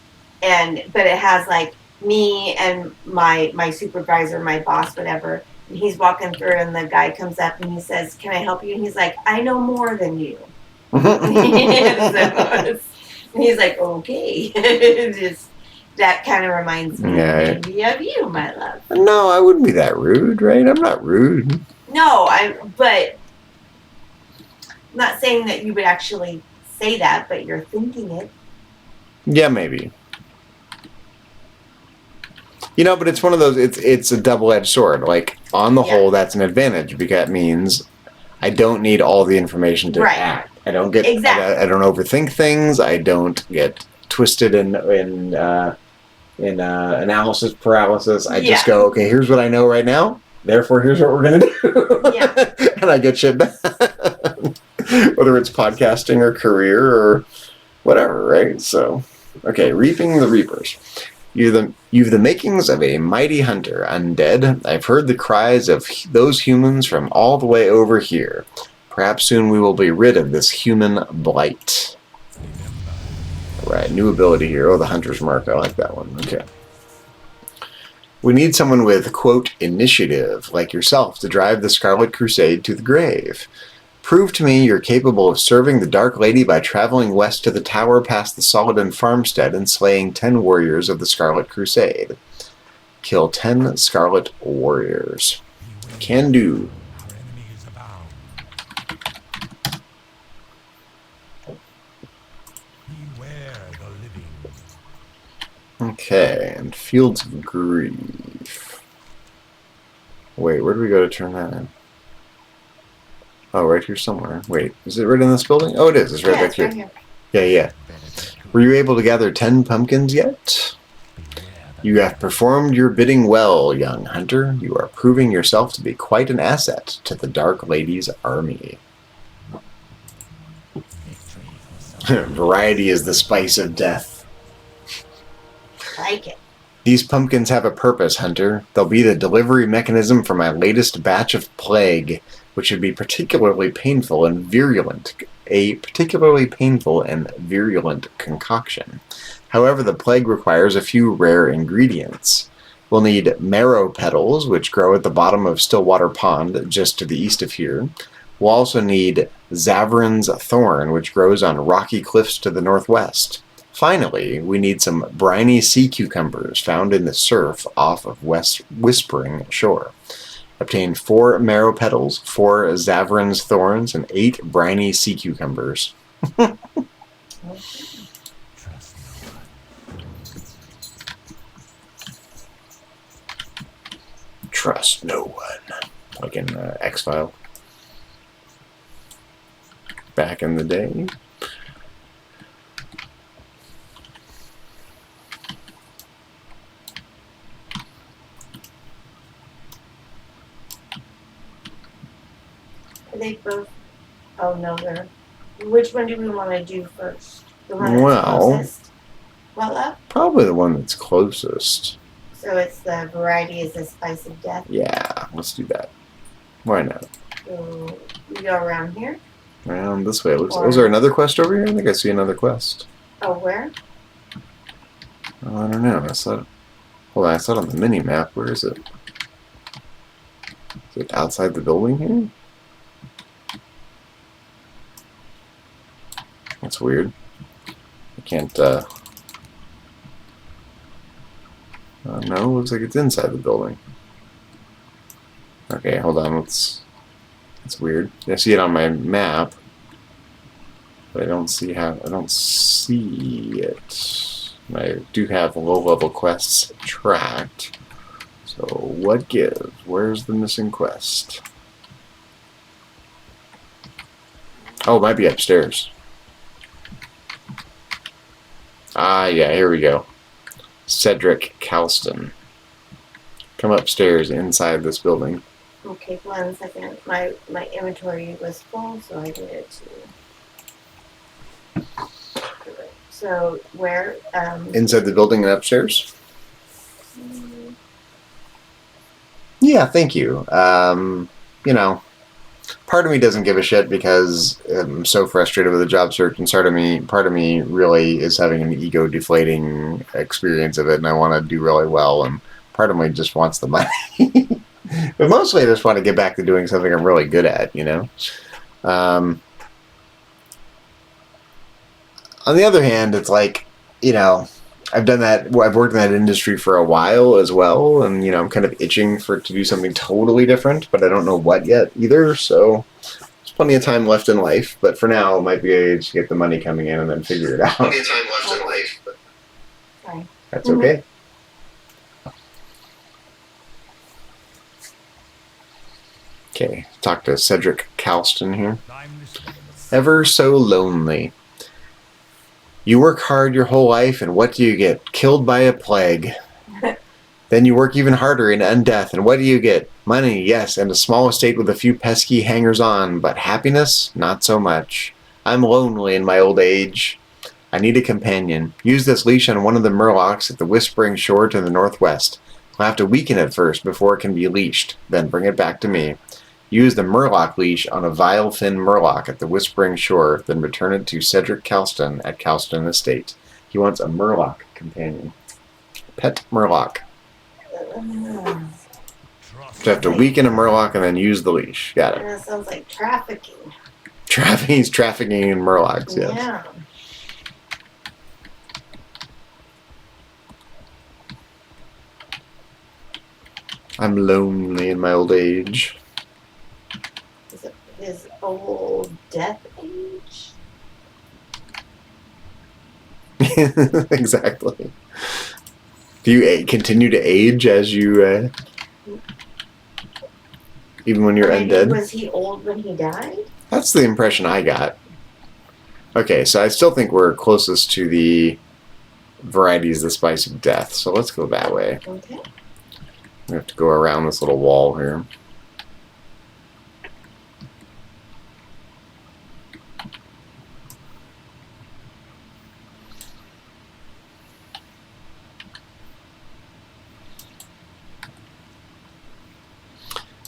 but it has like me and my supervisor, my boss, whatever. And he's walking through, and the guy comes up and he says, "Can I help you?" And he's like, "I know more than you." And he's like, "Okay." Just that kind of reminds me maybe of you, my love. No, I wouldn't be that rude, right? I'm not rude. No, but I'm not saying that you would actually say that, but you're thinking it. Yeah, maybe. You know, but it's one of those. It's a double-edged sword. Like on the whole, that's an advantage because it means I don't need all the information to act. I don't get. I don't overthink things. I don't get twisted in analysis paralysis. I just go, okay, here's what I know right now. Therefore, here's what we're gonna do. Yeah. And I get shit done. Whether it's podcasting or career or whatever, right? So, okay, reaping the reapers. You've the makings of a mighty hunter, Undead. I've heard the cries of those humans from all the way over here. Perhaps soon we will be rid of this human blight. Right, new ability here. Oh, the Hunter's Mark. I like that one. Okay. We need someone with, quote, initiative, like yourself, to drive the Scarlet Crusade to the grave. Prove to me you're capable of serving the Dark Lady by traveling west to the tower past the Solidon farmstead and slaying 10 warriors of the Scarlet Crusade. Kill 10 Scarlet warriors. Can do. Okay, and Fields of Grief. Wait, where do we go to turn that in? Oh, right here somewhere. Wait, is it right in this building? Oh, it is. It's right back here. Right here. Yeah. Were you able to gather 10 pumpkins yet? You have performed your bidding well, young hunter. You are proving yourself to be quite an asset to the Dark Lady's army. Variety is the spice of death. Like it. These pumpkins have a purpose, Hunter. They'll be the delivery mechanism for my latest batch of plague, which should be particularly painful and virulent. A particularly painful and virulent concoction. However, the plague requires a few rare ingredients. We'll need marrow petals, which grow at the bottom of Stillwater Pond, just to the east of here. We'll also need Zavrin's thorn, which grows on rocky cliffs to the northwest. Finally, we need some briny sea cucumbers found in the surf off of West Whispering Shore. Obtain 4 marrow petals, 4 Zavrin's thorns, and 8 briny sea cucumbers. Trust no one. Like in X-File. Back in the day. Are they both? Oh no, they're. Which one do we want to do first? The one that's closest. Well, probably the one that's closest. So it's the variety is the spice of death. Yeah, let's do that. Why not? So we go around here. Around this way. Looks. Was there another quest over here? I think I see another quest. Oh, where? Oh, I don't know. I saw it. Hold on, I saw it on the mini map. Where is it? Is it outside the building here? That's weird. I can't, no, looks like it's inside the building. Okay, hold on, that's weird. I see it on my map, but I don't see it. I do have low-level quests tracked. So, what gives? Where's the missing quest? Oh, it might be upstairs. Ah, yeah, here we go. Cedric Calston. Come upstairs inside this building. Okay, 1 second. My inventory was full, so I needed to. So where? Inside the building and upstairs? Yeah, thank you. You know, part of me doesn't give a shit because I'm so frustrated with the job search, and part of me really is having an ego-deflating experience of it, and I want to do really well, and part of me just wants the money. But mostly I just want to get back to doing something I'm really good at, you know? On the other hand, it's like, you know, I've done that. I've worked in that industry for a while as well, and you know, I'm kind of itching to do something totally different, but I don't know what yet either. So there's plenty of time left in life. But for now, it might be age to get the money coming in and then figure it out. Plenty of time left in life. But Sorry. that's okay. Okay, talk to Cedric Calston here. I'm listening. Ever so lonely. You work hard your whole life, and what do you get? Killed by a plague. Then you work even harder in Undeath, and what do you get? Money, yes, and a small estate with a few pesky hangers-on, but happiness? Not so much. I'm lonely in my old age. I need a companion. Use this leash on one of the murlocs at the Whispering Shore to the northwest. I'll have to weaken it first before it can be leashed, then bring it back to me. Use the Murloc leash on a vile fin Murloc at the Whispering Shore, then return it to Cedric Calston at Calston Estate. He wants a Murloc companion. Pet Murloc. Trust. So you have to weaken a Murloc and then use the leash. Got it. That sounds like trafficking. He's trafficking in Murlocs, yes. Yeah. I'm lonely in my old age. Is it his old death age? Exactly. Do you continue to age as you, even when you're Maybe undead? Was he old when he died? That's the impression I got. Okay, so I still think we're closest to the varieties, the spice of death. So let's go that way. Okay. We have to go around this little wall here.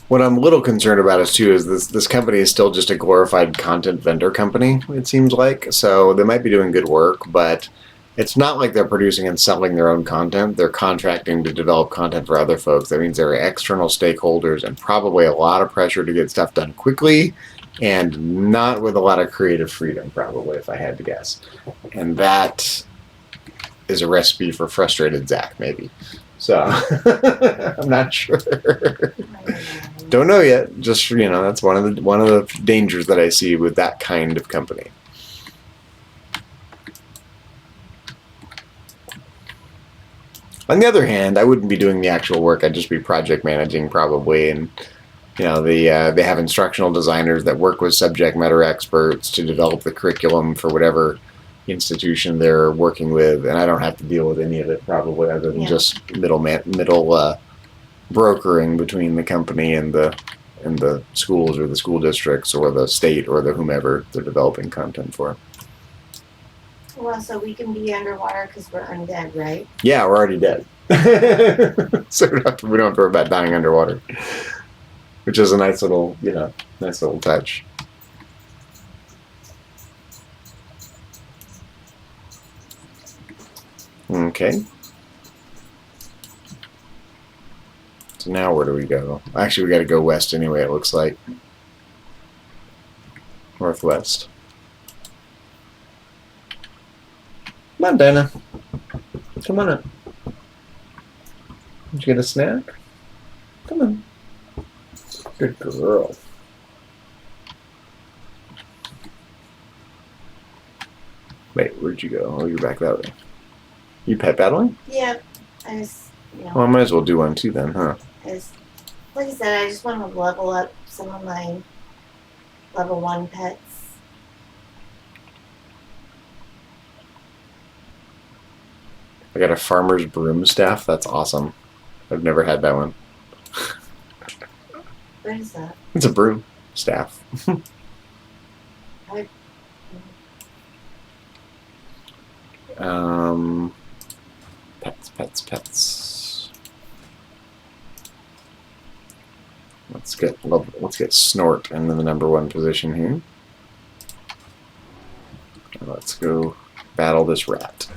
What I'm a little concerned about is this company is still just a glorified content vendor company, it seems like. So they might be doing good work, but it's not like they're producing and selling their own content. They're contracting to develop content for other folks. That means there are external stakeholders and probably a lot of pressure to get stuff done quickly and not with a lot of creative freedom, probably, if I had to guess. And that is a recipe for frustrated Zach, maybe. So I'm not sure. Don't know yet. Just, you know, that's one of the dangers that I see with that kind of company. On the other hand, I wouldn't be doing the actual work. I'd just be project managing probably, and you know, they have instructional designers that work with subject matter experts to develop the curriculum for whatever institution they're working with, and I don't have to deal with any of it probably, other than just middle brokering between the company and the schools or the school districts or the state or the whomever they're developing content for. Well, so we can be underwater because we're undead, right? Yeah, we're already dead. So we don't have to worry about dying underwater, which is a nice little touch. Okay. So now where do we go? Actually, we got to go west anyway, it looks like. Northwest. Come on, Dinah. Come on up. Did you get a snack? Come on. Good girl. Wait, where'd you go? Oh, you're back that way. You pet battling? Yeah. I just, Well, I might as well do one too then, huh? like I said, I just want to level up some of my level 1 pets. I got a farmer's broom staff. That's awesome. I've never had that one. What is that? It's a broom staff. I, Pets. Let's get Snort in the number 1 position here. And let's go battle this rat.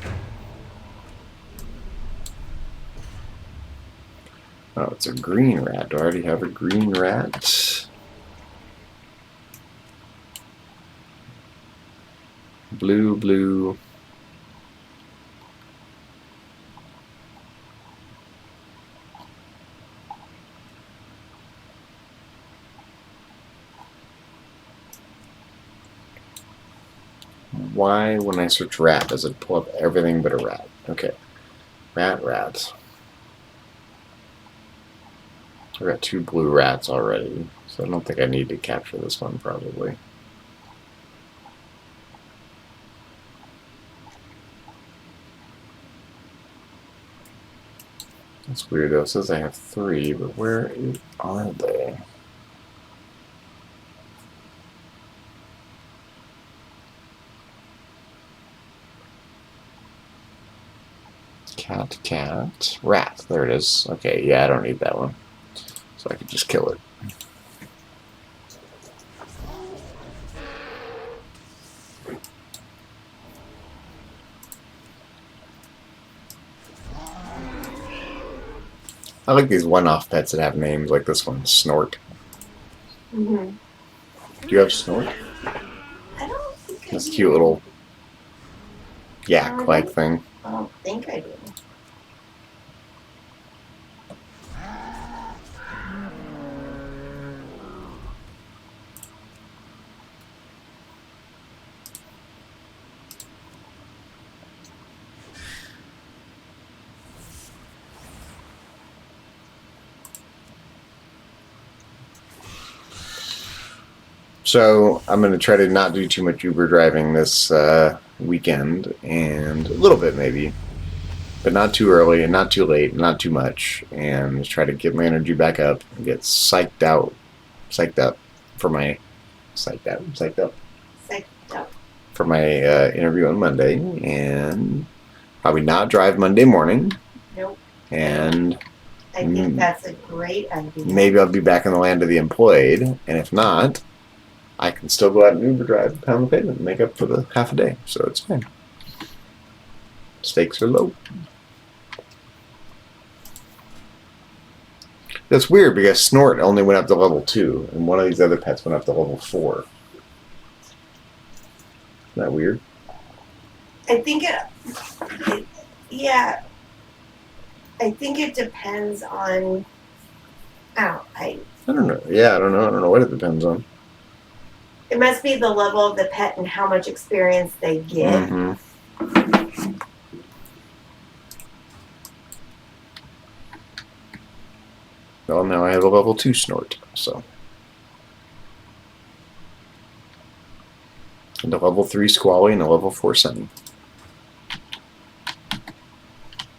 Oh, it's a green rat. Do I already have a green rat? Blue. Why, when I search rat, does it pull up everything but a rat? Okay. Rat. I've got 2 blue rats already, so I don't think I need to capture this one, probably. That's weird, though. It says I have 3, but where are they? Cat. Rat. There it is. Okay, yeah, I don't need that one. So I could just kill it. I like these one-off pets that have names like this one, Snort. mm-hmm. Do you have Snort? I don't think This I do. cute little yak-like thing. I don't think I do. So I'm going to try to not do too much Uber driving this weekend, and a little bit maybe, but not too early and not too late, not too much, and try to get my energy back up and get psyched up for my interview on Monday, and probably not drive Monday morning, Nope. and I think that's a great idea. maybe I'll be back in the land of the employed, and if not, I can still go out and Uber drive, pound the pavement, and make up for the half a day. So it's fine. Stakes are low. That's weird because Snort only went up to level 2, and one of these other pets went up to level 4. Isn't that weird? I think yeah. I think it depends on. I don't know. Yeah, I don't know. I don't know what it depends on. It must be the level of the pet and how much experience they get. Mm-hmm. Well, now I have a level 2 Snort, so. And a level 3 Squally and a level 4 Sunny.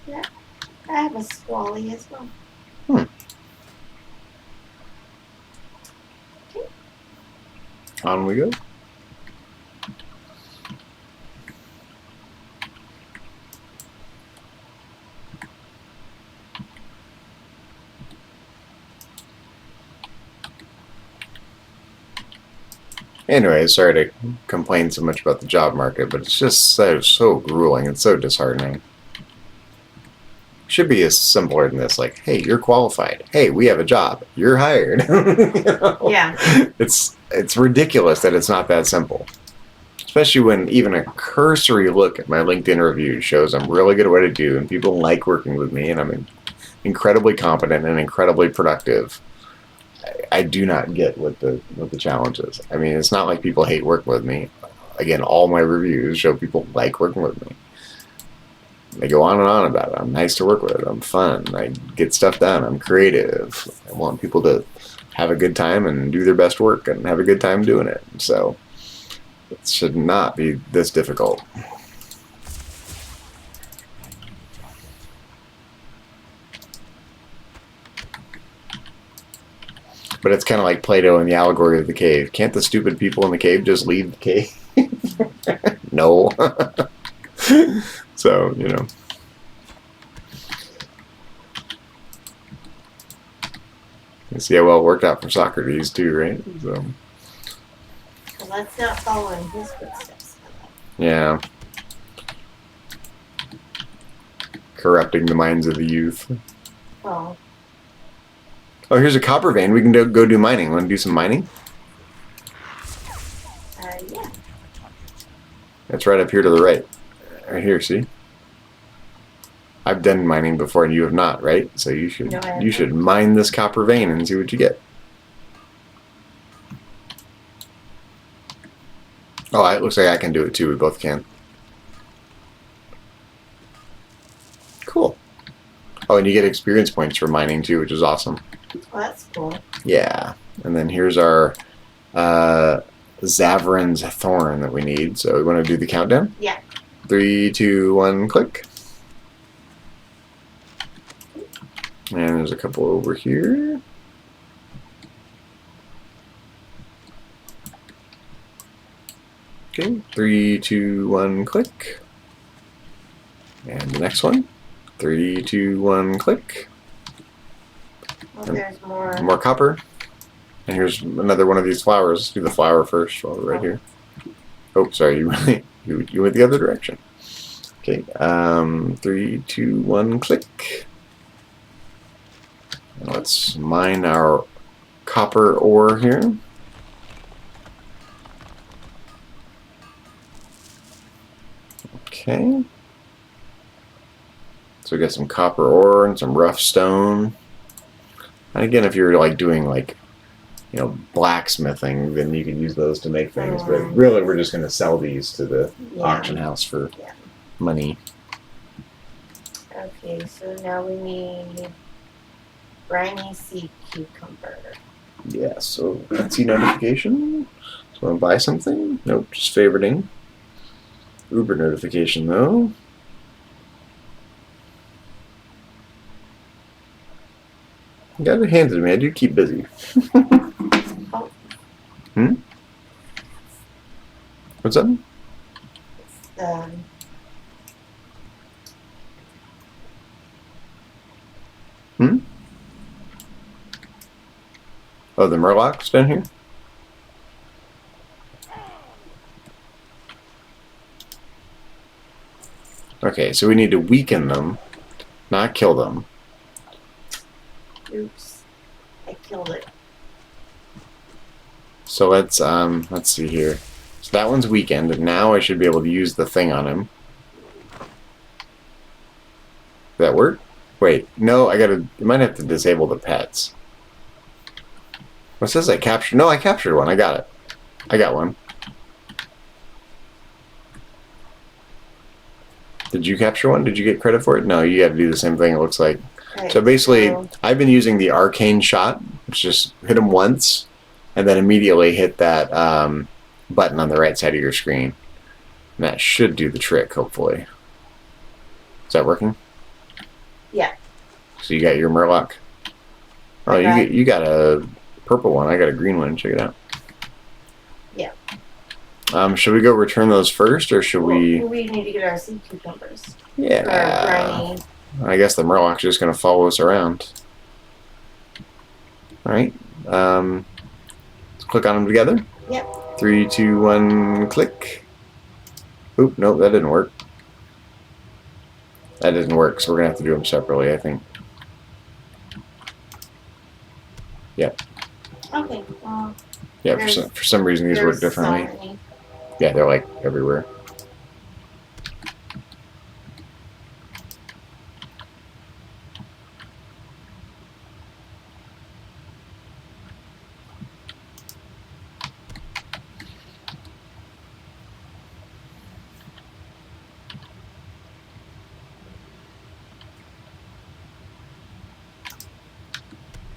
Yeah, I have a Squally as well. On we go. Anyway, sorry to complain so much about the job market, but it's just so grueling and so disheartening. Should be as simpler than this, like, hey, you're qualified. Hey, we have a job. You're hired. You know? Yeah. It's ridiculous that it's not that simple. Especially when even a cursory look at my LinkedIn reviews shows I'm really good at what I do and people like working with me and I'm incredibly competent and incredibly productive. I do not get what the challenge is. I mean, it's not like people hate working with me. Again, all my reviews show people like working with me. They go on and on about it. I'm nice to work with. I'm fun. I get stuff done. I'm creative. I want people to have a good time and do their best work and have a good time doing it. So it should not be this difficult. But it's kind of like Plato in the allegory of the cave. Can't the stupid people in the cave just leave the cave? No. So, you know. You see how well it worked out for Socrates, too, right? So, So let's not follow in his footsteps. yeah. Corrupting the minds of the youth. Well, Oh, here's a copper vein. We can go do mining. Want to do some mining? yeah. It's right up here to the right. Right here, see? I've done mining before and you have not, right? So you should No, I haven't. you should mine this copper vein and see what you get. Oh, it looks like I can do it too. We both can. Cool. Oh, and you get experience points for mining too, which is awesome. Well, that's cool. Yeah. And then here's our Zavran's Thorn that we need. So we want to do the countdown? Yeah. 3, 2, 1, click. And there's a couple over here. Okay, 3, 2, 1, click. And the next one. 3, 2, 1, click. Well, there's more. More copper. And here's another one of these flowers. Let's do the flower first while we're right here. Oh, sorry, you went the other direction. Okay, 3, 2, 1, click. And let's mine our copper ore here. Okay. So we got some copper ore and some rough stone. And again, if you're like doing like, you know, blacksmithing, then you can use those to make things. But really, we're just going to sell these to the auction house for money. Okay, so now we need briny sea cucumber. Yeah, so let's see notification. So I want to buy something? Nope, just favoriting. Uber notification though. You got it handed to me. I do keep busy. Oh. Hmm? What's up? Hmm? Oh, the Murlocs down here? Okay, so we need to weaken them, not kill them. Oops, I killed it. So let's see here. So that one's weakened, and now I should be able to use the thing on him. Did that work? Wait, no, you might have to disable the pets. What says I captured? No, I captured one. I got it. I got one. Did you capture one? Did you get credit for it? No, you got to do the same thing, it looks like. Right, So basically, so I've been using the arcane shot, which just hit him once, and then immediately hit that button on the right side of your screen. And that should do the trick, hopefully. Is that working? Yeah. So you got your Murloc? Oh, you got a purple one. I got a green one. Check it out. Yeah. Should we go return those first, or should we? We need to get our sea cucumbers. Yeah. Or briny. I guess the Murloc's just going to follow us around. Alright. Let's click on them together. Yep. 3, 2, 1, click. Oop, nope, that didn't work. That didn't work, so we're going to have to do them separately, I think. Yep. Okay, well. Yeah, for some reason these work differently. So many. Yeah, they're like everywhere.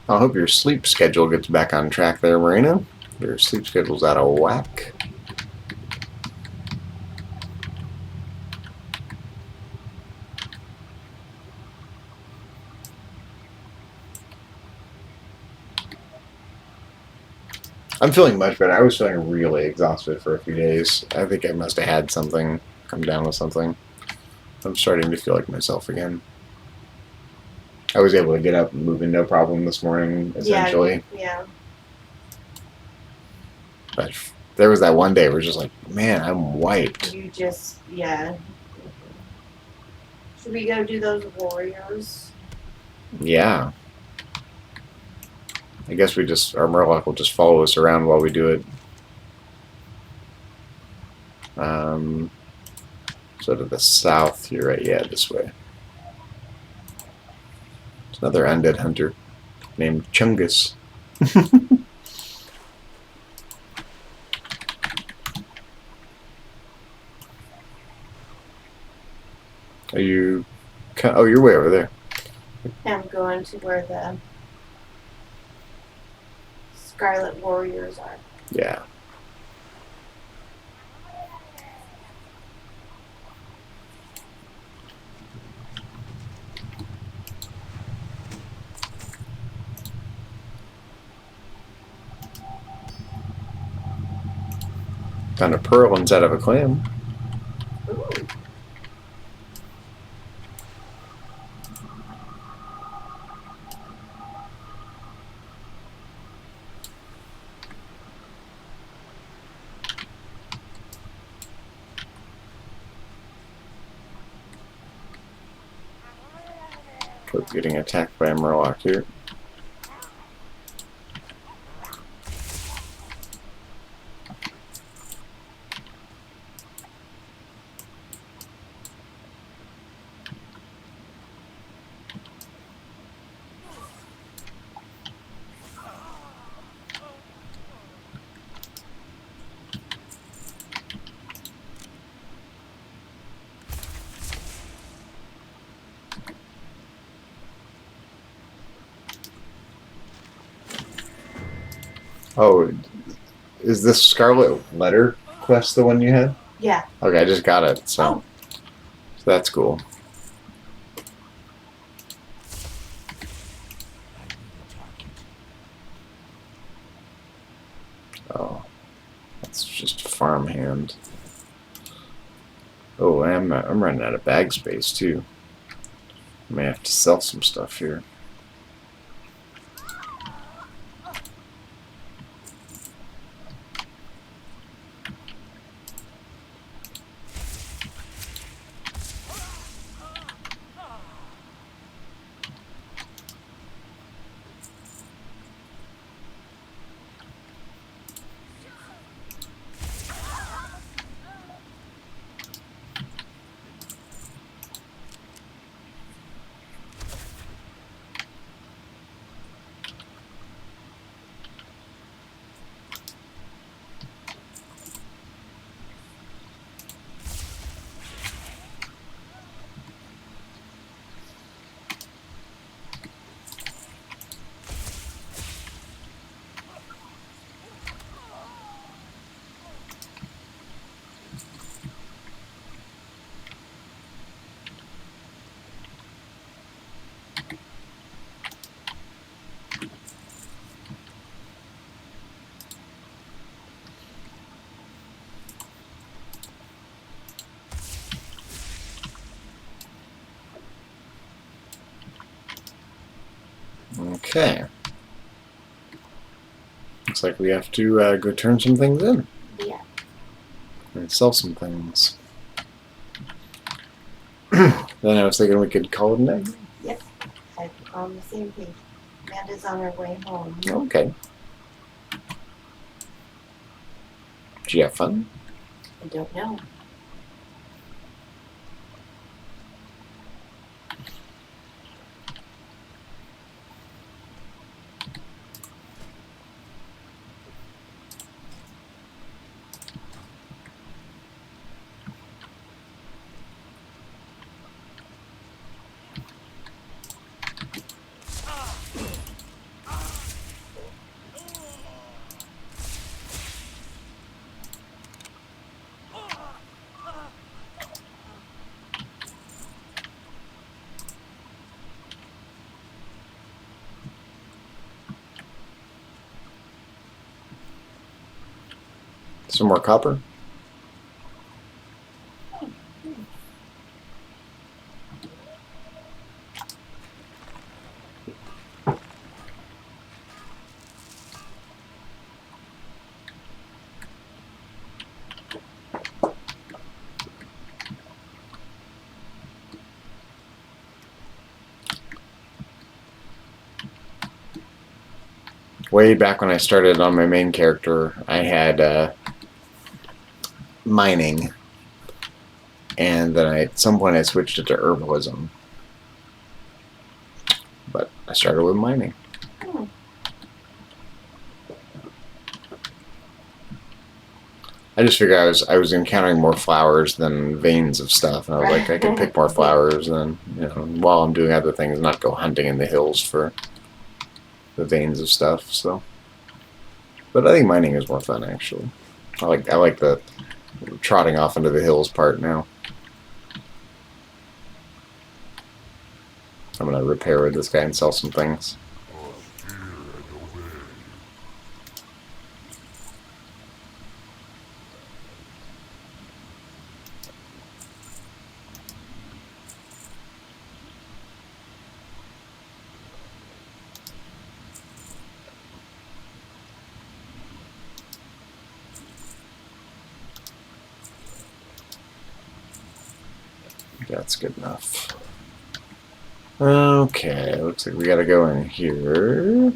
I hope your sleep schedule gets back on track there, Marina. Your sleep schedule's out of whack. I'm feeling much better. I was feeling really exhausted for a few days. I think I must have had something, come down with something. I'm starting to feel like myself again. I was able to get up and move in no problem this morning, essentially. Yeah. But there was that one day where it was just like, man, I'm wiped. You just, yeah. Should we go do those warriors? Yeah. I guess our Murloc will just follow us around while we do it. So to the south here, right? Yeah, this way. There's another undead hunter named Chungus. Are you... Oh, you're way over there. I'm going to where the Scarlet Warriors are. Yeah. Found a pearl inside of a clam. Ooh. Code's getting attacked by a Murloc here. Oh, is this Scarlet Letter quest the one you had? Yeah. Okay, I just got it, so, Oh. so that's cool. Oh, that's just farmhand. Oh, I'm running out of bag space too. I may have to sell some stuff here. Okay. Looks like we have to go turn some things in. Yeah. And sell some things. Then I was thinking we could call it a night. Yep. I'm on the same page. Amanda's on her way home. Okay. Did you have fun? I don't know. Some more copper. Way back when I started on my main character, I had mining, and then at some point I switched it to herbalism. But I started with mining. Hmm. I just figured I was encountering more flowers than veins of stuff, and I was like, I could pick more flowers, and while I'm doing other things, not go hunting in the hills for the veins of stuff. So, but I think mining is more fun actually. I like the trotting off into the hills part now. I'm gonna repair with this guy and sell some things. That's good enough. Okay, looks like we gotta go in here.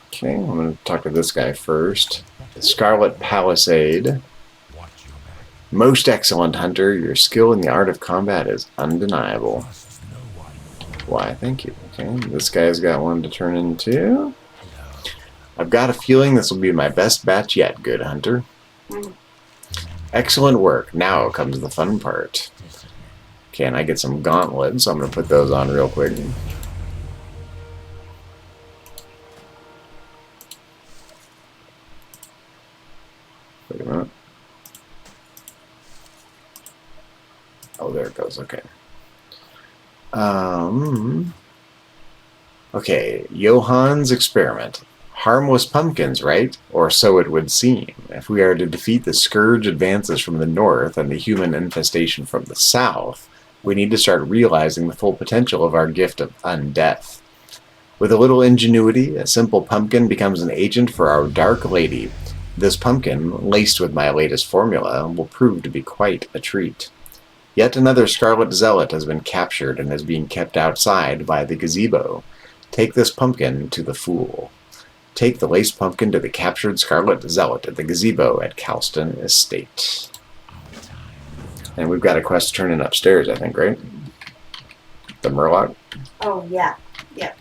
Okay, I'm gonna talk to this guy first. The Scarlet Palisade. Watch your back. Most excellent hunter, your skill in the art of combat is undeniable. Trusts no one. Why, thank you. Okay, this guy's got one to turn into. Hello. I've got a feeling this will be my best batch yet, good hunter. Mm. Excellent work. Now comes the fun part. Okay, and I get some gauntlets, so I'm going to put those on real quick. Wait a minute. Oh, there it goes. Okay. Okay, Johann's experiment. Harmless pumpkins, right? Or so it would seem. If we are to defeat the scourge advances from the north and the human infestation from the south, we need to start realizing the full potential of our gift of undeath. With a little ingenuity, a simple pumpkin becomes an agent for our Dark Lady. This pumpkin, laced with my latest formula, will prove to be quite a treat. Yet another Scarlet Zealot has been captured and is being kept outside by the gazebo. Take this pumpkin to the fool. Take the laced pumpkin to the captured Scarlet Zealot at the gazebo at Calston Estate. And we've got a quest turning upstairs, I think, right? The Murloc. Oh, yeah. Yep.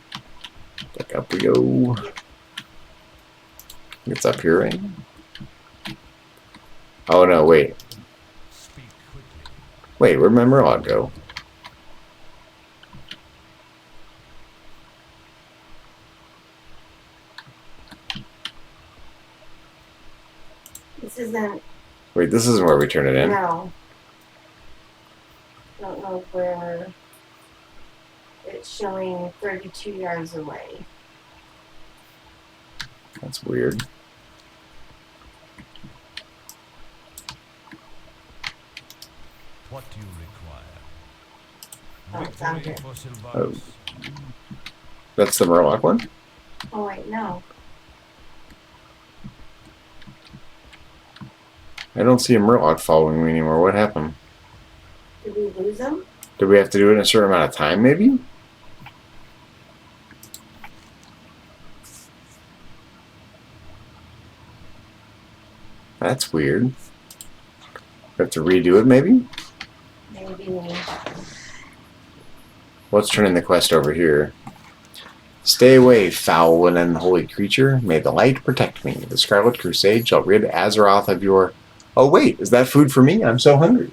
Back up we go. It's up here, right? Oh, no, wait. Speak quickly. Wait, where'd my Murloc go? This isn't. Wait, this isn't where we turn it in. No. I don't know where. It's showing 32 yards away. That's weird. What do you require? Oh, found Victory it. for Sylvanas. That's the Murloc one? Oh, wait, no. I don't see a Murloc following me anymore. What happened? Did we lose him? Did we have to do it in a certain amount of time, maybe? That's weird. We have to redo it, maybe? Maybe. Let's turn in the quest over here. Stay away, foul and unholy creature. May the light protect me. The Scarlet Crusade shall rid Azeroth of your... Oh, wait. Is that food for me? I'm so hungry.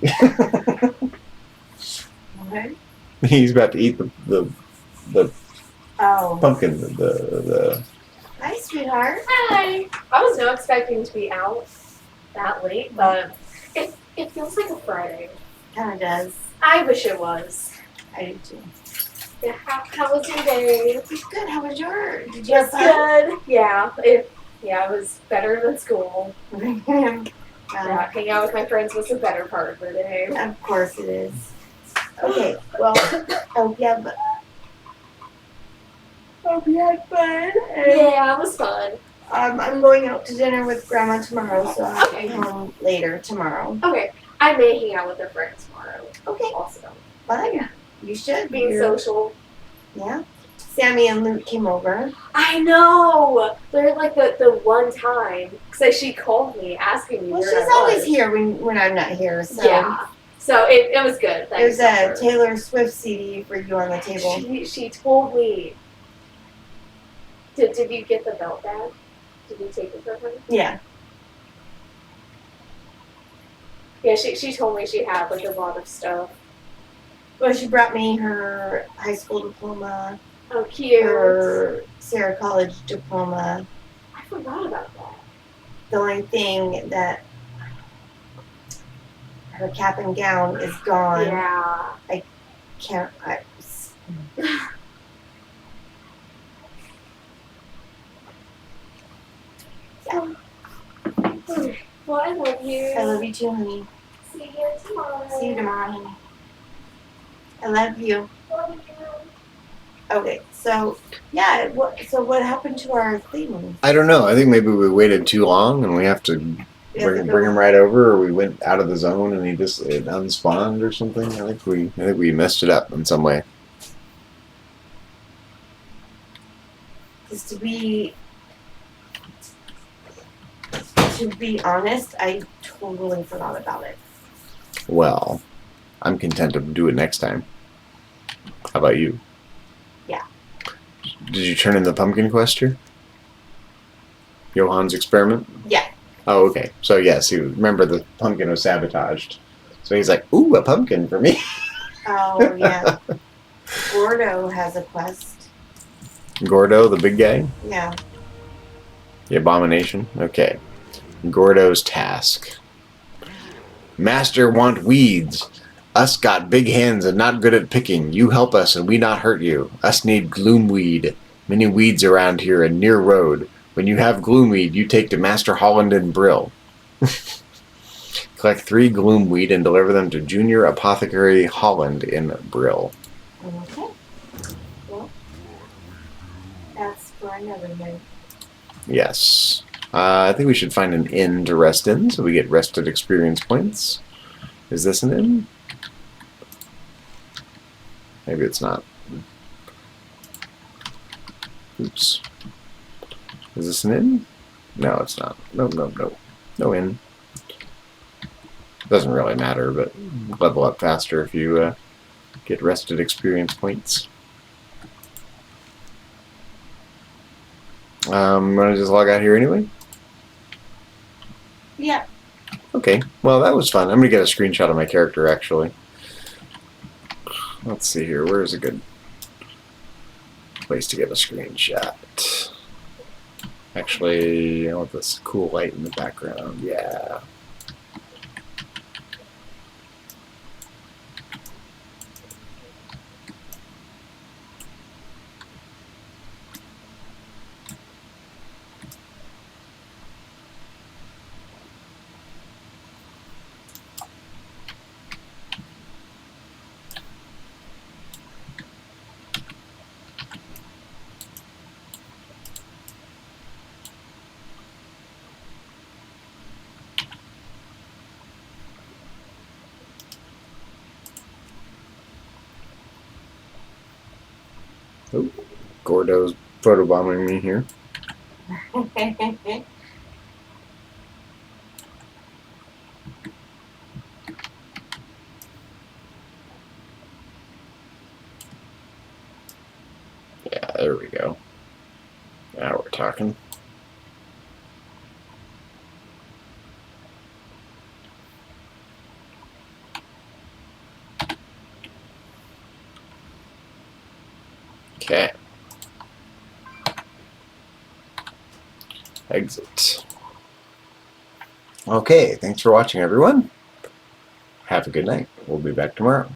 Okay. He's about to eat the Oh. pumpkin. The Hi, sweetheart. Hi. I was not expecting to be out that late, but it feels like a Friday. Kind of does. I wish it was. I do too. Yeah, how was your day? It's good. How was yours? Did you have It's fun? good. Yeah, it was better than school. Yeah, Hanging out with my friends was the better part of the day. of course it is. Okay, well, but hope you had fun. And, Yeah, it was fun. I'm going out to dinner with Grandma tomorrow, so I'll be home later tomorrow. Okay, I may hang out with a friend tomorrow. Okay, Also, fun. You should. being You're- social. Yeah. Sammy and Luke came over. I know. They're like the one time because she called me asking me Well, where she's I always was. here when I'm not here. So Yeah. So it was good. there's Thanks, a Taylor Swift CD for you on the table. She told me. Did you get the belt back? Did you take it from her? Yeah. Yeah, she told me she had like a lot of stuff. Well, she brought me her high school diploma, Oh, cute. her Sarah College diploma. I forgot about that. The only thing that her cap and gown is gone. Yeah. Can't. Well, I love you. I love you too, honey. See you tomorrow. See you tomorrow, honey. I love you. Love you. Okay, so yeah, what happened to our thing? I don't know. I think maybe we waited too long and we have to We have to bring go- him right over, or we went out of the zone and it unspawned or something. I think we messed it up in some way. Just to be honest, I totally forgot about it. Well, I'm content to do it next time. How about you? Yeah. Did you turn in the pumpkin quester? Johan's experiment? Yeah. Oh, okay. So yes, remember the pumpkin was sabotaged. So he's like, ooh, a pumpkin for me. Oh yeah. Gordo has a quest. Gordo, the big guy? Yeah. The abomination? Okay. Gordo's task. Master want weeds. Us got big hands and not good at picking. You help us and we not hurt you. Us need gloomweed. Many weeds around here and near road. When you have gloomweed, you take to Master Holland and Brill. Collect 3 gloomweed and deliver them to Junior Apothecary Holland in Brill. Okay. Well, that's for another day. Yes. I think we should find an inn to rest in so we get rested experience points. Is this an inn? Maybe it's not. Oops. Is this an inn? No, it's not. No. No inn. Doesn't really matter, but level up faster if you get rested experience points. I'm gonna just log out here anyway. Yeah. Okay, well that was fun. I'm gonna get a screenshot of my character actually. Let's see here, where's a good place to get a screenshot? Actually, I want this cool light in the background, yeah. Oh, Gordo's photobombing me here. Yeah, there we go. Now we're talking. Okay. Exit. Okay, thanks for watching, everyone. Have a good night. We'll be back tomorrow.